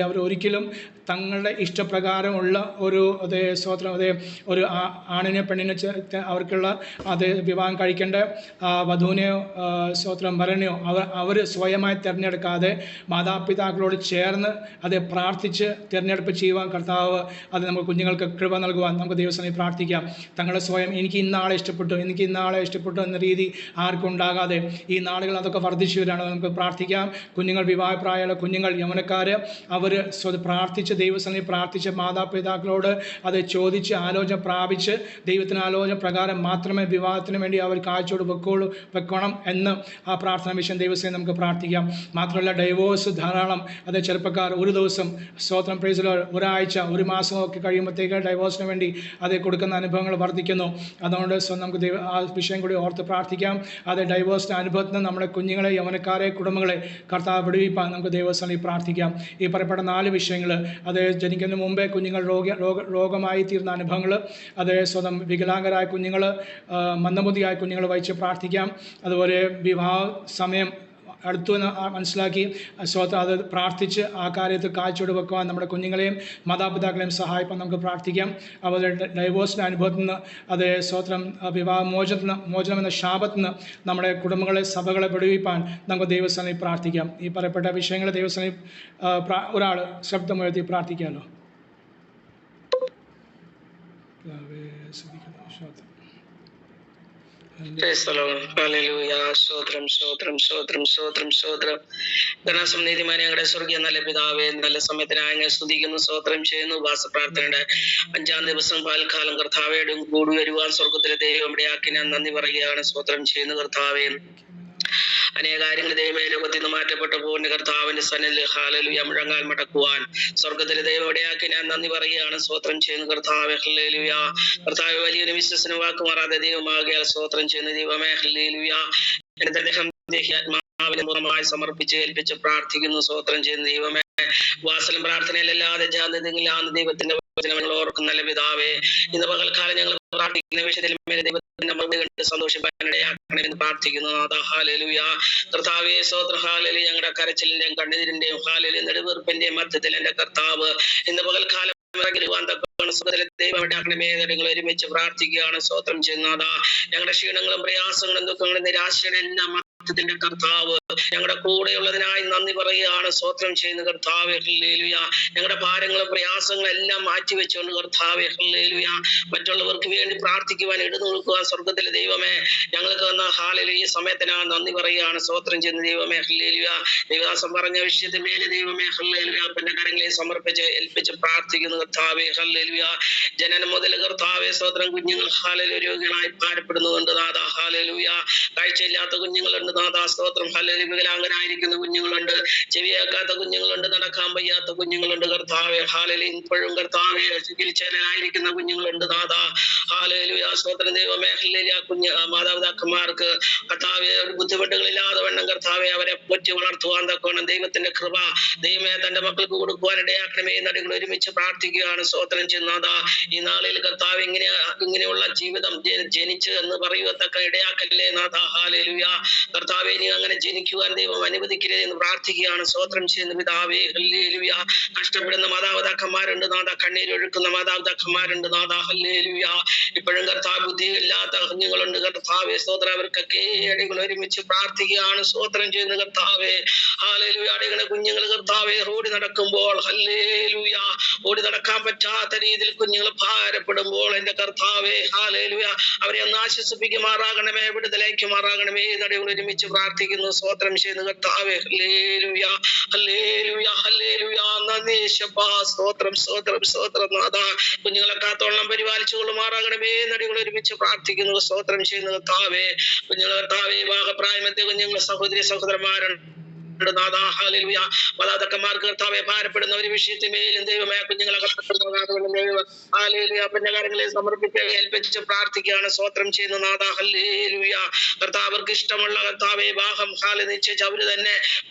അവർ ഒരിക്കലും തങ്ങളുടെ ഇഷ്ടപ്രകാരമുള്ള അതേ സ്തോത്രം, അതേ ഒരു ആണിനെ പെണ്ണിനെ അവർക്കുള്ള അതേ വിവാഹം കഴിക്കേണ്ട വധുവിനെയോ സ്തോത്രം വരനെയോ അവർ സ്വയമായി തിരഞ്ഞെടുക്കാതെ മാതാപിതാക്കളോട് ചേർന്ന് അത് പ്രാർത്ഥിച്ച് തിരഞ്ഞെടുപ്പ് ചെയ്യുവാൻ കർത്താവ് അത് നമുക്ക് കുഞ്ഞുങ്ങൾക്ക് കൃപ നൽകുവാൻ നമുക്ക് ദൈവസന്നിധിയിൽ പ്രാർത്ഥിക്കാം. തങ്ങളെ സ്വയം എനിക്ക് ഇന്നാളെ ഇഷ്ടപ്പെട്ടു എന്ന രീതി ആർക്കും ഉണ്ടാകാതെ ഈ നാളുകൾ അതൊക്കെ വർദ്ധിച്ചു വരികയാണ്. നമുക്ക് പ്രാർത്ഥിക്കാം. കുഞ്ഞുങ്ങൾ, വിവാഹപ്രായമുള്ള കുഞ്ഞുങ്ങൾ, യൗവനക്കാർ, അവർ ദൈവസന്നിധിയിൽ പ്രാർത്ഥിച്ച് മാതാപിതാക്കളോട് അത് ചോദിച്ച് ആലോചന പ്രാപിച്ച് ദൈവത്തിന് ആലോചന പ്രകാരം മാത്രമേ വിവാഹത്തിന് വേണ്ടി അവർ കാഴ്ചയോട് വെക്കണം എന്ന് ആ പ്രാർത്ഥന വിഷയം ദൈവസന്നിധിയിൽ നമുക്ക് പ്രാർത്ഥിക്കാം. മാത്രമല്ല, ഡൈവോഴ്സ് ധാരാളം, അത് ചെറുപ്പക്കാർ ഒരു ദിവസം സ്തോത്രം പ്രൈസ് ലോർഡ്, ഒരാഴ്ച, ഒരു മാസം ഒക്കെ കഴിയുമ്പോഴത്തേക്ക് ഡൈവോഴ്സിന് വേണ്ടി അത് കൊടുക്കുന്ന അനുഭവങ്ങൾ വർദ്ധിക്കുന്നു. അതുകൊണ്ട് നമുക്ക് ആ വിഷയം കൂടി ഓർത്ത് പ്രാർത്ഥിക്കാം. അത് ഡൈവോഴ്സിൻ്റെ അനുഭവത്തിൽ നിന്ന് നമ്മുടെ കുഞ്ഞുങ്ങളെ, യൗവനക്കാരെ, കുടുംബങ്ങളെ കർത്താവ് വിടുവിപ്പാൻ നമുക്ക് ദൈവസന്നിധിയിൽ പ്രാർത്ഥിക്കാം. ഈ പറയപ്പെട്ട 4 വിഷയങ്ങൾ, അത് ജനിക്കുന്നതിന് മുമ്പേ കുഞ്ഞുങ്ങൾ രോഗമായി തീർന്ന അനുഭവങ്ങൾ, അതേ സ്വന്തം വികലാംഗരായ കുഞ്ഞുങ്ങൾ, മന്ദബുദ്ധിയായ കുഞ്ഞുങ്ങൾ വഹിച്ച് പ്രാർത്ഥിക്കാം. അതുപോലെ വിവാഹ സമയം അടുത്തു എന്ന് മനസ്സിലാക്കി സ്വന്തം അത് പ്രാർത്ഥിച്ച് ആ കാര്യത്തിൽ കാഴ്ചയോട് വെക്കുവാൻ നമ്മുടെ കുഞ്ഞുങ്ങളെയും മാതാപിതാക്കളെയും സഹായിപ്പാൻ നമുക്ക് പ്രാർത്ഥിക്കാം. അതുപോലെ ഡൈവോഴ്സിൻ്റെ അനുഭവത്തിൽ നിന്ന്, അതേ സ്വത്രം വിവാഹ മോചനം എന്ന ശാപത്തിൽ നിന്ന് നമ്മുടെ കുടുംബങ്ങളെ, സഭകളെ വിടുവിപ്പാൻ നമുക്ക് ദൈവസന്നിധിയിൽ പ്രാർത്ഥിക്കാം. ഈ പറയപ്പെട്ട വിഷയങ്ങളെ ദൈവസന്നിധിയിൽ ഒരാൾ ശബ്ദമുയർത്തി പ്രാർത്ഥിക്കാമല്ലോ. നീതിമാൻ ഞങ്ങളുടെ സ്വർഗീയ നല്ല പിതാവേ, നല്ല സമയത്തിനായി ഞങ്ങൾ സ്തുതിക്കുന്നു, സ്തോത്രം ചെയ്യുന്നു. ഉപവാസപ്രാർത്ഥനയുടെ 5-ാം ദിവസം പാൽക്കാലം കർത്താവേടും കൂടി വരുവാൻ സ്വർഗത്തിലെ ദൈവം ഇടയാക്കി ഞാൻ നന്ദി പറയുകയാണ്. സ്തോത്രം ചെയ്യുന്നു കർത്താവേ. അനേക കാര്യങ്ങൾ ദൈവമേ ലോകത്തിൽ നിന്ന് മാറ്റപ്പെട്ട പോകുന്ന കർത്താവിന്റെ സന്നിധിയിൽ ഹല്ലേലൂയ മുഴങ്ങാൽ മടക്കുവാൻ സ്വർഗത്തിലെ ദൈവം ഇടയാക്കി ഞാൻ നന്ദി പറയുകയാണ്. സ്തോത്രം ചെയ്യുന്നു കർത്താവേ. ഹല്ലേലൂയ. കർത്താവ് വലിയൊരു വിശ്വസന വാക്ക് മാറാതെ ദൈവമാകിയാൽ സ്തോത്രം ചെയ്യുന്ന ദൈവമേ. ഹല്ലേലൂയ. എന്റെ ദേഹം ആത്മാവിനെ പൂർണ്ണമായി സമർപ്പിച്ച് ഏൽപ്പിച്ച് പ്രാർത്ഥിക്കുന്നു. സ്തോത്രം ചെയ്യുന്ന ദൈവമേ. വാസലും പ്രാർത്ഥനയിലല്ലാതെ ജാതിയില്ലാന്ന് ദൈവത്തിന്റെ വചനങ്ങൾ ഓർക്കുന്ന നല്ല പിതാവേ, ഇന്ന് പകൽക്കാലം ഞങ്ങൾ പ്രാർത്ഥിക്കുന്ന വിഷയത്തിൽ ദൈവത്തിന്റെ മറുപടി കണ്ട് സന്തോഷിപ്പാനിടയാക്കണമെന്ന് പ്രാർത്ഥിക്കുന്നു. ഹല്ലേലൂയ. കർത്താവേ സ്തോത്രം. ഹല്ലേലൂയ. ഞങ്ങളുടെ കരച്ചിലിന്റെയും കണ്ണീരിന്റെയും നെടുവീർപ്പിന്റെയും മധ്യത്തിൽ എന്റെ കർത്താവ് ഇന്ന് പകൽക്കാലം ദൈവം ഒരുമിച്ച് പ്രാർത്ഥിക്കുകയാണ്. സ്വോത്രം ചെയ്യുന്നതാ ഞങ്ങളുടെ ക്ഷീണങ്ങളും പ്രയാസങ്ങളും ദുഃഖങ്ങളും നിരാശയുടെ എല്ലാം ത്തിന്റെ കർത്താവ് ഞങ്ങളുടെ കൂടെയുള്ളതിനായി നന്ദി പറയുകയാണ്. സ്വോത്രം ചെയ്യുന്ന കർത്താവേ ഹല്ലേലൂയ. ഞങ്ങളുടെ ഭാരങ്ങളും പ്രയാസങ്ങളും എല്ലാം മാറ്റിവെച്ചുകൊണ്ട് കർത്താവേ ഹല്ലേലൂയ മറ്റുള്ളവർക്ക് വേണ്ടി പ്രാർത്ഥിക്കുവാൻ ഇടനോക്കുവാൻ സ്വർഗത്തിലെ ദൈവമേ ഞങ്ങൾക്ക് വന്ന ഹാലലൂയ ഈ സമയത്തിനാ നന്ദി പറയുകയാണ്. സ്വോത്രം ചെയ്യുന്ന ദൈവമേ ഹല്ലേലൂയ. ദൈവദാസൻ പറഞ്ഞ വിഷയത്തിന് മേലെ ദൈവമേ ഹല്ലേലൂയ പിന്നെ കരങ്ങളെ സമർപ്പിച്ച് ഏൽപ്പിച്ച് പ്രാർത്ഥിക്കുന്നു കർത്താവേ ഹല്ലേലൂയ. ജനനം മുതൽ കർത്താവേ സ്വോത്രം കുഞ്ഞുങ്ങൾ ഹാലലൂയ രോഗികളായി ഭാരപ്പെടുന്നുണ്ട് നാഥാ ഹാലലൂയ. കാഴ്ചയില്ലാത്ത കുഞ്ഞുങ്ങളുണ്ട് നാഥാ സ്തോത്രം ഹല്ലേലൂയ. വികലാംഗനായിരിക്കുന്ന കുഞ്ഞുങ്ങളുണ്ട്, ചെവിയാക്കാത്ത കുഞ്ഞുങ്ങളുണ്ട്, നടക്കാൻ വയ്യാത്ത കുഞ്ഞുങ്ങളുണ്ട് കർത്താവേ ഹാലലൂയ. ഇപ്പോഴും കർത്താവേ ചികിത്സയിലായിരിക്കുന്ന കുഞ്ഞുങ്ങളുണ്ട് നാഥാ ഹാലലൂയ. സ്തോത്രം ദൈവമേ ഹല്ലേലൂയ. മാതാപിതാക്കന്മാർക്ക് കർത്താവേ ഒരു ബുദ്ധിമുട്ടുകളില്ലാതെ വണ്ണം കർത്താവെ അവരെ പൊറ്റി വളർത്തുവാൻ തക്കവണ്ണം ദൈവത്തിന്റെ കൃപ ദൈവമേ തന്റെ മക്കൾക്ക് കൊടുക്കുവാൻ ഇടയാക്കണമേ നടികൾ ഒരുമിച്ച് പ്രാർത്ഥിക്കുകയാണ്. സ്തോത്രം ചെയ്യുന്നത ഈ നാളിൽ കർത്താവ് ഇങ്ങനെയുള്ള ജീവിതം ജനിച്ച് എന്ന് പറയുവത്തക്ക ഇടയാക്കല്ലേ നാഥ ഹാലലൂയ. കർത്താവെ ഇനി അങ്ങനെ ജനിക്കുവാൻ ദൈവം അനുവദിക്കരുത് എന്ന് പ്രാർത്ഥിക്കുകയാണ്. സ്തോത്രം ചെയ്യുന്ന പിതാവേ ഹല്ലേലൂയ. കഷ്ടപ്പെടുന്ന മാതാപിതാക്കന്മാരുണ്ട് നാഥ, കണ്ണീരൊഴുക്കുന്ന മാതാപിതാക്കന്മാരുണ്ട് നാഥ ഹല്ലേലൂയ. ഇപ്പോഴും കർത്താവ് ബുദ്ധിയില്ലാത്ത കുഞ്ഞുങ്ങളുണ്ട് കർത്താവെ സ്തോത്രം. അവർക്കൊക്കെ അടികൾ ഒരുമിച്ച് പ്രാർത്ഥിക്കുകയാണ്. സ്തോത്രം ചെയ്യുന്ന കർത്താവെ ഹല്ലേലൂയ. അടികളെ കുഞ്ഞുങ്ങൾ കർത്താവെ ഓടി നടക്കുമ്പോൾ ഹല്ലേലൂയ ഓടി നടക്കാൻ പറ്റാത്ത രീതിയിൽ കുഞ്ഞുങ്ങൾ ഭാരപ്പെടുമ്പോൾ എന്റെ കർത്താവെ ഹല്ലേലൂയ അവരെ ഒന്ന് ആശ്വസിപ്പിക്കുമാറാകണമേ, വിടുതലയ്ക്കുമാറാകണമേ നടികൾ ഒരുമിച്ച് പ്രാർത്ഥിക്കുന്നു. സ്തോത്രം ചെയ്യുന്ന കർത്താവെ ഹല്ലേലൂയ ഹല്ലേലൂയ ഹല്ലേലൂയ. നന്ദി യേശുവേ. സ്തോത്രം സ്തോത്രം സ്തോത്രം നാഥ. കുഞ്ഞുങ്ങളെ കാത്തോളം പരിപാലിച്ചു കൊള്ളുമാറാകണമേ നടികൾ ഒരുമിച്ച് പ്രാർത്ഥിക്കുന്നു. സ്തോത്രം ചെയ്യുന്ന കർത്താവെ കുഞ്ഞുങ്ങളെ കർത്താവെ വിവാഹപ്രായമെത്തിയ കുഞ്ഞുങ്ങളെ സഹോദരി സഹോദരന്മാരുണ്ട് നാഥ ഹല്ലേലൂയ. മാതാപിതാക്കന്മാർക്ക് കർത്താവെ ഭാരപ്പെടുന്ന ഒരു വിഷയത്തിന്മേലും ദൈവമേ കുഞ്ഞുങ്ങളെ പിന്നെ കാര്യങ്ങളെ സമർപ്പിച്ച് ഏൽപ്പിച്ച് പ്രാർത്ഥിക്കുകയാണ്. സ്തോത്രം ചെയ്യുന്ന നാഥ ഹല്ലേലൂയ. കർത്താവർക്ക് ഇഷ്ടമുള്ള കർത്താവെ വിവാഹം ഹാല് നിശ്ചയിച്ച് അവര് തന്നെ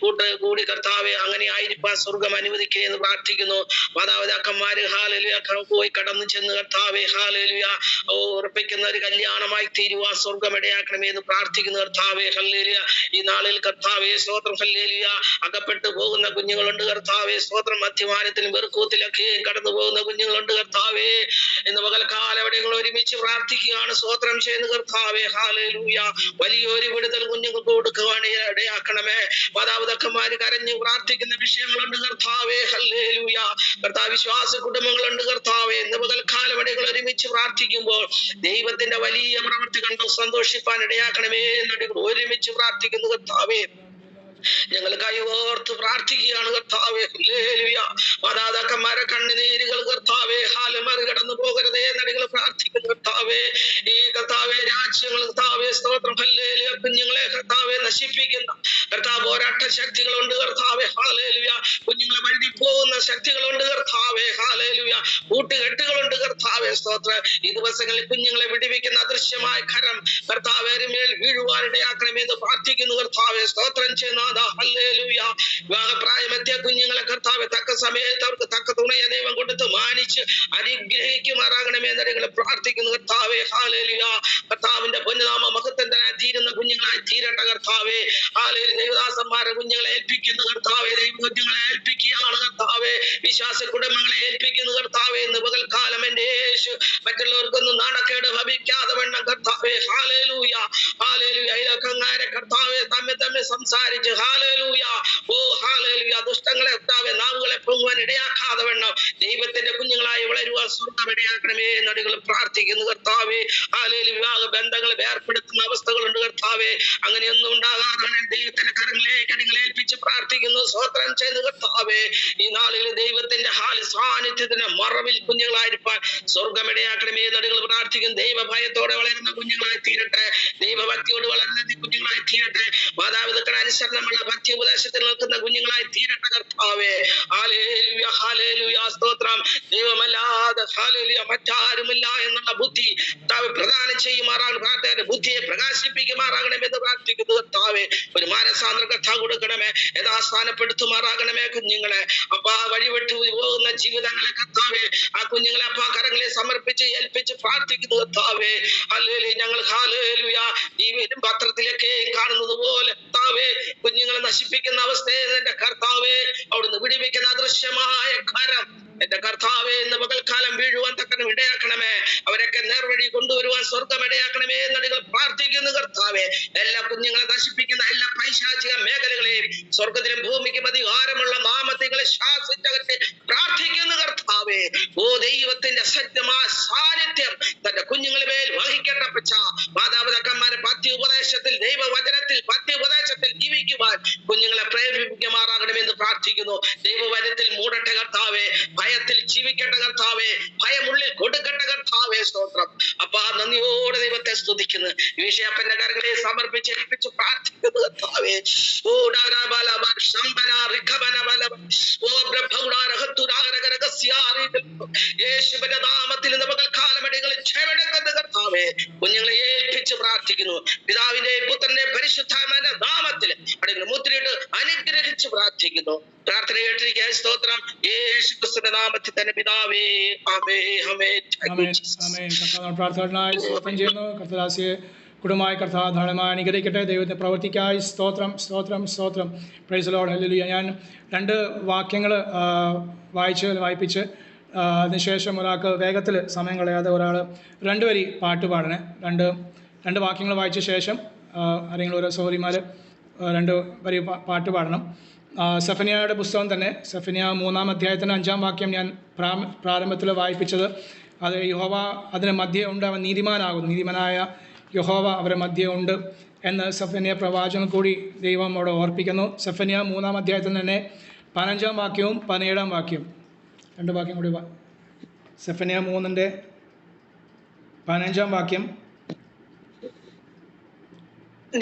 കൂടി കർത്താവെ അങ്ങനെ ആയിരിക്കാൻ സ്വർഗം അനുവദിക്കുക എന്ന് പ്രാർത്ഥിക്കുന്നു. മാതാപിതാക്കന്മാര് ഹാലലുയ പോയി കടന്നു ചെന്ന് കർത്താവെ ഹാലലുയ ഉറപ്പിക്കുന്ന ഒരു കല്യാണമായി തീരുവാൻ സ്വർഗം ഇടയാക്കണമേ എന്ന് പ്രാർത്ഥിക്കുന്നു കർത്താവെ ഹല്ലേലൂയ. ഈ നാളിൽ കർത്താവെ സ്തോത്രം ഹല്ലേലൂയ. അകപ്പെട്ടു പോകുന്ന കുഞ്ഞുങ്ങളുണ്ട് കർത്താവെ സ്തോത്രം. മദ്യപാനത്തിലും വെറുക്കൂത്തിലൊക്കെ കടന്നു പോകുന്ന കുഞ്ഞുങ്ങളുണ്ട് കർത്താവെ. ഇന്ന് പകൽക്കാലം എവിടെയെങ്കിലും ഒരുമിച്ച് പ്രാർത്ഥിക്കുകയാണ്. സ്തോത്രം ചെയ്യുന്ന കർത്താവെ ഹല്ലേലൂയ. വലിയൊരു വിടുതൽ കുഞ്ഞുങ്ങൾക്ക് കൊടുക്കുവാൻ ഇടയാക്കണമേ. മാതാപിതാക്കന്മാര് കരഞ്ഞു പ്രാർത്ഥിക്കുന്ന വിഷയങ്ങളുണ്ട് കർത്താവെ ഹല്ലേലൂയ. കർത്താവ് വിശ്വാസ കുടുംബങ്ങളുണ്ട് കർത്താവെ. ഇന്ന് പകൽക്കാലം എവിടെയെങ്കിലും ഒരുമിച്ച് പ്രാർത്ഥിക്കുമ്പോൾ ദൈവത്തിന്റെ വലിയ പ്രവൃത്തി കണ്ടു സന്തോഷിപ്പാൻ ഇടയാക്കണമേ നടികൾ ഒരുമിച്ച് പ്രാർത്ഥിക്കുന്നു കർത്താവെ. ഞങ്ങൾ കൈകോർത്ത് പ്രാർത്ഥിക്കുകയാണ് കർത്താവെ ഹല്ലേലൂയ. മാതാപിതാക്കന്മാരെ കണ്ണുനീരുകൾ കർത്താവെ ഹാല് മറികടന്നു പോകരുതേ നടികൾ പ്രാർത്ഥിക്കുന്നു കർത്താവെ. ഈ കർത്താവെ രാജ്യങ്ങൾ കർത്താവെ സ്തോത്രം ഹല്ലേലൂയ. കുഞ്ഞുങ്ങളെ കർത്താവെ നശിപ്പിക്കുന്ന കർത്താവ് പോരാട്ട ശക്തികളുണ്ട് കർത്താവെ ഹാലേലൂയ. കുഞ്ഞുങ്ങളെ വഴുതി പോകുന്ന ശക്തികളുണ്ട് കർത്താവെ ഹാലേലൂയ. കൂട്ടുകെട്ടുകളുണ്ട് കർത്താവെ സ്തോത്രം. ഈ ദിവസങ്ങളിൽ കുഞ്ഞുങ്ങളെ വിടിവിക്കുന്ന അദൃശ്യമായ കരം കർത്താവെ മേൽ വീഴുവാനിടയാക്കണമെന്ന് പ്രാർത്ഥിക്കുന്നു കർത്താവെ സ്തോത്രം ചെയ്യുന്ന ഹല്ലേലൂയ. വിവാഹപ്രായമെത്തിയ കുഞ്ഞുങ്ങളെ കർത്താവെ തക്ക സമയത്ത് അവർക്ക് തക്ക തുണയെ ദൈവം കൊടുത്ത് മാനിച്ച് അനുഗ്രഹിക്കുമാറാകണമെന്ന് നിങ്ങൾ പ്രാർത്ഥിക്കുന്നു കർത്താവെ ഹല്ലേലൂയ. കർത്താവിന്റെ പൊന്നുനാമ മഹത്വത്തിനായി തീരുന്ന കുഞ്ഞുങ്ങളായി തീരട്ടെ കർത്താവെ ഹല്ലേലൂയ. ദൈവദാസന്മാരെ കുഞ്ഞുങ്ങളെ ഏൽപ്പിക്കുന്നു കർത്താവെ. ദൈവ കുഞ്ഞുങ്ങളെ ഏൽപ്പിക്കുകയാണ് കർത്താവെ. വിശ്വാസ കുടുംബങ്ങളെ ഏൽപ്പിക്കുന്നു കർത്താവെ. ഇന്ന് പകൽക്കാലം എന്റെ യേശു മറ്റുള്ളവർക്കൊന്നും നാണക്കേട് ഭവിക്കാതെ വണ്ണം കർത്താവെ ഹല്ലേലൂയ ഹല്ലേലൂയ. ഇതൊക്കെ കർത്താവെ തമ്മിൽ സംസാരിച്ച് ഹല്ലേലൂയ ഓ ഹല്ലേലൂയ ദുഷ്ടങ്ങളെ കർത്താവെ നാവുകളെ പൊങ്ങുവാൻ ഇടയാക്കാതെ വണ്ണം ദൈവത്തിന്റെ കുഞ്ഞുങ്ങളായി വളരുവാൻ സ്വർഗ്ഗം ഇടയാക്കണമേ നടികൾ പ്രാർത്ഥിക്കുന്നു കർത്താവെ ഹല്ലേലൂയ. വിവാഹ ബന്ധങ്ങളെ വേർപ്പെടുത്തുന്ന അവസ്ഥകളുണ്ട് കർത്താവെ. അങ്ങനെയൊന്നും ഉണ്ടാകാതെ ദൈവത്തിന്റെ കരങ്ങളിലേക്ക് നിങ്ങൾ ഏൽപ്പിച്ച് പ്രാർത്ഥിക്കുന്നു. സ്തോത്രം ചെയ്ത് കർത്താവെ ഈ നാളിൽ ദൈവത്തിന്റെ സാന്നിധ്യത്തിന്റെ മറവിൽ കുഞ്ഞുങ്ങളായിരിക്കാൻ സ്വർഗ്ഗം ഇടയാക്കണമേ നടികൾ പ്രാർത്ഥിക്കുന്നു. ദൈവഭയത്തോടെ വളരുന്ന കുഞ്ഞുങ്ങളായി തീരട്ടെ. ദൈവഭക്തിയോട് വളരുന്ന കുഞ്ഞുങ്ങളായി തീരട്ടെ. മാതാപിതാക്കളെ അനുസരണമുള്ള ഭക്തി ഉപദേശത്തിൽ നിൽക്കുന്ന കുഞ്ഞുങ്ങളായി തീരട്ടെ കർത്താവെ ഹല്ലേലൂയ ഹല്ലേലൂയ. സ്തോത്രം. ദൈവമല്ലാതെ ഹല്ലേലൂയ മറ്റാരുമില്ല എന്നുള്ള ബുദ്ധി കർത്താവ് പ്രദാനം ചെയ്യുമാറാകണം. പ്രാർത്ഥന ബുദ്ധിയെ പ്രകാശിപ്പിക്കുമാറാകണമെന്ന് പ്രാർത്ഥിക്കുന്നു കർത്താവെ. ഒരു മാനസാന്തര കർത്താവ് കൊടുക്കണമേ. യഥാസ്ഥാനപ്പെടുത്തുമാറാകണമേ കുഞ്ഞുങ്ങളെ. അപ്പ വഴിവിട്ടു പോകുന്ന ജീവിതങ്ങളെ കർത്താവെ ആ കുഞ്ഞുങ്ങളെ അപ്പ കരങ്ങളെ സമർപ്പിച്ച് ഏൽപ്പിച്ച് പ്രാർത്ഥിക്കുന്നു കർത്താവെ ഹല്ലേലൂയ. ഞങ്ങൾ ഹല്ലേലൂയ ജീവിതം പത്രത്തിലൊക്കെ കാണുന്നത് പോലെ കർത്താവെ കുഞ്ഞുങ്ങളെ നശിപ്പിക്കുന്ന അവസ്ഥയെ എന്റെ കർത്താവെ അവിടുന്ന് പിടിപ്പിക്കുന്ന അദൃശ്യമായ കരം എന്റെ കർത്താവേ ഇന്ന് പകൽക്കാലം വീഴുവാൻ തക്കണം ഇടയാക്കണമേ. അവരൊക്കെ നേർവഴി കൊണ്ടുവരുവാൻ സ്വർഗം ഇടയാക്കണമേ എന്നടികൾ പ്രാർത്ഥിക്കുന്നു കർത്താവേ. എല്ലാ കുഞ്ഞുങ്ങളെ നശിപ്പിക്കുന്ന എല്ലാ പൈശാചിക മേഖലകളെയും സ്വർഗത്തിലും ഭൂമിക്കും അധികാരമുള്ള നാമത്തികളെ ശാസിച്ചകറ്റി പ്രാർത്ഥിക്കുന്നു കർത്താവേ. ഓ ദൈവത്തിന്റെ സത്യമായ സാന്നിധ്യം തന്റെ കുഞ്ഞുങ്ങളെ മേൽ വഹിക്കട്ടെ പച്ച. മാതാപിതാക്കന്മാരെ പത്യോപദേശത്തിൽ ദൈവവചനത്തിൽ പത്യോപദേശത്തിൽ ജീവിക്കുവാൻ കുഞ്ഞുങ്ങളെ പ്രേരിപ്പിക്കുമാറാകണമെന്ന് പ്രാർത്ഥിക്കുന്നു. ദൈവവചനത്തിൽ മൂടട്ടെ കർത്താവേ, ഭയത്തിൽ ജീവിക്കട്ടെ കർത്താവേ, ഭയമുള്ളിൽ കൊടുക്കട്ടെ കർത്താവേ. സ്തോത്രം അപ്പാ, നന്ദിയോടെ ദൈവത്തെ സ്തുതിക്കുന്നു. ഈ വിഷയപ്പന്റെ കരങ്ങളെ സമർപ്പിച്ച് ഏൽപ്പിച്ച് പ്രാർത്ഥിക്കുന്നു കർത്താവേ. ഓ യേശുവിന്റെ നാമത്തിൽ പകൽക്കാലമടികൾ ചെവിടക്കുന്ന കർത്താവേ കുഞ്ഞുങ്ങളെ ഏൽപ്പിച്ച് പ്രാർത്ഥിക്കുന്നു. പിതാവിന്റെ പുത്രന്റെ പരിശുദ്ധാത്മാവിന്റെ നാമത്തിൽ അടികൾ മുദ്രയിട്ട് അനുഗ്രഹിച്ച് പ്രാർത്ഥിക്കുന്നു. പ്രാർത്ഥന കേട്ടിരിക്കാൻ സ്തോത്രം. യേശു ക്രിസ്തുവിന്റെ നാമത്തിൽ തന്നെ പിതാവേ, ആമേൻ ആമേൻ. പ്രാർത്ഥനയായി സ്തോത്രം ചെയ്യുന്നു. കർത്തദാസിയെ കുടുംബമായി കർത്താവ് ധാരാളമായി അനുഗ്രഹിക്കട്ടെ. ദൈവത്തിന്റെ പ്രവൃത്തിക്കായി സ്തോത്രം സ്തോത്രം സ്തോത്രം. Price the lord. ഹല്ലേലൂയ. ഞാൻ 2 വാക്യങ്ങൾ വായിപ്പിച്ച് അതിനുശേഷം ഒരാൾക്ക് വേഗത്തിൽ സമയം കളയാതെ ഒരാൾ 2 വരി പാട്ട് പാടണേ. 2 വാക്യങ്ങൾ വായിച്ച ശേഷം ആരെങ്കിലും ഓരോ സഹോദരിമാർ 2 വരി പാട്ട് പാടണം. സെഫനിയായുടെ പുസ്തകം തന്നെ, സെഫനിയ 3-ാം അധ്യായത്തിൻ്റെ 5-ാം വാക്യം ഞാൻ പ്രാരംഭത്തിൽ വായിപ്പിച്ചത്. അത് യഹോവ അതിന് മധ്യേ ഉണ്ട്, അവൻ നീതിമാനാകുന്നു, നീതിമാനായ യഹോവ അവരുടെ മധ്യേ ഉണ്ട് എന്ന് സെഫനിയ പ്രവാചകൻ കൂടി ദൈവം അവിടെ ഓർപ്പിക്കുന്നു. സെഫനിയ 3-ാം അധ്യായത്തിൽ തന്നെ 15-ാം വാക്യവും 17-ാം വാക്യവും 2 വാക്യം കൂടി സെഫനിയ 3-ന്റെ 15-ാം വാക്യം.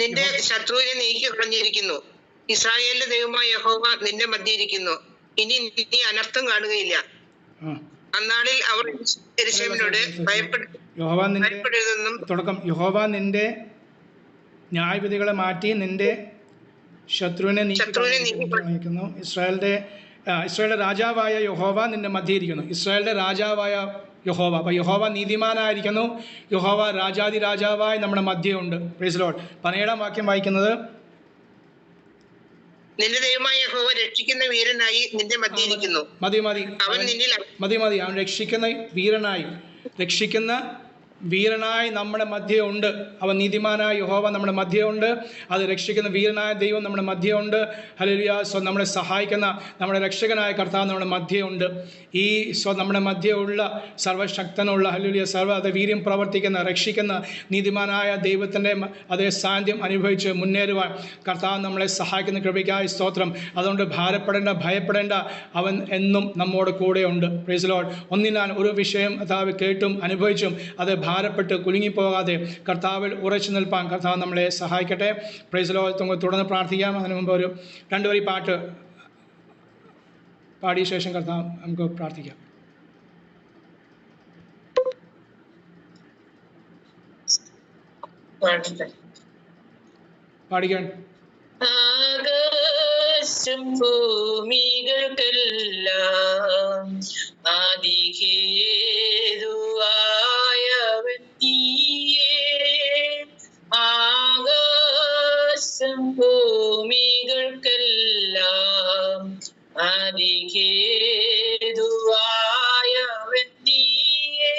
നിന്റെ ശത്രുവിനെ നീക്കി കളഞ്ഞിരിക്കുന്നു, ഇസ്രായേലിന്റെ ദൈവമായ യഹോവ നിന്റെ മധ്യയിരിക്കുന്നു, ഇനി നീ അനർത്ഥം കാണുകയില്ല. അന്നാളിൽ അവർ യെരൂശലേമിനോട് ഭയപ്പെടരുതെന്നും തുടക്കം. യഹോവ നിന്റെ ന്യായവിധികളെ മാറ്റി നിന്റെ ശത്രുവിനെ നീക്കുന്നു. ഇസ്രായേലിന്റെ രാജാവായ യഹോവ നിന്റെ മധ്യയിരിക്കുന്നു. ഇസ്രായേലിന്റെ രാജാവായ യഹോവ. അപ്പോൾ യഹോവ നീതിമാനായിരിക്കുന്നു, യഹോവ രാജാതി രാജാവായി നമ്മുടെ മധ്യയുണ്ട്. Praise the lord. 17-ാം വാക്യം വായിക്കുന്നത്, നിന്റെ ദൈവമായ യഹോവ രക്ഷിക്കുന്ന വീരനായി നിന്റെ മധ്യയിരിക്കുന്നു. മതി. അവൻ രക്ഷിക്കുന്ന വീരനായി നമ്മുടെ മധ്യയുണ്ട്. അവൻ നീതിമാനായ യഹോവ നമ്മുടെ മധ്യയുണ്ട്. അത് രക്ഷിക്കുന്ന വീരനായ ദൈവം നമ്മുടെ മധ്യയുണ്ട്. ഹല്ലേലൂയ. നമ്മളെ സഹായിക്കുന്ന നമ്മുടെ രക്ഷകനായ കർത്താവ് നമ്മുടെ മധ്യയുണ്ട്. ഈ നമ്മുടെ മധ്യയുള്ള സർവശക്തനുള്ള ഹല്ലേലൂയ അത് വീര്യം പ്രവർത്തിക്കുന്ന രക്ഷിക്കുന്ന നീതിമാനായ ദൈവത്തിൻ്റെ അതേ സാന്നിധ്യം അനുഭവിച്ച് മുന്നേറുവാൻ കർത്താവ് നമ്മളെ സഹായിക്കുന്ന കൃപയ്ക്കായി സ്തോത്രം. അതുകൊണ്ട് ഭയപ്പെടേണ്ട, അവൻ എന്നും നമ്മോട് കൂടെയുണ്ട്. Price the Lord. ഒന്നിനാൽ ഒരു വിഷയം കർത്താവ് കേട്ടും അനുഭവിച്ചും അത് ഭാരപ്പെട്ട് കുലുങ്ങിപ്പോകാതെ കർത്താവിൽ ഉറച്ചു നിൽപ്പാൻ കർത്താവ് നമ്മളെ സഹായിക്കട്ടെ. Price the Lord. തുടർന്ന് പ്രാർത്ഥിക്കാം. അതിനു മുമ്പ് ഒരു 2 വരി പാട്ട് പാടിയ ശേഷം കർത്താവ് നമുക്ക് പ്രാർത്ഥിക്കാം. പാടിക്കാൻ. ആകാശം ഭൂമികൾക്കെല്ലാം ആദിഹേതുവായവൻ നീയേ. ആകാശം ഭൂമികൾക്കെല്ലാം ആദിഹേതുവായവൻ നീയേ.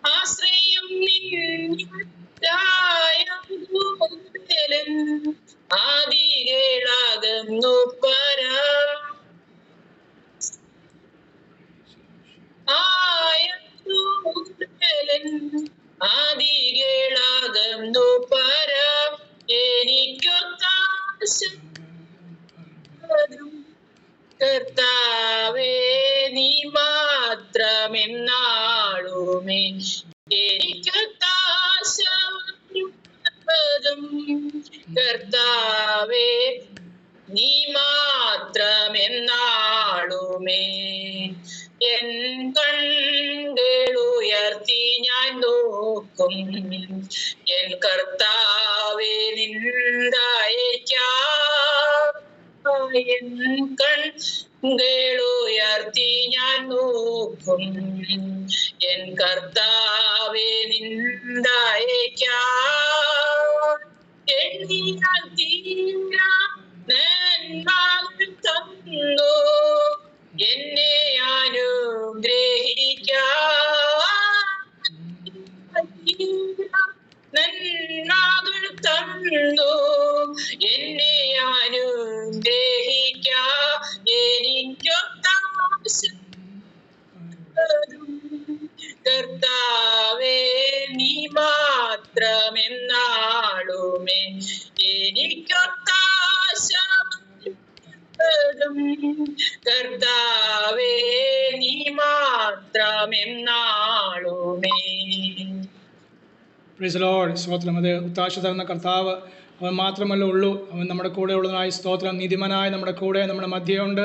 ആശ്രയം നിന്നിലായൻ ആദികളാകുന്നു പരാ. ആദികളാകുന്നു പരാ. എനിക്കൊത്താശം കർത്താവേ നീ മാത്രമെന്നാളുമേ. എനിക്കൊത്താശം കർത്താവേ നീ മാത്രമെന്നാളുമേ. എൻ കണ്ണുകളുയർത്തി ഞാൻ നോക്കും എൻ കർത്താവേ നിന്ദയക്കാം. എൻ കണ്ണുകളുയർത്തി ഞാൻ നോക്കും എൻ കർത്താവേ നിന്ദയക്കാം. എണ്ണിയാൽ തീരാ നന്മകൾ തന്നു അനുഗ്രഹിക്കാം എനിക്കൊത്താശ കർത്താവേ നീ മാത്രമെന്നാളുമേ എനിക്കൊത്താശ കർത്താവേ നീ മാത്രമെന്നാളുമേ. Price the lord. സ്തോത്രം. അത് ഉത്താശ തരുന്ന കർത്താവ് അവൻ മാത്രമല്ല ഉള്ളൂ. അവൻ നമ്മുടെ കൂടെ ഉള്ളതായി സ്തോത്രം. നീതിമാനായി നമ്മുടെ കൂടെ നമ്മുടെ മധ്യയുണ്ട്.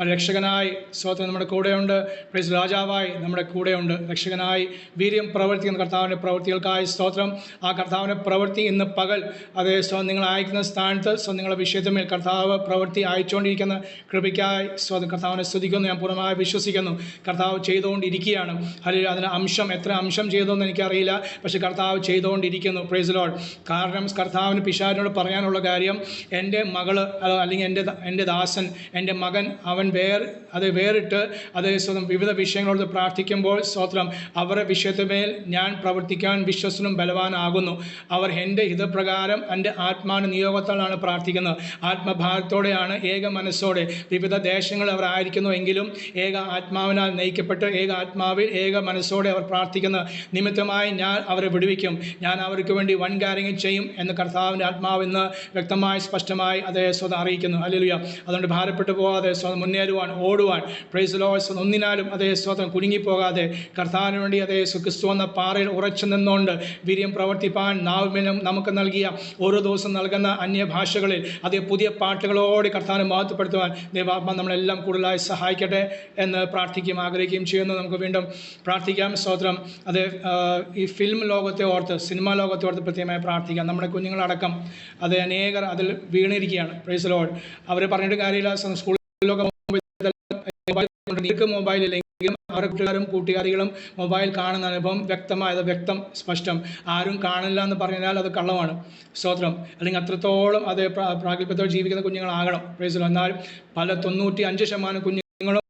രക്ഷകനായി സ്തോത്രം നമ്മുടെ കൂടെയുണ്ട്. പ്രൈസ് രാജാവായി നമ്മുടെ കൂടെയുണ്ട്. രക്ഷകനായി വീര്യം പ്രവർത്തിക്കുന്ന കർത്താവിൻ്റെ പ്രവൃത്തികൾക്കായി സ്തോത്രം. ആ കർത്താവിൻ്റെ പ്രവൃത്തി ഇന്ന് പകൽ അതേ നിങ്ങൾ അയക്കുന്ന സ്ഥാനത്ത് നിങ്ങളുടെ വിഷയത്തിന്മേൽ കർത്താവ് പ്രവൃത്തി അയച്ചുകൊണ്ടിരിക്കുന്ന കൃപയ്ക്കായി സ്തോത്രം. കർത്താവിനെ സ്തുതിക്കുന്നു. ഞാൻ പൂർണ്ണമായി വിശ്വസിക്കുന്നു കർത്താവ് ചെയ്തുകൊണ്ടിരിക്കുകയാണ്. അല്ലെങ്കിൽ അതിന് എത്ര അംശം ചെയ്തോന്ന് എനിക്കറിയില്ല, പക്ഷേ കർത്താവ് ചെയ്തുകൊണ്ടിരിക്കുന്നു. Price the Lord. കാരണം കർത്താവിന് പിശാചിനോട് പറയാനുള്ള കാര്യം, എൻ്റെ മകള് അല്ലെങ്കിൽ എൻ്റെ ദാസൻ, എൻ്റെ മകൻ, അവൻ വേറിട്ട് വിവിധ വിഷയങ്ങളോട് പ്രാർത്ഥിക്കുമ്പോൾ സ്തോത്രം അവരുടെ വിഷയത്തിന്മേൽ ഞാൻ പ്രവർത്തിക്കാൻ വിശ്വസനും ബലവാനാകുന്നു. അവർ എൻ്റെ ഹിതപ്രകാരം എൻ്റെ ആത്മാവിൻ്റെ നിയോഗത്താലാണ് പ്രാർത്ഥിക്കുന്നത്. ആത്മഭാരത്തോടെയാണ്, ഏക മനസ്സോടെ. വിവിധ ദേശങ്ങളിൽ അവർ ആയിരിക്കുന്നു എങ്കിലും ഏക ആത്മാവിനാൽ നയിക്കപ്പെട്ട് ഏക ആത്മാവിൽ ഏക മനസ്സോടെ അവർ പ്രാർത്ഥിക്കുന്ന നിമിത്തമായി ഞാൻ അവരെ വിടുവിക്കും. ഞാൻ അവർക്ക് വേണ്ടി വൻ കാര്യങ്ങൾ ചെയ്യും എന്ന് കർത്താവിൻ്റെ ആത്മാവ് ഇന്ന് വ്യക്തമായി സ്പഷ്ടമായി അതേ സ്വതം അറിയിക്കുന്നു. ഹല്ലേലൂയ. അതുകൊണ്ട് ഭാരപ്പെട്ടു പോകാതെ സ്വതം മുന്നേറുവാൻ, ഓടുവാൻ, പ്രൈസ് ദി ലോർഡ്, ഒന്നിനാലും അതേ സ്വതം കുലുങ്ങിപ്പോകാതെ കർത്താവിന് വേണ്ടി അതേ ക്രിസ്തു എന്ന പാറയിൽ ഉറച്ചു നിന്നുകൊണ്ട് വീര്യം പ്രവർത്തിപ്പാൻ നാവിനും നമുക്ക് നൽകിയ ഓരോ ദിവസം നൽകുന്ന അന്യഭാഷകളിൽ അതേ പുതിയ പാട്ടുകളോടെ കർത്താവിനെ മഹത്വപ്പെടുത്തുവാൻ ദൈവാത്മാ നമ്മളെല്ലാം കൂടുതലായി സഹായിക്കട്ടെ എന്ന് പ്രാർത്ഥിക്കുകയും ആഗ്രഹിക്കുകയും ചെയ്യുന്നു. നമുക്ക് വീണ്ടും പ്രാർത്ഥിക്കാം. സ്തോത്രം. അത് ഈ ഫിലിം ലോകത്തെ ഓർത്ത്, സിനിമാ ലോകത്തെ ഓർത്ത് പ്രത്യേകമായി പ്രാർത്ഥിക്കാം. നമ്മുടെ കുഞ്ഞുങ്ങളടക്കം അത് അനേകർ അതിൽ വീണിരിക്കുകയാണ്. Praise the lord. അവർ പറഞ്ഞിട്ട് കാര്യമില്ല. സ്കൂളിലൊക്കെ മൊബൈൽ ഇല്ലെങ്കിലും അവരുടെ കൂട്ടുകാരികളും മൊബൈൽ കാണുന്ന അനുഭവം വ്യക്തം സ്പഷ്ടം. ആരും കാണില്ല എന്ന് പറഞ്ഞാൽ അത് കള്ളമാണ്. സ്തോത്രം. അല്ലെങ്കിൽ അത്രത്തോളം അത് പ്രാഗൽഭ്യത്തോടെ ജീവിക്കുന്ന കുഞ്ഞുങ്ങളാകണം. Price the Lord. എന്നാൽ 95% കുഞ്ഞുങ്ങളും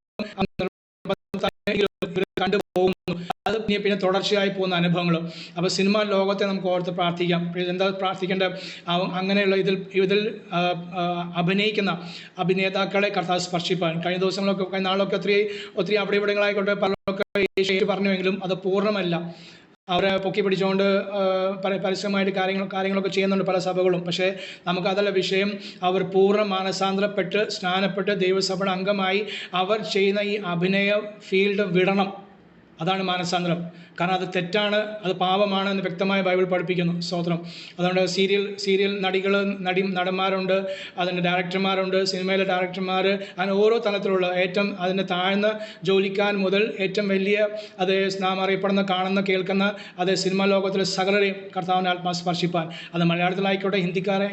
കണ്ടുപോകുന്നു. അത് പിന്നെ തുടർച്ചയായി പോകുന്ന അനുഭവങ്ങൾ. അപ്പോൾ സിനിമാ ലോകത്തെ നമുക്ക് ഓർത്ത് പ്രാർത്ഥിക്കാം. എന്താ പ്രാർത്ഥിക്കേണ്ടത്? അങ്ങനെയുള്ള ഇതിൽ അഭിനയിക്കുന്ന അഭിനേതാക്കളെ കർത്താവ് സ്പർശിപ്പാൻ. കഴിഞ്ഞ ദിവസങ്ങളൊക്കെ നാളൊക്കെ ഒത്തിരി അവിടെ ഇവിടങ്ങളായിക്കോട്ടെ പലരൊക്കെ പറഞ്ഞുവെങ്കിലും അത് പൂർണ്ണമല്ല. അവരെ പൊക്കി പിടിച്ചുകൊണ്ട് പരസ്യമായിട്ട് കാര്യങ്ങളൊക്കെ ചെയ്യുന്നുണ്ട് പല സഭകളും. പക്ഷേ നമുക്കതല്ല വിഷയം. അവർ പൂർണ്ണ മാനസാന്തരപ്പെട്ട് സ്നാനപ്പെട്ട് ദൈവസഭയുടെ അംഗമായി അവർ ചെയ്യുന്ന ഈ അഭിനയ ഫീൽഡ് വിടണം. അതാണ് മാനസാന്തരം. കാരണം അത് തെറ്റാണ്, അത് പാപമാണ് എന്ന് വ്യക്തമായി ബൈബിൾ പഠിപ്പിക്കുന്നു. സ്തോത്രം. അതുകൊണ്ട് സീരിയൽ നടന്മാരുണ്ട്, അതിൻ്റെ ഡയറക്ടർമാരുണ്ട്, സിനിമയിലെ ഡയറക്ടർമാർ, അങ്ങനെ ഓരോ തലത്തിലുള്ള ഏറ്റവും അതിൻ്റെ താഴ്ന്ന ജോലിക്കാർ മുതൽ ഏറ്റവും വലിയ അത് നാം അറിയപ്പെടുന്ന, കാണുന്ന, കേൾക്കുന്ന അത് സിനിമാ ലോകത്തിലെ സകലരെയും കർത്താവിൻ്റെ ആത്മാവ് സ്പർശിപ്പാൻ. അത് മലയാളത്തിലായിക്കോട്ടെ,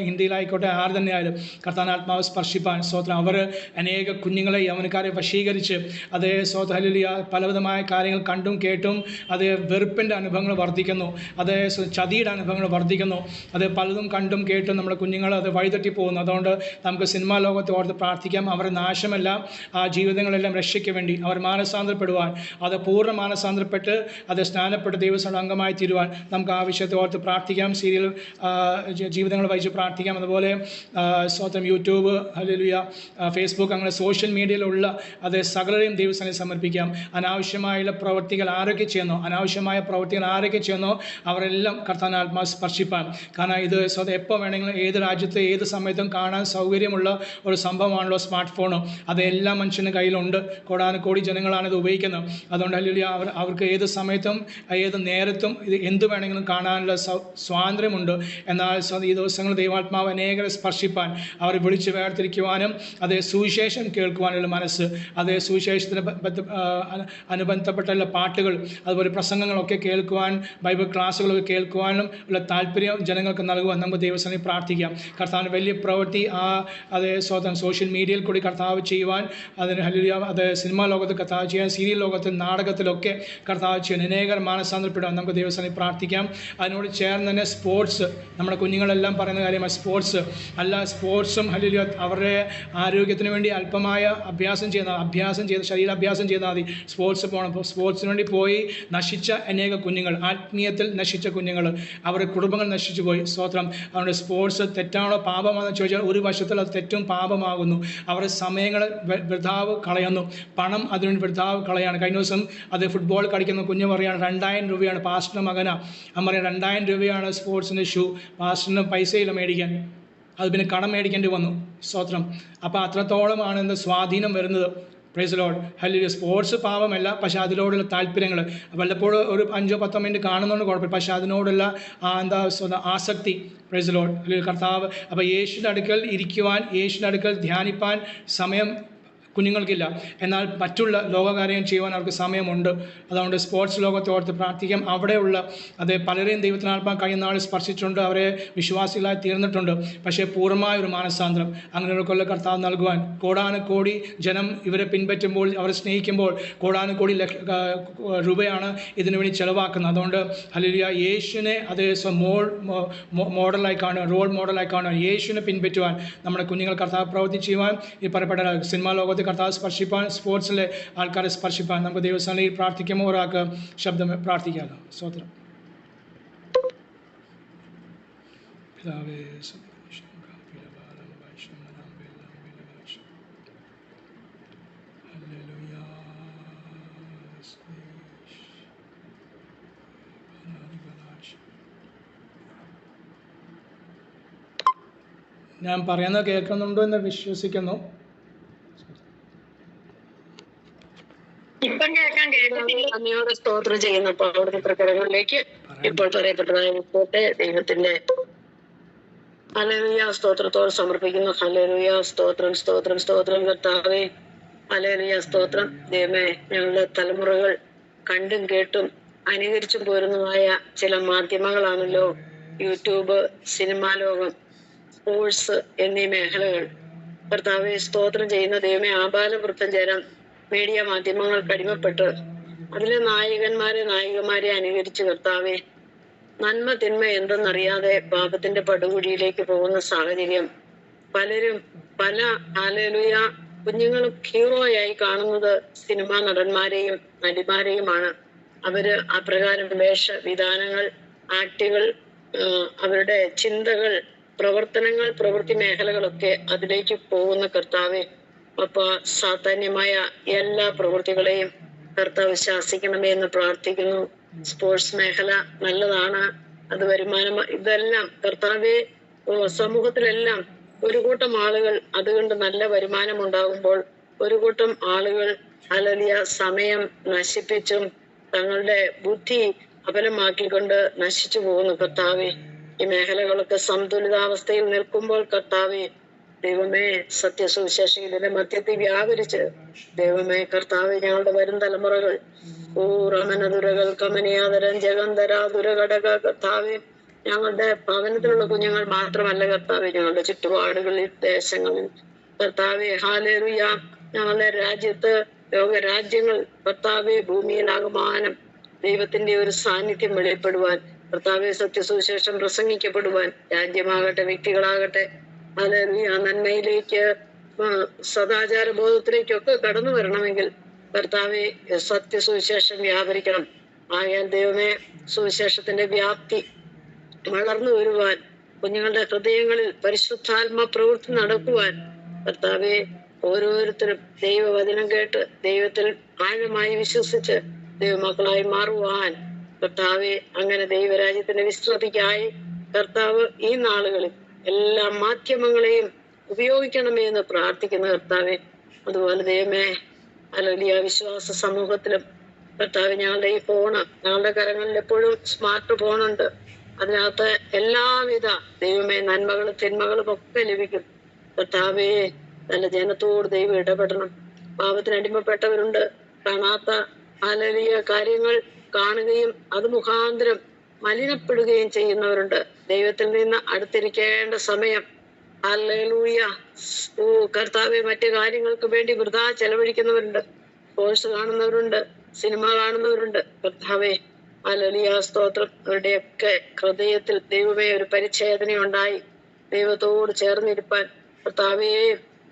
ഹിന്ദിയിലായിക്കോട്ടെ, ആര് തന്നെയായാലും കർത്താവിൻ്റെ ആത്മാവ് സ്പർശിപ്പാൻ. സ്തോത്രം. അവർ അനേക കുഞ്ഞുങ്ങളെ, യൗവനക്കാരെ വശീകരിച്ച് അതേ സ്തോത്രം ഹല്ലേലൂയ പലവിധമായ കാര്യങ്ങൾ കണ്ടും കേട്ടും അത് വെറുപ്പിൻ്റെ അനുഭവങ്ങൾ വർദ്ധിക്കുന്നു. അത് ചതിയുടെ അനുഭവങ്ങൾ വർദ്ധിക്കുന്നു. അത് പലതും കണ്ടും കേട്ടും നമ്മുടെ കുഞ്ഞുങ്ങൾ അത് വഴിതെറ്റി പോകുന്നു. അതുകൊണ്ട് നമുക്ക് സിനിമാ ലോകത്തെ ഓർത്ത് പ്രാർത്ഥിക്കാം. അവരുടെ നാശമല്ല, ആ ജീവിതങ്ങളെല്ലാം രക്ഷയ്ക്ക് വേണ്ടി അവർ മാനസാന്തരപ്പെടുവാൻ, അത് പൂർണ്ണ മാനസാന്തരപ്പെട്ട് അത് സ്നാനപ്പെട്ട് ദൈവസഭയുടെ അംഗമായി തീരുവാൻ നമുക്ക് ആ വിഷയത്തെ ഓർത്ത് പ്രാർത്ഥിക്കാം. സീരിയൽ ജീവിതങ്ങൾ വഹിച്ച് പ്രാർത്ഥിക്കാം. അതുപോലെ സ്വന്തം യൂട്യൂബ്, ഹല്ലേലൂയ, ഫേസ്ബുക്ക്, അങ്ങനെ സോഷ്യൽ മീഡിയയിലുള്ള അത് സകലരെയും ദൈവസഭയിൽ സമർപ്പിക്കാം. അനാവശ്യമായുള്ള പ്രവൃത്തികൾ ആരൊക്കെ ചെയ്യുന്നോ അവരെല്ലാം കർത്താവിൻ്റെ ആത്മാവ് സ്പർശിപ്പാൻ. കാരണം ഇത് എപ്പോൾ വേണമെങ്കിലും ഏത് രാജ്യത്ത് ഏത് സമയത്തും കാണാൻ സൗകര്യമുള്ള ഒരു സംഭവമാണല്ലോ സ്മാർട്ട് ഫോണും. അത് എല്ലാ മനുഷ്യൻ്റെ കയ്യിലുണ്ട്. കോടാനുകോടി ജനങ്ങളാണ് ഇത് ഉപയോഗിക്കുന്നത്. അതുകൊണ്ട് അല്ലെങ്കിൽ അവർക്ക് ഏത് സമയത്തും ഏത് നേരത്തും ഇത് എന്ത് വേണമെങ്കിലും കാണാനുള്ള സ്വാതന്ത്ര്യമുണ്ട്. എന്നാൽ ഈ ദിവസങ്ങൾ ദൈവാത്മാവ് അനേകരെ സ്പർശിപ്പാൻ, അവരെ വിളിച്ച് വേർതിരിക്കുവാനും അതേ സുവിശേഷം കേൾക്കുവാനുള്ള മനസ്സ്, അതേ സുവിശേഷത്തിന് അനുബന്ധപ്പെട്ട പാട്ടുകൾ, അതുപോലെ പ്രസംഗങ്ങളൊക്കെ കേൾക്കുവാൻ, ബൈബിൾ ക്ലാസ്സുകളൊക്കെ കേൾക്കുവാനും ഉള്ള താല്പര്യം ജനങ്ങൾക്ക് നൽകുവാൻ നമുക്ക് ദൈവസന്നിധിയിൽ പ്രാർത്ഥിക്കാം. കർത്താവിന് വലിയ പ്രവൃത്തി അതേ സ്വന്തം സോഷ്യൽ മീഡിയയിൽ കൂടി കർത്താവ് ചെയ്യുവാൻ, അതിന് ഹല്ലേലൂയ അത് സിനിമാ ലോകത്ത് കർത്താവ് ചെയ്യാൻ, സീരിയൽ ലോകത്തിൽ, നാടകത്തിലൊക്കെ കർത്താവ് ചെയ്യാൻ, അനേകർ മാനസാന്തരപ്പെടാൻ നമുക്ക് ദൈവസന്നിധിയിൽ പ്രാർത്ഥിക്കാം. അതിനോട് ചേർന്ന് തന്നെ സ്പോർട്സ്, നമ്മുടെ കുഞ്ഞുങ്ങളെല്ലാം പറയുന്ന കാര്യമാണ് സ്പോർട്സ്. സ്പോർട്സും ഹല്ലേലൂയ അവരുടെ ആരോഗ്യത്തിന് വേണ്ടി അല്പമായ അഭ്യാസം ചെയ്ത് ശരീരാഭ്യാസം ചെയ്താൽ മതി. സ്പോർട്സ് പോകണം. സ്പോർട്സ് സ്പോർട്സിന് വേണ്ടി പോയി നശിച്ച അനേക കുഞ്ഞുങ്ങൾ, ആത്മീയത്തിൽ നശിച്ച കുഞ്ഞുങ്ങൾ, അവരുടെ കുടുംബങ്ങൾ നശിച്ചു പോയി. സ്തോത്രം. അവരുടെ സ്പോർട്സ് തെറ്റാണോ പാപമാണെന്ന് ചോദിച്ചാൽ ഒരു വശത്തിൽ അത് തെറ്റും പാപമാകുന്നു. അവരുടെ സമയങ്ങൾ വൃഥാവ് കളയുന്നു, പണം അതിനുവേണ്ടി വൃഥാവ് കളയാണ്. കഴിഞ്ഞ ദിവസം അത് ഫുട്ബോൾ കളിക്കുന്ന കുഞ്ഞ് പറയുകയാണ് 2000 രൂപയാണ്, പാസ്റ്ററിൻ്റെ മകനാ, അവൻ പറയാം 2000 രൂപയാണ് സ്പോർട്സിൻ്റെ ഷൂ, പാസ്റ്ററിന് പൈസയില്ല മേടിക്കാൻ, അത് പിന്നെ കടം മേടിക്കേണ്ടി വന്നു. സ്തോത്രം. അപ്പോൾ അത്രത്തോളമാണ് എന്താ സ്വാധീനം വരുന്നത്. Praise Lord. ഹല്ലേലൂയ. സ്പോർട്സ് പാപമല്ല, പക്ഷേ അതിനോടുള്ള താല്പര്യങ്ങൾ വല്ലപ്പോഴും ഒരു 5-10 മിനിറ്റ് കാണുന്നതുകൊണ്ട് കുഴപ്പമില്ല, പക്ഷേ അതിനോടുള്ള ആസക്തി. Praise Lord. ഹല്ലേലൂയ. കർത്താവ് അപ്പോൾ യേശുവിൻ്റെ അടുക്കൽ ഇരിക്കുവാൻ, യേശുവിൻ്റെ അടുക്കൽ ധ്യാനിപ്പാൻ സമയം കുഞ്ഞുങ്ങൾക്കില്ല. എന്നാൽ മറ്റുള്ള ലോകകാര്യം ചെയ്യുവാൻ അവർക്ക് സമയമുണ്ട്. അതുകൊണ്ട് സ്പോർട്സ് ലോകത്തെ ഓർത്ത് പ്രാർത്ഥിക്കാം. അവിടെയുള്ള അത് പലരെയും ദൈവത്തിനാൽപ്പാൻ കഴിയുന്ന ആൾ സ്പർശിച്ചിട്ടുണ്ട്, അവരെ വിശ്വാസികളായി തീർന്നിട്ടുണ്ട്. പക്ഷേ പൂർണ്ണമായ ഒരു മാനസാന്തരം അങ്ങനെയുള്ള കർത്താവ് നൽകുവാൻ കോടാനുകോടി ജനം ഇവരെ പിൻപറ്റുമ്പോൾ, അവരെ സ്നേഹിക്കുമ്പോൾ കോടാനുകോടി രൂപയാണ് ഇതിനു വേണ്ടി ചിലവാക്കുന്നത്. അതുകൊണ്ട് ഹല്ലേലൂയ, യേശുവിനെ അത് മോഡലായി കാണുക, റോൾ മോഡലായി കാണുക, യേശുവിനെ പിൻപറ്റുവാൻ നമ്മുടെ കുഞ്ഞുങ്ങൾ കർത്താവ് പ്രവൃത്തി ചെയ്യുവാൻ ഈ പറയപ്പെട്ട സിനിമാ ലോകത്ത് കർത്താവ് സ്പർശിപ്പാൻ, സ്പോർട്സിലെ ആൾക്കാരെ സ്പർശിപ്പാൻ നമുക്ക് ദൈവസ്ഥാനയിൽ പ്രാർത്ഥിക്കുമ്പോൾ ഒരാൾക്ക് ശബ്ദം പ്രാർത്ഥിക്കാമല്ലോ. സ്തോത്രം. പിതാവേ ഞാൻ പറയുന്നത് കേൾക്കുന്നുണ്ടോ എന്ന് വിശ്വസിക്കുന്നു. അങ്ങയോടെ സ്തോത്രം ചെയ്യുന്നപ്പോൾ അവിടുത്തെ പ്രകടനങ്ങളിലേക്ക് ഇപ്പോൾ പറയപ്പെട്ടതായ വിഷയത്തെ ദൈവത്തിന്റെ ഹല്ലേലൂയ സ്തോത്രത്തോട് സമർപ്പിക്കുന്നു. ഹല്ലേലൂയ. സ്തോത്രം, സ്തോത്രം, സ്തോത്രം കർത്താവേ. ഹല്ലേലൂയ. സ്തോത്രം. ദൈവമേ, ഞങ്ങളുടെ തലമുറകൾ കണ്ടും കേട്ടും അനുകരിച്ചും പോരുന്നതായ ചില മാധ്യമങ്ങളാണല്ലോ യൂട്യൂബ്, സിനിമാ ലോകം, സ്പോർട്സ് എന്നീ മേഖലകൾ. കർത്താവെ സ്തോത്രം ചെയ്യുന്ന ദൈവമേ, ആബാലവൃത്തം ചേരാൻ മീഡിയ മാധ്യമങ്ങൾക്ക് അടിമപ്പെട്ട് അതിലെ നായികമാരെ അനുകരിച്ച് കർത്താവെ നന്മ തിന്മ എന്തെന്നറിയാതെ പാപത്തിന്റെ പടുകുഴിയിലേക്ക് പോകുന്ന സാഹചര്യം പലരും പല ഹല്ലേലൂയ കുഞ്ഞുങ്ങളും ഹീറോയായി കാണുന്നത് സിനിമാ നടന്മാരെയും നടിമാരെയുമാണ്. അവര് അപ്രകാരം വേഷവിധാനങ്ങൾ, ആക്ടുകൾ, അവരുടെ ചിന്തകൾ, പ്രവർത്തനങ്ങൾ, പ്രവൃത്തി മേഖലകളൊക്കെ അതിലേക്ക് പോകുന്ന കർത്താവെ, അപ്പൊ സാധാന്യമായ എല്ലാ പ്രവൃത്തികളെയും കർത്താവ് ശാസിക്കണമേ എന്ന് പ്രാർത്ഥിക്കുന്നു. സ്പോർട്സ് മേഖല നല്ലതാണ്, അത് വരുമാനം, ഇതെല്ലാം കർത്താവെ സമൂഹത്തിലെല്ലാം ഒരു കൂട്ടം ആളുകൾ അതുകൊണ്ട് നല്ല വരുമാനം ഉണ്ടാകുമ്പോൾ ഒരു കൂട്ടം ആളുകൾ ഹല്ലേലൂയ സമയം നശിപ്പിച്ചും തങ്ങളുടെ ബുദ്ധി അപലമാക്കിക്കൊണ്ട് നശിച്ചു പോകുന്നു കർത്താവെ. ഈ മേഖലകളൊക്കെ സന്തുലിതാവസ്ഥയിൽ നിൽക്കുമ്പോൾ കർത്താവെ ദൈവമേ, സത്യസുവിശേഷം ഇതിന്റെ മധ്യത്തിൽ വ്യാപരിച്ച് ദൈവമേ കർത്താവെ ഞങ്ങളുടെ വരും തലമുറകൾ റമനദുരകൾ കമനിയാതരം ജഗന്ധരാതുരഘടക കർത്താവെ, ഞങ്ങളുടെ ഭവനത്തിലുള്ള കുഞ്ഞുങ്ങൾ മാത്രമല്ല കർത്താവെ, ഞങ്ങളുടെ ചുറ്റുപാടുകളിൽ, ദേശങ്ങളിൽ കർത്താവെ ഹല്ലേലൂയ, ഞങ്ങളുടെ രാജ്യത്ത്, ലോകരാജ്യങ്ങൾ കർത്താവെ, ഭൂമിയിലാകമാനം ദൈവത്തിന്റെ ഒരു സാന്നിധ്യം വെളിപ്പെടുവാൻ കർത്താവെ, സത്യസുവിശേഷം പ്രസംഗിക്കപ്പെടുവാൻ, രാജ്യമാകട്ടെ വ്യക്തികളാകട്ടെ ഹല്ലേലൂയ നന്മയിലേക്ക് സദാചാര ബോധത്തിലേക്കൊക്കെ കടന്നു വരണമെങ്കിൽ കർത്താവെ സത്യസുവിശേഷം വ്യാപരിക്കണം. ആയാൽ ദൈവമേ, സുവിശേഷത്തിന്റെ വ്യാപ്തി വളർന്നു വരുവാൻ, കുഞ്ഞുങ്ങളുടെ ഹൃദയങ്ങളിൽ പരിശുദ്ധാത്മ പ്രവൃത്തി നടക്കുവാൻ കർത്താവെ ഓരോരുത്തരും ദൈവവചനം കേട്ട് ദൈവത്തിൽ ആഴമായി വിശ്വസിച്ച് ദൈവമക്കളായി മാറുവാൻ കർത്താവെ, അങ്ങനെ ദൈവരാജ്യത്തിന്റെ വിശ്രതിക്കായി കർത്താവ് ഈ നാളുകളിൽ എല്ലാ മാധ്യമങ്ങളെയും ഉപയോഗിക്കണമേ എന്ന് പ്രാർത്ഥിക്കുന്ന കർത്താവെ. അതുപോലെ ദൈവമേ ഹല്ലേലൂയ വിശ്വാസ സമൂഹത്തിലും കർത്താവ് ഞങ്ങളുടെ ഈ ഫോണ്, ഞങ്ങളുടെ കരങ്ങളിൽ എപ്പോഴും സ്മാർട്ട് ഫോണുണ്ട്, അതിനകത്ത് എല്ലാവിധ ദൈവമേ നന്മകളും തിന്മകളും ഒക്കെ ലഭിക്കും കർത്താവേ. നല്ല ജനത്തോട് ദൈവം ഇടപെടണം. പാപത്തിന് അടിമപ്പെട്ടവരുണ്ട്, കാണാത്ത ഹല്ലേലൂയ കാര്യങ്ങൾ കാണുകയും അത് മുഖാന്തരം മലിനപ്പെടുകയും ചെയ്യുന്നവരുണ്ട്. ദൈവത്തിൽ നിന്ന് അടുത്തിരിക്കേണ്ട സമയം ഹല്ലേലൂയ കർത്താവെ മറ്റു കാര്യങ്ങൾക്ക് വേണ്ടി വൃഥാ ചെലവഴിക്കുന്നവരുണ്ട്, കോഴ്സ് കാണുന്നവരുണ്ട്, സിനിമ കാണുന്നവരുണ്ട് കർത്താവെ. ഹല്ലേലൂയ സ്തോത്രം. അവരുടെയൊക്കെ ഹൃദയത്തിൽ ദൈവമേ ഒരു പരിച്ഛേദന ഉണ്ടായി ദൈവത്തോട് ചേർന്നിരിപ്പാൻ കർത്താവേ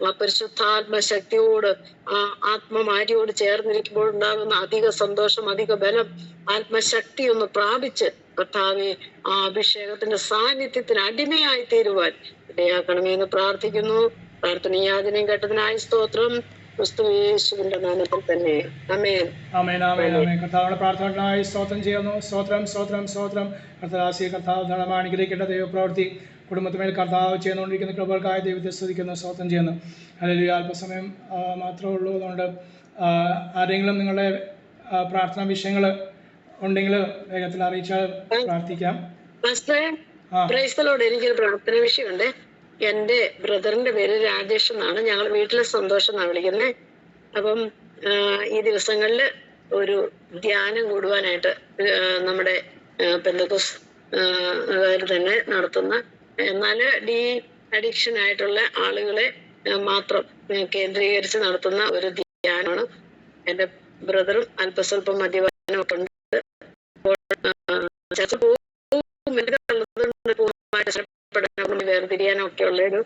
ആ പരിശുദ്ധാത്മ ശക്തിയോട്, ആ ആത്മമാരിയോട് ചേർന്നിരിക്കുമ്പോൾ ഉണ്ടാകുന്ന അധിക സന്തോഷം, അധിക ബലം, ആത്മശക്തി ഒന്ന് പ്രാപിച്ച് കർത്താവെ ആ അഭിഷേകത്തിന്റെ സാന്നിധ്യത്തിന് അടിമയായി തീരുവാൻ ഇടയാക്കണമേ എന്ന് പ്രാർത്ഥിക്കുന്നു. പ്രാർത്ഥന യാചനയും കേട്ടതിനായി സ്തോത്രം. ക്രിസ്തുയേശുവിന്റെ നാമത്തിൽ തന്നെ ആമേൻ. ആമേൻ ആമേൻ ആമേൻ. കർത്താവിന്റെ പ്രാർത്ഥനയ്ക്കായി സ്തോത്രം ചെയ്യുന്നു. സ്തോത്രം സ്തോത്രം സ്തോത്രം. കർത്താവാസിയെ കർത്താവ് ധാരാളം അനുഗ്രഹിക്കേണ്ട ദൈവപ്രവൃത്തി കുടുംബത്തിന്മേൽ കർത്താവ് ചെയ്തുകൊണ്ടിരിക്കുന്ന കൃപകൾക്കായി ദൈവത്തെ സ്തുതിക്കുന്നു, സ്തോത്രം ചെയ്യുന്നു. അല്ലെങ്കിൽ അല്പസമയം മാത്രമേ ഉള്ളൂ. അതുകൊണ്ട് ആരെങ്കിലും നിങ്ങളുടെ പ്രാർത്ഥനാ വിഷയങ്ങൾ ഉണ്ടെങ്കിൽ വേഗത്തിൽ അറിയിച്ചാൽ പ്രാർത്ഥിക്കാം. എനിക്കൊരു പ്രാർത്ഥന വിഷയമുണ്ട്. എന്റെ ബ്രദറിന്റെ പേര് രാജേഷ് എന്നാണ്. ഞങ്ങൾ വീട്ടിലെ സന്തോഷം എന്നാണ് വിളിക്കുന്നത്. അപ്പം ഈ ദിവസങ്ങളിൽ ഒരു ധ്യാനം കൂടുവാനായിട്ട് നമ്മുടെ പെന്തക്കോസ് തന്നെ നടത്തുന്ന, എന്നാൽ ഡി അഡിക്ഷൻ ആയിട്ടുള്ള ആളുകളെ മാത്രം കേന്ദ്രീകരിച്ച് നടത്തുന്ന ഒരു ധ്യാനമാണ്. എന്റെ ബ്രദറും അല്പസ്വല്പം മദ്യപാനമൊക്കെ ഉണ്ട്. വേർതിരിയാനൊക്കെ ഉള്ള ഒരു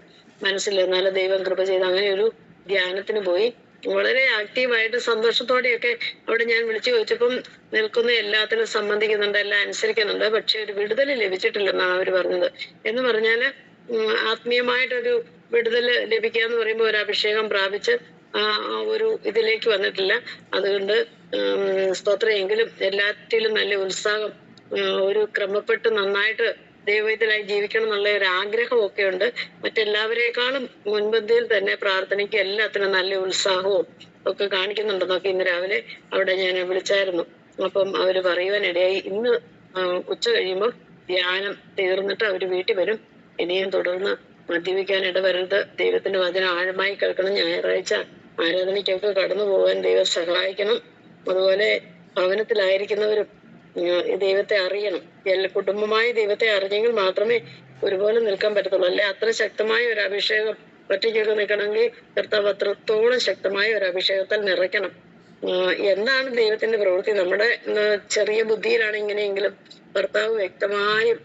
മനസ്സിൽ, എന്നാലും ദൈവം കൃപ ചെയ്ത് അങ്ങനെ ഒരു ധ്യാനത്തിന് പോയി. വളരെ ആക്റ്റീവായിട്ട് സന്തോഷത്തോടെയൊക്കെ അവിടെ ഞാൻ വിളിച്ചു ചോദിച്ചപ്പം നിൽക്കുന്ന എല്ലാത്തിനും സംബന്ധിക്കുന്നുണ്ട്, എല്ലാം അനുസരിക്കുന്നുണ്ട്. പക്ഷെ ഒരു വിടുതൽ ലഭിച്ചിട്ടില്ലെന്നാണ് അവർ പറഞ്ഞത്. എന്ന് പറഞ്ഞാല് ആത്മീയമായിട്ടൊരു വിടുതൽ ലഭിക്കുക എന്ന് പറയുമ്പോൾ ഒരു അഭിഷേകം പ്രാപിച്ച് ഒരു ഇതിലേക്ക് വന്നിട്ടില്ല. അതുകൊണ്ട് സ്തോത്രമെങ്കിലും എല്ലാറ്റിലും നല്ല ഉത്സാഹം, ഒരു ക്രമപ്പെട്ട് നന്നായിട്ട് ദൈവത്തിലായി ജീവിക്കണം എന്നുള്ള ഒരു ആഗ്രഹമൊക്കെ ഉണ്ട്. മറ്റെല്ലാവരെക്കാളും മുൻപന്തിയിൽ തന്നെ പ്രാർത്ഥനയ്ക്ക് എല്ലാത്തിനും നല്ല ഉത്സാഹവും ഒക്കെ കാണിക്കുന്നുണ്ടെന്നൊക്കെ ഇന്ന് രാവിലെ അവിടെ ഞാൻ വിളിച്ചായിരുന്നു. അപ്പം അവര് പറയുവാനിടയായി ഇന്ന് ഉച്ച കഴിയുമ്പോൾ ധ്യാനം തീർന്നിട്ട് അവര് വീട്ടിൽ വരും. ഇനിയും തുടർന്ന് മദ്യപിക്കാൻ ഇടവരരുത്, ദൈവത്തിന്റെ വചനം ആഴമായി കേൾക്കണം, ഞായറാഴ്ച ആരാധനയ്ക്കൊക്കെ കടന്നു പോകാൻ ദൈവം സഹായിക്കണം. അതുപോലെ ഭവനത്തിലായിരിക്കുന്നവരും ദൈവത്തെ അറിയണം. എല്ലാ കുടുംബമായി ദൈവത്തെ അറിഞ്ഞെങ്കിൽ മാത്രമേ ഒരുപോലെ നിൽക്കാൻ പറ്റത്തുള്ളൂ. അല്ലെ അത്ര ശക്തമായ ഒരു അഭിഷേകം ഒറ്റയ്ക്കൊക്കെ നിൽക്കണമെങ്കിൽ കർത്താവ് അത്രത്തോളം ശക്തമായ ഒരു അഭിഷേകത്താൽ നിറയ്ക്കണം. എന്താണ് ദൈവത്തിന്റെ പ്രവൃത്തി? നമ്മുടെ ചെറിയ ബുദ്ധിയിലാണ് ഇങ്ങനെയെങ്കിലും കർത്താവ് വ്യക്തമായും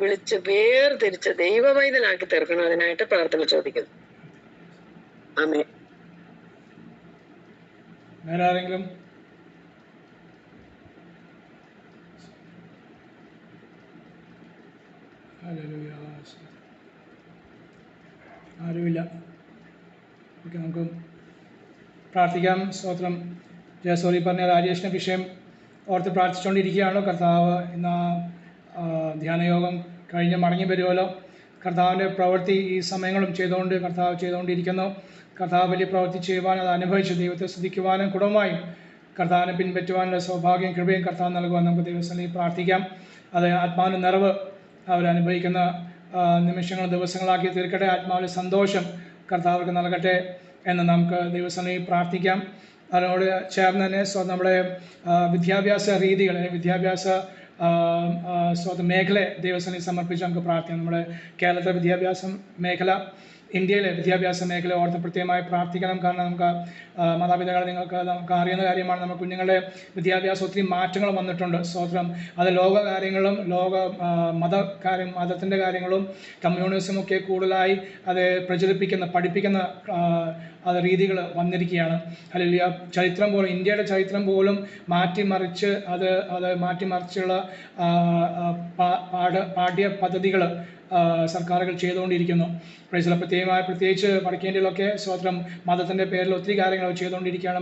വിളിച്ച് വേർതിരിച്ച് ദൈവവൈതലാക്കി തീർക്കണം. അതിനായിട്ട് പ്രാർത്ഥന ചോദിക്കുന്നു. ആമേൻ. ആരെങ്കിലും ആരുമില്ല. ഓക്കെ, നമുക്ക് പ്രാർത്ഥിക്കാം. സ്തോത്രം. ജയസോറി പറഞ്ഞ രാജേഷിൻ്റെ വിഷയം ഓർത്ത് പ്രാർത്ഥിച്ചുകൊണ്ടിരിക്കുകയാണോ? കർത്താവ് ഇന്ന് ധ്യാനയോഗം കഴിഞ്ഞ് മടങ്ങി വരുമല്ലോ. കർത്താവിൻ്റെ പ്രവൃത്തി ഈ സമയങ്ങളും കർത്താവ് ചെയ്തുകൊണ്ടിരിക്കുന്നു. കർത്താവ് വലിയ പ്രവൃത്തി ചെയ്യുവാനും അത് അനുഭവിച്ച് ദൈവത്തെ സ്തുതിക്കുവാനും കുടുംബമായും കർത്താവിനെ പിൻപറ്റുവാനുള്ള സൗഭാഗ്യം കൃപയും കർത്താവ് നൽകുവാൻ നമുക്ക് ദൈവസ്ഥലിൽ പ്രാർത്ഥിക്കാം. അത് ആത്മാവിൻ്റെ നിറവ് അവരനുഭവിക്കുന്ന നിമിഷങ്ങൾ ദിവസങ്ങളാക്കി തീർക്കട്ടെ. ആത്മാവിലെ സന്തോഷം കർത്താവർക്ക് നൽകട്ടെ എന്ന് നമുക്ക് ദൈവസ്ഥലിൽ പ്രാർത്ഥിക്കാം. അതിനോട് ചേർന്ന് തന്നെ നമ്മുടെ വിദ്യാഭ്യാസ രീതികൾ, വിദ്യാഭ്യാസ മേഖലയെ ദൈവസ്ഥലിൽ സമർപ്പിച്ച് നമുക്ക് പ്രാർത്ഥിക്കാം. നമ്മുടെ കേരളത്തിലെ വിദ്യാഭ്യാസ മേഖല, ഇന്ത്യയിലെ വിദ്യാഭ്യാസ മേഖല ഓർത്ത് പ്രത്യേകമായി പ്രാർത്ഥിക്കണം. കാരണം നമുക്ക് മാതാപിതാക്കളെ നമുക്ക് അറിയുന്ന കാര്യമാണ്, നമ്മുടെ കുഞ്ഞുങ്ങളുടെ വിദ്യാഭ്യാസം ഒത്തിരി മാറ്റങ്ങൾ വന്നിട്ടുണ്ട്. സ്തോത്രം. അത് ലോകകാര്യങ്ങളും മതത്തിൻ്റെ കാര്യങ്ങളും കമ്മ്യൂണിസമൊക്കെ കൂടുതലായി അത് പഠിപ്പിക്കുന്ന അത് രീതികൾ വന്നിരിക്കുകയാണ്. അല്ലെങ്കിൽ ചരിത്രം പോലും, ഇന്ത്യയുടെ ചരിത്രം പോലും മാറ്റിമറിച്ച് അത് മാറ്റിമറിച്ചുള്ള പാഠ്യ പദ്ധതികൾ സർക്കാരുകൾ ചെയ്തുകൊണ്ടിരിക്കുന്നു. പ്രത്യേകിച്ച് വടക്കേ ഇന്ത്യയിലൊക്കെ സ്തോത്രം മതത്തിൻ്റെ പേരിൽ ഒത്തിരി കാര്യങ്ങൾ ചെയ്തുകൊണ്ടിരിക്കുകയാണ്.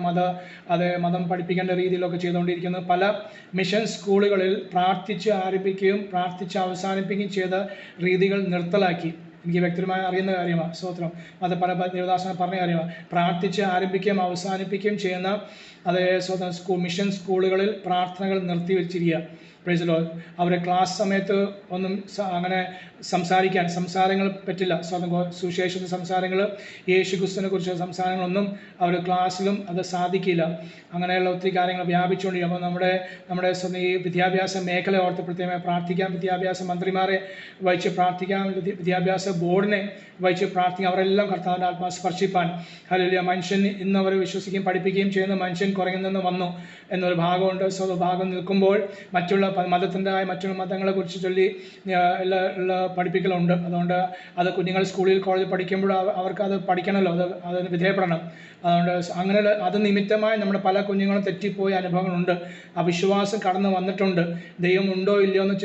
മതം പഠിപ്പിക്കേണ്ട രീതിയിലൊക്കെ ചെയ്തുകൊണ്ടിരിക്കുന്നു. പല മിഷൻ സ്കൂളുകളിൽ പ്രാർത്ഥിച്ച് ആരംഭിക്കുകയും പ്രാർത്ഥിച്ച് അവസാനിപ്പിക്കുകയും ചെയ്ത രീതികൾ നിർത്തലാക്കി. എനിക്ക് വ്യക്തമായി അറിയുന്ന കാര്യമാണ്. സ്തോത്രം. അത് പല ദേവദാസനെ പറഞ്ഞ കാര്യമാണ്. പ്രാർത്ഥിച്ച് ആരംഭിക്കുകയും അവസാനിപ്പിക്കുകയും ചെയ്യുന്ന അതേ സ്വന്തം മിഷൻ സ്കൂളുകളിൽ പ്രാർത്ഥനകൾ നിർത്തിവെച്ചിരിക്കുക. Praise lord. അവരെ ക്ലാസ് സമയത്ത് ഒന്നും അങ്ങനെ സംസാരങ്ങൾ പറ്റില്ല. സുശേഷത്തെ സംസാരങ്ങൾ, യേശു ക്രിസ്തുവിനെ കുറിച്ച് സംസാരങ്ങളൊന്നും അവർ ക്ലാസ്സിലും അത് സാധിക്കില്ല. അങ്ങനെയുള്ള ഒത്തിരി കാര്യങ്ങൾ വ്യാപിച്ചുകൊണ്ടിരിക്കും. അപ്പോൾ നമ്മുടെ ഈ വിദ്യാഭ്യാസ മേഖല ഓർത്ത് പ്രത്യേകമായി പ്രാർത്ഥിക്കാം. വിദ്യാഭ്യാസ മന്ത്രിമാരെ വഹിച്ച് പ്രാർത്ഥിക്കാം. വിദ്യാഭ്യാസ ബോർഡിനെ വഹിച്ച് പ്രാർത്ഥിക്കാം. അവരെല്ലാം കർത്താവിൻ്റെ ആത്മാ സ്പർശിപ്പാൻ. ഹല്ലേലൂയ. മനുഷ്യൻ ഇന്ന് അവർ വിശ്വസിക്കുകയും പഠിപ്പിക്കുകയും ചെയ്യുന്ന മനുഷ്യൻ കുറയുന്നെന്ന് വന്നു എന്നൊരു ഭാഗമുണ്ട്. ഭാഗം നിൽക്കുമ്പോൾ മറ്റുള്ള മതത്തിൻ്റെതായ മറ്റു മതങ്ങളെക്കുറിച്ച് ചൊല്ലി എല്ലാ പഠിപ്പിക്കലുണ്ട്. അതുകൊണ്ട് അത് കുഞ്ഞുങ്ങൾ സ്കൂളിൽ കോളേജിൽ പഠിക്കുമ്പോൾ അവർക്കത് പഠിക്കണമല്ലോ, അതിന് വിധേയപ്പെടണം. അതുകൊണ്ട് അങ്ങനെ അത് നിമിത്തമായി നമ്മുടെ പല കുഞ്ഞുങ്ങളും തെറ്റിപ്പോയ അനുഭവങ്ങളുണ്ട്. അവിശ്വാസം കടന്നു വന്നിട്ടുണ്ട്. ദൈവം ഉണ്ടോ ഇല്ലയോ എന്ന്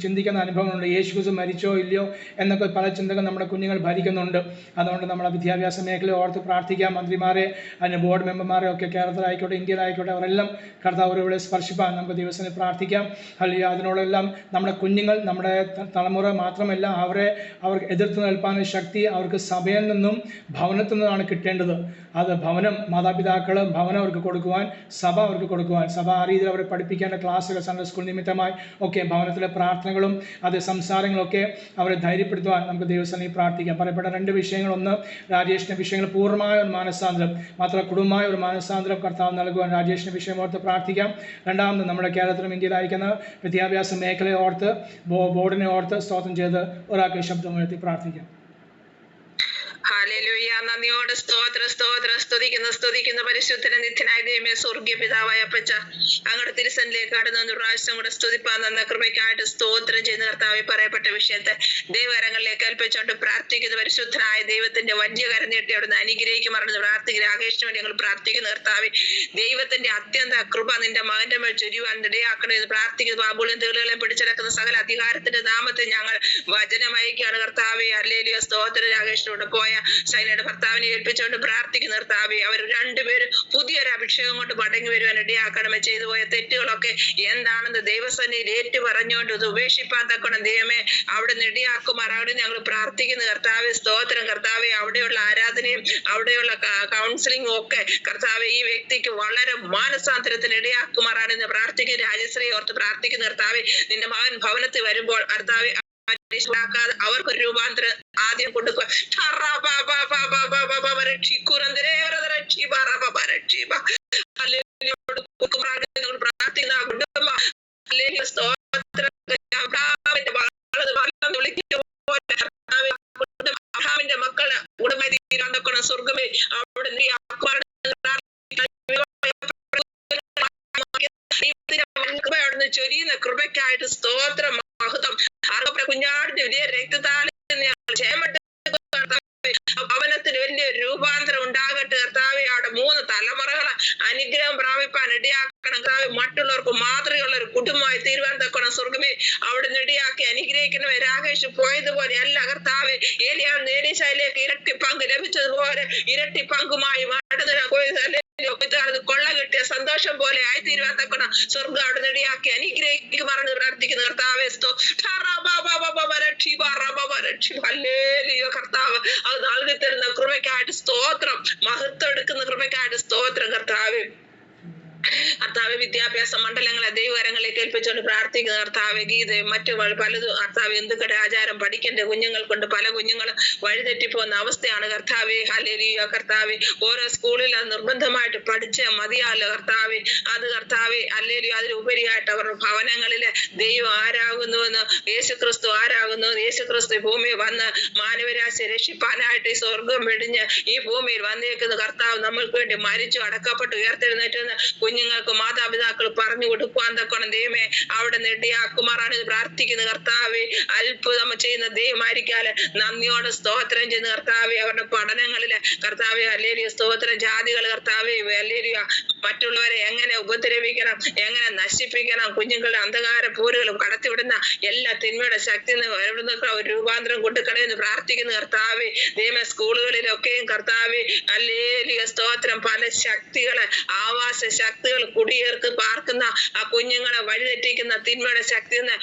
ചിന്തിക്കുന്ന അനുഭവങ്ങളുണ്ട്. യേശു ക്രിസ്തു മരിച്ചോ ഇല്ലയോ എന്നൊക്കെ പല ചിന്തകൾ നമ്മുടെ കുഞ്ഞുങ്ങൾ ഭരിക്കുന്നുണ്ട്. അതുകൊണ്ട് നമ്മുടെ വിദ്യാഭ്യാസ മേഖലയെ ഓർത്ത് പ്രാർത്ഥിക്കാം. മന്ത്രിമാരെ, അതിന് ബോർഡ് മെമ്പർമാരെ ഒക്കെ കേരളത്തിലായിക്കോട്ടെ ഇന്ത്യയിലായിക്കോട്ടെ അവരെല്ലാം കർത്താവ് ഇവിടെ സ്പർശിപ്പാൻ നമുക്ക് ദിവസത്തിൽ പ്രാർത്ഥിക്കാം. അല്ലെങ്കിൽ അതിനോടെല്ലാം നമ്മുടെ കുഞ്ഞുങ്ങൾ, നമ്മുടെ തലമുറ മാത്രമല്ല, അവർക്ക് എതിർത്ത് നിൽപ്പാനുള്ള ശക്തി അവർക്ക് സഭയിൽ നിന്നും ഭവനത്തിൽ നിന്നാണ് കിട്ടേണ്ടത്. അത് ഭവനം, മാതാപിതാക്കൾ ഭവനം അവർക്ക് കൊടുക്കുവാൻ, സഭ അവർക്ക് കൊടുക്കുവാൻ, സഭ ആ രീതിയിൽ അവരെ പഠിപ്പിക്കേണ്ട ക്ലാസ്സുകൾ, സൺഡേ സ്കൂൾ നിമിത്തമായി ഒക്കെ ഭവനത്തിലെ പ്രാർത്ഥനകളും അത് സംസാരങ്ങളൊക്കെ അവരെ ധൈര്യപ്പെടുത്തുവാൻ നമുക്ക് ദൈവസന്നിധിയിൽ പ്രാർത്ഥിക്കാം. പറയപ്പെട്ട 2 വിഷയങ്ങൾ: ഒന്ന്, രാജേഷിൻ്റെ വിഷയങ്ങൾ പൂർണ്ണമായ ഒരു മാനസാന്തരം, മാത്രം കുടുംബമായ ഒരു മാനസാന്തരം കർത്താവ് നൽകുവാൻ രാജേഷിൻ്റെ വിഷയം ഓർത്ത് പ്രാർത്ഥിക്കാം. രണ്ടാമത്, നമ്മുടെ കേരളത്തിലും ഇന്ത്യയിലായിരിക്കുന്ന വിദ്യാഭ്യാസ മേഖലയെ ഓർത്ത്, ബോർഡിനെ ഓർത്ത് സ്തോത്രം ചെയ്ത് ഒരാൾക്ക് ശബ്ദമുയർത്തി പ്രാർത്ഥിക്കാം. ഹല്ലേലൂയ. നന്ദിയോടെ സ്തുതിക്കുന്ന പരിശുദ്ധന നിത്യനായ ദൈവമേ, സ്വർഗീയ പിതാവായ അപ്പച്ച, അങ്ങയുടെ തിരുസന്നിധിയിലേക്ക് കടന്നു പ്രാവശ്യം കൂടെ സ്തുതിപ്പാൻ തന്ന കൃപയ്ക്കായിട്ട് സ്തോത്രം ചെയ്യുന്ന കർത്താവെ, പറയപ്പെട്ട വിഷയത്തെ ദൈവകരങ്ങളിലേക്ക് ഏൽപ്പിച്ചുകൊണ്ട് പ്രാർത്ഥിക്കുന്ന പരിശുദ്ധനായ ദൈവത്തിന്റെ വന്യകരം നീട്ടി അവിടുന്ന് അനുഗ്രഹിക്കുമാറെന്ന് പ്രാർത്ഥിക്കുന്ന രാകേഷിന് വേണ്ടി ഞങ്ങൾ പ്രാർത്ഥിക്കുന്ന കർത്താവെ, ദൈവത്തിന്റെ അത്യന്ത കൃപ നിന്റെ മകന്റെ മേൽ ചൊരിയുവാൻ ഇടയാക്കണമെന്ന് പ്രാർത്ഥിക്കുന്നു. ബാബുളിയും തേളുകളെ പിടിച്ചെടുക്കുന്ന സകല അധികാരത്തിന്റെ നാമത്തിൽ ഞങ്ങൾ വചനമയക്കാണ് കർത്താവെ. ഹല്ലേലൂയ. സ്തോത്രം. രാകേഷിനോട് പോയ സൈനയുടെ ഭർത്താവിനെ ഏൽപ്പിച്ചുകൊണ്ട് പ്രാർത്ഥിക്കുന്ന കർത്താവെ, അവർ 2 പേരും പുതിയൊരു അഭിഷേകം കൊണ്ട് മടങ്ങി വരുവാൻ ഇടയാക്കണമേ. ചെയ്തു പോയ തെറ്റുകളൊക്കെ എന്താണെന്ന് ദൈവസന്നിധിയിൽ ഏറ്റു പറഞ്ഞുകൊണ്ട് ഇത് ഉപേക്ഷിപ്പാൻ തക്കണം ദൈവമേ അവിടെ ഇടയാക്കുമാറാവട്ടെ ഞങ്ങൾ പ്രാർത്ഥിക്കുന്ന കർത്താവെ. സ്തോത്രം കർത്താവെ. അവിടെയുള്ള ആരാധനയും അവിടെയുള്ള കൗൺസിലിംഗും ഒക്കെ കർത്താവെ ഈ വ്യക്തിക്ക് വളരെ മാനസാന്തരത്തിന് ഇടയാക്കുമാറാണെന്ന് പ്രാർത്ഥിക്കുന്ന രാജശ്രീ ഓർത്ത് പ്രാർത്ഥിക്കുന്ന കർത്താവെ, നിന്റെ മകൻ ഭവനത്തിൽ വരുമ്പോൾ കർത്താവെ അവർക്കൊരു രൂപാന്തരം ആദ്യം കൊടുക്കുക. അബ്രഹാമിന്റെ മക്കള് ഗുണമായി തീരാൻ നോക്കണം. സ്വർഗമേ അവിടെ ചൊരിയുന്ന കൃപയ്ക്കായിട്ട് സ്തോത്രം, മഹത്വം. കുഞ്ഞാടിന്റെ വലിയ രക്തത്താൽ ഭവനത്തിന് വലിയ രൂപാന്തരം ഉണ്ടാകട്ടെ കർത്താവെ. അവിടെ 3 തലമുറകളെ അനുഗ്രഹം പ്രാപിപ്പാൻ ഇടയാക്കണം കർത്താവെ. മറ്റുള്ളവർക്ക് മാതൃകയുള്ള ഒരു കുടുംബമായി തീരുവാൻ തക്കണം സ്വർഗമേ അവിടെ ഇടയാക്കി അനുഗ്രഹിക്കണമേ. രാകേഷ് പോയതുപോലെ അല്ല കർത്താവെ, ഏലിയാവിന് ഏലീശയിലേക്ക് ഇരട്ടി പങ്ക് ലഭിച്ചതുപോലെ ഇരട്ടി പങ്കുമായി കൊള്ള കിട്ടിയ സന്തോഷം പോലെ ആയിത്തീരുവാൻ തക്കണം സ്വർഗം അവിടെ ഇടയാക്കി അനുഗ്രഹിക്കുമാറാണ് പ്രാർത്ഥിക്കുന്ന കർത്താവെ. കർത്താവ് അത് നൽകി തരുന്ന കൃപയ്ക്കായിട്ട് സ്തോത്രം, മഹത്വം എടുക്കുന്ന കൃപയ്ക്കായിട്ട് സ്തോത്രം കർത്താവ്. കർത്താവ് വിദ്യാഭ്യാസ മണ്ഡലങ്ങളെ ദൈവകരങ്ങളിലേക്ക് ഏൽപ്പിച്ചുകൊണ്ട് പ്രാർത്ഥിക്കുന്ന കർത്താവ്. ഗീതയും മറ്റു പലതും കർത്താവ് എന്തൊക്കെ ആചാരം പഠിക്കേണ്ട കുഞ്ഞുങ്ങൾ കൊണ്ട് പല കുഞ്ഞുങ്ങളും വഴിതെറ്റിപ്പോകുന്ന അവസ്ഥയാണ് കർത്താവെ. ഹല്ലേലൂയ കർത്താവെ. ഓരോ സ്കൂളിൽ അത് നിർബന്ധമായിട്ട് പഠിച്ച് മതിയാലോ കർത്താവെ. അത് കർത്താവെ ഹല്ലേലൂയ. അതിലുപരിയായിട്ട് അവരുടെ ഭവനങ്ങളിലെ ദൈവം ആരാകുന്നുവെന്ന്, യേശുക്രിസ്തു ആരാകുന്നുവെന്ന്, യേശുക്രിസ്തു ഭൂമിയിൽ വന്ന് മാനവരാശിയെ രക്ഷിപ്പാനായിട്ട് ഈ സ്വർഗം വെടിഞ്ഞ് ഈ ഭൂമിയിൽ വന്നേക്കുന്ന കർത്താവ് നമ്മൾക്ക് വേണ്ടി മരിച്ചു അടക്കപ്പെട്ട് ഉയർത്തെഴുന്നേറ്റെന്ന് കുഞ്ഞുങ്ങൾക്ക് മാതാപിതാക്കൾ പറഞ്ഞു കൊടുക്കുവാൻ തക്കണം ദൈവമേ അവിടെ ഇടയാക്കുമാറാണ് പ്രാർത്ഥിക്കുന്ന കർത്താവെ. അത്ഭുതം ചെയ്യുന്ന ദൈവമായിരിക്കാല് നന്ദിയോടെ സ്തോത്രം ചെയ്യുന്ന കർത്താവെ. അവരുടെ പഠനങ്ങളില് കർത്താവെ ഹല്ലേലൂയ സ്തോത്രം. ജാതികൾ കർത്താവെ ഹല്ലേലൂയ മറ്റുള്ളവരെ എങ്ങനെ ഉപദ്രവിക്കണം, എങ്ങനെ നശിപ്പിക്കണം, കുഞ്ഞുങ്ങളുടെ അന്ധകാര പോരുകളും കടത്തിവിടുന്ന എല്ലാ തിന്മയുടെ ശക്തി ഒരു രൂപാന്തരം കൊടുക്കണമെന്ന് പ്രാർത്ഥിക്കുന്ന കർത്താവെ. ദൈവമേ സ്കൂളുകളിലൊക്കെയും കർത്താവെ ഹല്ലേലൂയ സ്തോത്രം. പല ശക്തികള്, ആവാസ ശക്തികൾ കുടിയേർക്ക് പാർക്കുന്ന ആ കുഞ്ഞുങ്ങളെ വഴിതെറ്റിക്കുന്ന തിന്മയുടെ ശക്തി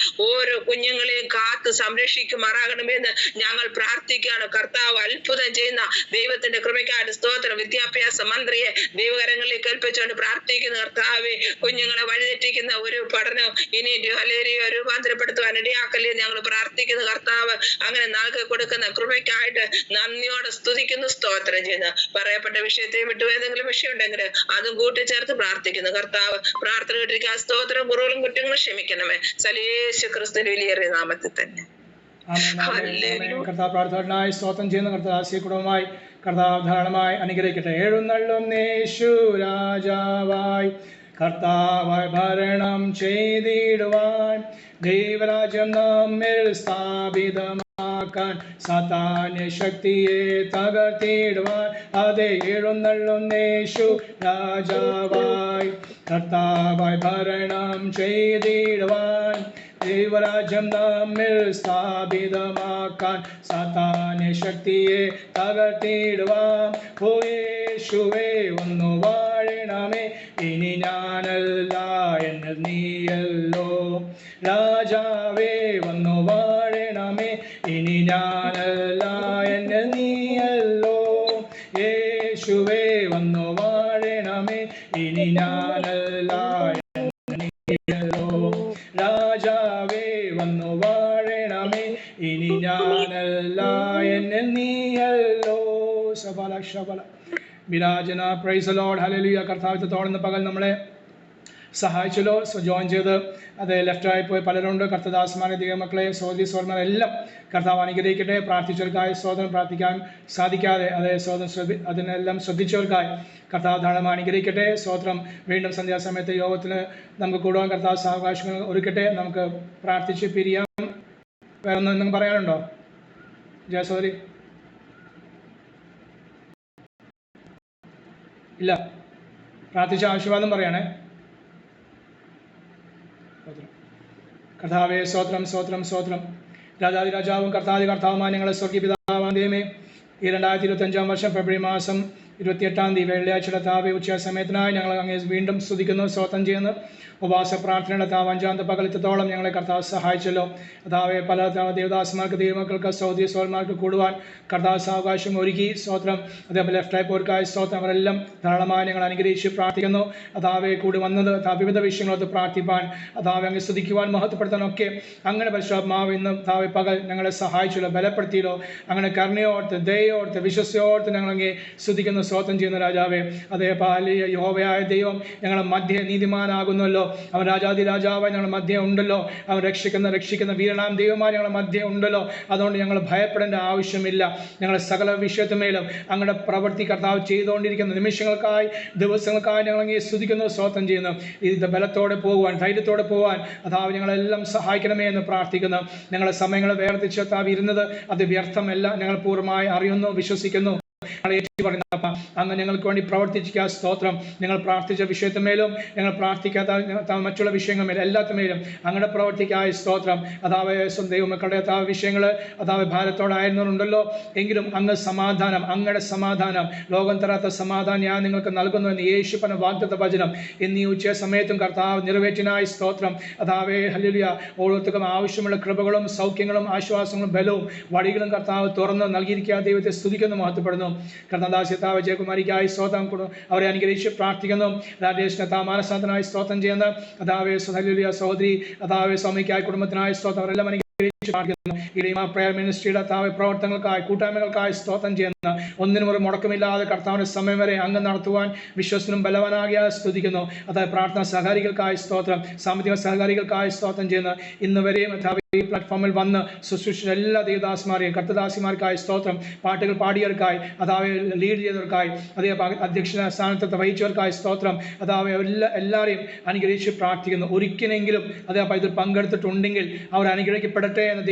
ഓരോ കുഞ്ഞുങ്ങളെയും കാത്ത് സംരക്ഷിക്കുമാറാകണമെന്ന് ഞങ്ങൾ പ്രാർത്ഥിക്കുകയാണ് കർത്താവ്. അത്ഭുതം ചെയ്യുന്ന ദൈവത്തിന്റെ കൃപയ്ക്കായിട്ട് സ്തോത്രം. വിദ്യാഭ്യാസ മന്ത്രിയെ ദൈവകരങ്ങളിലേക്ക് ഏൽപ്പിച്ചുകൊണ്ട് പ്രാർത്ഥിക്കുന്ന കർത്താവെ. കുഞ്ഞുങ്ങളെ വഴിതെറ്റിക്കുന്ന ഒരു പഠനം ഇനി ഹല്ലേലൂയ രൂപാന്തരപ്പെടുത്തുവാൻ ഇടയാക്കല്ലേ ഞങ്ങൾ പ്രാർത്ഥിക്കുന്ന കർത്താവ്. അങ്ങനെ നൽകി കൊടുക്കുന്ന കൃപയ്ക്കായിട്ട് നന്ദിയോടെ സ്തുതിക്കുന്നു, സ്തോത്രം ചെയ്യുന്നു. പറയപ്പെട്ട വിഷയത്തെ വിട്ടു ഏതെങ്കിലും വിഷയം ഉണ്ടെങ്കിൽ അതും കൂട്ടിച്ചേർത്ത് പ്രാർത്ഥിക്കുന്നു കർത്താവ്. പ്രാർത്ഥന കേട്ടിരിക്കാൻ സ്തോത്രം. കുറവുകളും കുറ്റങ്ങളും ക്ഷമിക്കണമേ സലേശു ക്രിസ്തുവിന്റെ വിലയേറിയ നാമത്തിൽ തന്നെ. കർത്താവ് പ്രാർത്ഥനായി സ്തോത്രം ചെയ്യുന്ന കർത്താവ് ആശയക്കുടവുമായി കർത്താവ് ധാരാളമായി അനുഗ്രഹിക്കട്ടെ. എഴുന്നള്ളും യേശു രാജാവായി കർത്താവായി ഭരണം ചെയ്തിടുവാൻ ദൈവരാജ്യം നമ്മിൽ സ്ഥാപിതമാക്കാൻ സാത്താന്യ ശക്തിയെ തകർത്തിടുവാൻ അതേ എഴുന്നള്ളുന്നേശു രാജാവായി. കർത്താവായി ഭരണം ചെയ്തിടുവാൻ ദൈവരാജ്യം നമ്മിൽ സ്ഥാപിതമാക്കാൻ സാത്താന്യ ശക്തിയെ തകർത്തിടുവാൻ ഓ യേശുവേ ഒന്നു വാഴണമേ, ഇനി ഞാനല്ല എന്നിൽ നീയല്ലോ. രാജാവേ വന്നു വാഴണമേ, ഇനി ഞാനല്ല എന്നിൽ നീയല്ലോ. യേശുവേ വന്നു വാഴണമേ, ഇനി ഞാനല്ല എന്നിൽ നീയല്ലോ. രാജാവേ വന്നു വാഴണമേ, ഇനി ഞാനല്ല എന്നിൽ നീയല്ലോ. ശബല ശബല വിരാജന. Praise the lord. ഹല്ലേലൂയ. കർത്താവിത്തോളം ഇന്ന് പകൽ നമ്മളെ സഹായിച്ചല്ലോ. ജോയിൻ ചെയ്ത് അത് ലെഫ്റ്റായി പോയി പലരുണ്ട്. കർത്തദാസന്മാരെ, ദൈവമക്കളെ, സഹോദരി സഹോദരന്മാരെ എല്ലാം കർത്താവ് അനുഗ്രഹിക്കട്ടെ. പ്രാർത്ഥിച്ചവർക്കായി സ്തോത്രം, പ്രാർത്ഥിക്കാൻ സാധിക്കാതെ അതേ സ്തോത്രം അതിനെല്ലാം ശ്രദ്ധിച്ചവർക്കായി കർത്താവ് ധാരാളം അനുഗ്രഹിക്കട്ടെ. സ്തോത്രം. വീണ്ടും സന്ധ്യാസമയത്ത് യോഗത്തിന് നമുക്ക് കൂടുവാൻ കർത്താവ് സാവകാശങ്ങൾ ഒരുക്കട്ടെ. നമുക്ക് പ്രാർത്ഥിച്ച് പിരിയാം. വേറെ ഒന്നും എന്തെങ്കിലും പറയാനുണ്ടോ ജയസോദരി? ഇല്ല. പ്രാർത്ഥിച്ച ആശീർവാദം പറയണേ. കർത്താവേ സ്തോത്രം, സ്തോത്രം, സ്തോത്രം. രാജാതി രാജാവും കർത്താതി കർത്താവുമായ ഞങ്ങളെ സ്വർഗീയ പിതാവാം ദൈവമേ, ഈ 2025 വർഷം ഫെബ്രുവരി മാസം 28 വെള്ളിയാഴ്ചയുടെ താവെ ഉച്ച സമയത്തിനായി ഞങ്ങൾ അങ്ങേ വീണ്ടും സ്തുതിക്കുന്നു, സ്തോത്രം ചെയ്യുന്നു. ഉപവാസ പ്രാർത്ഥനയുടെ താവ് 5-ാമത്തെ പകലത്തോളം ഞങ്ങളെ കർത്താവ് സഹായിച്ചല്ലോ. കർത്താവെ പല ദേവദാസന്മാർക്ക്, ദൈവമക്കൾക്ക്, സഹോദരി സഹോദരന്മാർക്ക് കൂടുവാൻ കർത്താവ് സാവകാശം ഒരുക്കി. സ്തോത്രം. അതേപോലെ ലെഫ്റ്റ് പോർക്കായ സ്തോത്രം. അവരെല്ലാം ധാരാളമായി ഞങ്ങൾ അനുഗ്രഹിച്ച് പ്രാർത്ഥിക്കുന്നു. അതാവെ കൂടി വന്നത് വിവിധ വിഷയങ്ങളോട് പ്രാർത്ഥിപ്പാൻ, അതാവെ അങ്ങ് സ്തുതിക്കുവാൻ, മഹത്വപ്പെടുത്താനൊക്കെ അങ്ങനെ പരിശുദ്ധാത്മാവ് ഇന്ന് താവെ പകൽ ഞങ്ങളെ സഹായിച്ചല്ലോ, ബലപ്പെടുത്തിയല്ലോ. അങ്ങനെ കരുണയോർത്ത്, ദയോർത്ത്, വിശ്വസ്യോർത്ത് ഞങ്ങളങ്ങേ സ്തുതിക്കുന്നു, സ്തോത്രം ചെയ്യുന്ന രാജാവേ. അതേ പാലിയ യഹോവയായ ദൈവം ഞങ്ങളെ മധ്യ നീതിമാനാകുന്നല്ലോ. അവൻ രാജാതി രാജാവായി ഞങ്ങളുടെ മധ്യ ഉണ്ടല്ലോ. അവൻ രക്ഷിക്കുന്ന വീരനാം ദൈവമായി ഞങ്ങളുടെ മധ്യ ഉണ്ടല്ലോ. അതുകൊണ്ട് ഞങ്ങൾ ഭയപ്പെടേണ്ട ആവശ്യമില്ല. ഞങ്ങളുടെ സകല വിഷയത്തിന്മേലും അങ്ങയുടെ പ്രവൃത്തി കർത്താവ് ചെയ്തുകൊണ്ടിരിക്കുന്ന നിമിഷങ്ങൾക്കായി, ദിവസങ്ങൾക്കായി ഞങ്ങളങ്ങേ സ്തുതിക്കുന്നു, സ്തോത്രം ചെയ്യുന്നു. ഇത് ബലത്തോടെ പോകുവാൻ, ധൈര്യത്തോടെ പോകാൻ കർത്താവ് ഞങ്ങളെല്ലാം സഹായിക്കണമേ എന്ന് പ്രാർത്ഥിക്കുന്നു. ഞങ്ങളുടെ സമയങ്ങൾ വേർതിരിച്ച് കർത്താവ് ഇരുന്നത് അത് വ്യർത്ഥമല്ല. ഞങ്ങൾ പൂർണ്ണമായി അറിയുന്നു, വിശ്വസിക്കുന്നു. അങ്ങ് ഞങ്ങൾക്ക് വേണ്ടി പ്രവർത്തിക്കുക. സ്തോത്രം. ഞങ്ങൾ പ്രാർത്ഥിച്ച വിഷയത്തിന്മേലും ഞങ്ങൾ പ്രാർത്ഥിക്കാത്ത മറ്റുള്ള വിഷയങ്ങളുമേലും എല്ലാത്തിന്മേലും അങ്ങയുടെ പ്രവർത്തിക്കായ സ്തോത്രം. അതാവ് ദൈവമക്കളുടെ വിഷയങ്ങൾ അതാവ് ഭാരത്തോടായിരുന്നവരുണ്ടല്ലോ. എങ്കിലും അങ്ങ് സമാധാനം, അങ്ങയുടെ സമാധാനം, ലോകം തരാത്ത സമാധാനം ഞാൻ നിങ്ങൾക്ക് നൽകുന്നു എന്ന് യേശുവിന്റെ വാഗ്ദത്ത വചനം എന്നീ ഉച്ച സമയത്തും കർത്താവ് നിറവേറ്റിനായി സ്തോത്രം. അതാവേ ഹല്ലേലൂയ. ഓരോരുത്തർക്കും ആവശ്യമുള്ള കൃപകളും സൗഖ്യങ്ങളും ആശ്വാസങ്ങളും ബലവും വഴികളും കർത്താവ് തുറന്ന് നൽകിയിരിക്കുക. ദൈവത്തെ സ്തുതിക്കുന്നു, മഹത്വപ്പെടുന്നു. കർത്താവ് ജയകുമാരിക്കായി സ്തോത്രം. അവരെ അനുഗ്രഹിച്ച് പ്രാർത്ഥിക്കുന്നു. രാജേഷിനെ മാനസാന്തനായി സ്തോത്രം ചെയ്യുന്ന അതാവേ ഹല്ലേലൂയ സഹോദരി അതാവേ സ്വാമിക്കായി കുടുംബത്തിനായി സ്തോത്രം. അവരെല്ലാം പ്രയർ മിനിസ്ട്രിയുടെ പ്രവർത്തനങ്ങൾക്കായി, കൂട്ടായ്മകൾക്കായി സ്തോത്രം ചെയ്യുന്ന ഒന്നിനും ഒരു മുടക്കമില്ലാതെ കർത്താവിന്റെ സമയം വരെ അങ്ങ് നടത്തുവാൻ വിശ്വസനും ബലവാനാകിയ സ്തുതിക്കുന്നു. അതായത് പ്രാർത്ഥന സഹകാരികൾക്കായി സ്തോത്രം, സാമ്പത്തിക സഹകാരികൾക്കായി സ്തോത്രം ചെയ്യുന്ന ഇന്ന് വരെയും ഈ പ്ലാറ്റ്ഫോമിൽ വന്ന് ശുശ്രൂഷിച്ച എല്ലാ ദേവദാസിമാരെയും കർത്തദാസിമാർക്കായി സ്തോത്രം. പാട്ടുകൾ പാടിയവർക്കായി, അതാവെ ലീഡ് ചെയ്തവർക്കായി, അതേ അധ്യക്ഷ സ്ഥാനത്ത് വഹിച്ചവർക്കായി സ്തോത്രം. അതാവെ എല്ലാവരെയും അനുഗ്രഹിച്ച് പ്രാർത്ഥിക്കുന്നു. ഒരിക്കലെങ്കിലും അതേ ഇതിൽ പങ്കെടുത്തിട്ടുണ്ടെങ്കിൽ അവർ അനുഗ്രഹിക്കപ്പെടട്ടെ എന്ന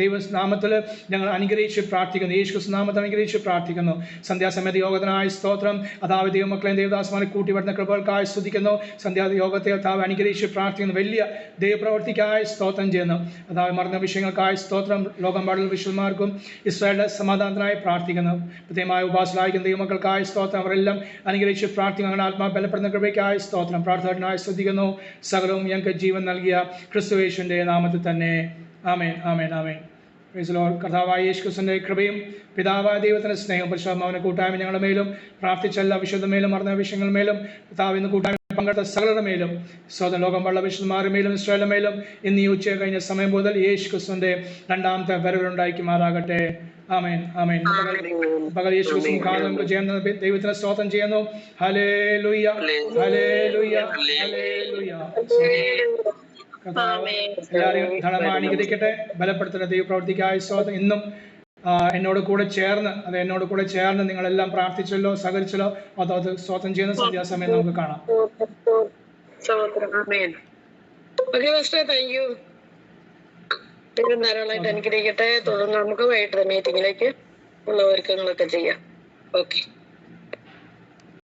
ദൈവനാമത്തിൽ ഞങ്ങൾ അനുഗ്രഹിച്ച് പ്രാർത്ഥിക്കുന്നു. യേശു നാമത്തിൽ അനുഗ്രഹിച്ച് പ്രാർത്ഥിക്കുന്നു. സന്ധ്യാസമയത്ത് യോഗത്തിനായി സ്തോത്രം. അതാവെ ദൈവമക്കളെയും ദേവദാസന്മാരെ കൂട്ടി വരുന്ന കൃപകൾക്കായി സ്തുതിക്കുന്നു. സന്ധ്യാ യോഗത്തെ അതാവ് അനുഗ്രഹിച്ച് പ്രാർത്ഥിക്കുന്നു. വലിയ ദൈവപ്രവർത്തിക്കായി സ്തോത്രം ചെയ്യുന്നു. അതായത് മറന്ന വിഷയങ്ങൾക്കായി സ്തോത്രം. ലോകമെമ്പാടുള്ള വിശ്വന്മാർക്കും ഇസ്രായേലിന്റെ സമാധാനത്തിനായി പ്രാർത്ഥിക്കുന്നു. പ്രത്യേകമായ ഉപാസനായിക്കുന്ന ദൈവമക്കൾക്കായി സ്തോത്രം. അവരെല്ലാം അനുഗ്രഹിച്ച് പ്രാർത്ഥിക്കുന്നു. അങ്ങനെ ആത്മാ ബലപ്പെടുന്ന കൃപയ്ക്കായി സ്തോത്രം. പ്രാർത്ഥനായി ശ്രദ്ധിക്കുന്നു. സകലവും ഞങ്ങൾക്ക് ജീവൻ നൽകിയ ക്രിസ്തുയേശുവിന്റെ നാമത്തിൽ തന്നെ. ആമേൻ, ആമേൻ, ആമേൻ. കർത്താവായ യേശു ക്രിസ്തുവിന്റെ കൃപയും പിതാവായ ദൈവത്തിന്റെ സ്നേഹം പരിശുദ്ധാത്മാവിന്റെ കൂട്ടായ്മ ഞങ്ങളുടെ മേലും പ്രാർത്ഥിച്ചല്ല വിശുദ്ധ മേലും മറന്ന വിഷയങ്ങളുടെ മേലും കർത്താവ് ഇന്ന് കൂട്ടായ്മ പങ്കെടുത്ത സകലരുടെ മേലും സ്വതന്ത്ര ലോകം ഉള്ള വിശുദ്ധന്മാരുടെ മേലും ഇസ്രായേലിന്റെ മേലും ഇന്ന് ഈ ഉച്ച കഴിഞ്ഞ സമയം മുതൽ യേശു ക്രിസ്തുവിന്റെ രണ്ടാമത്തെ വരവിലുണ്ടായിരിക്കുമാറാകട്ടെ. ആമേൻ, ആമേൻ. പകൽ യേശു ക്രിസ്തു മുഖാന്തരം നമുക്ക് ചെയ്യുന്ന ദൈവത്തിന് സ്തോത്രം ചെയ്യുന്നു. ഹല്ലേലൂയ, ഹല്ലേലൂയ, ഹല്ലേലൂയ. എല്ലാവരെയും ധാരാളമായി അനുഗ്രഹിക്കട്ടെ, ബലപ്പെടുത്തുന്ന ദൈവപ്രവർത്തിക്കായി സ്തോത്രം. ഇന്നും എന്നോട് കൂടെ ചേർന്ന് നിങ്ങളെല്ലാം പ്രാർത്ഥിച്ചല്ലോ, സഹകരിച്ചല്ലോ. അത് സ്തോത്രം ചെയ്യുന്ന സന്ധ്യാസമയം നമുക്ക് കാണാം. സ്തോത്രം. ആമേൻ. Okay first, thank you. ദൈവം ധാരാളമായിട്ട് അനുഗ്രഹിക്കട്ടെ. തുടർന്ന് നമുക്ക് വൈകിട്ട് മീറ്റിംഗിലേക്ക് ഉള്ള ഒരുക്കങ്ങളൊക്കെ ചെയ്യാം. ഓക്കെ.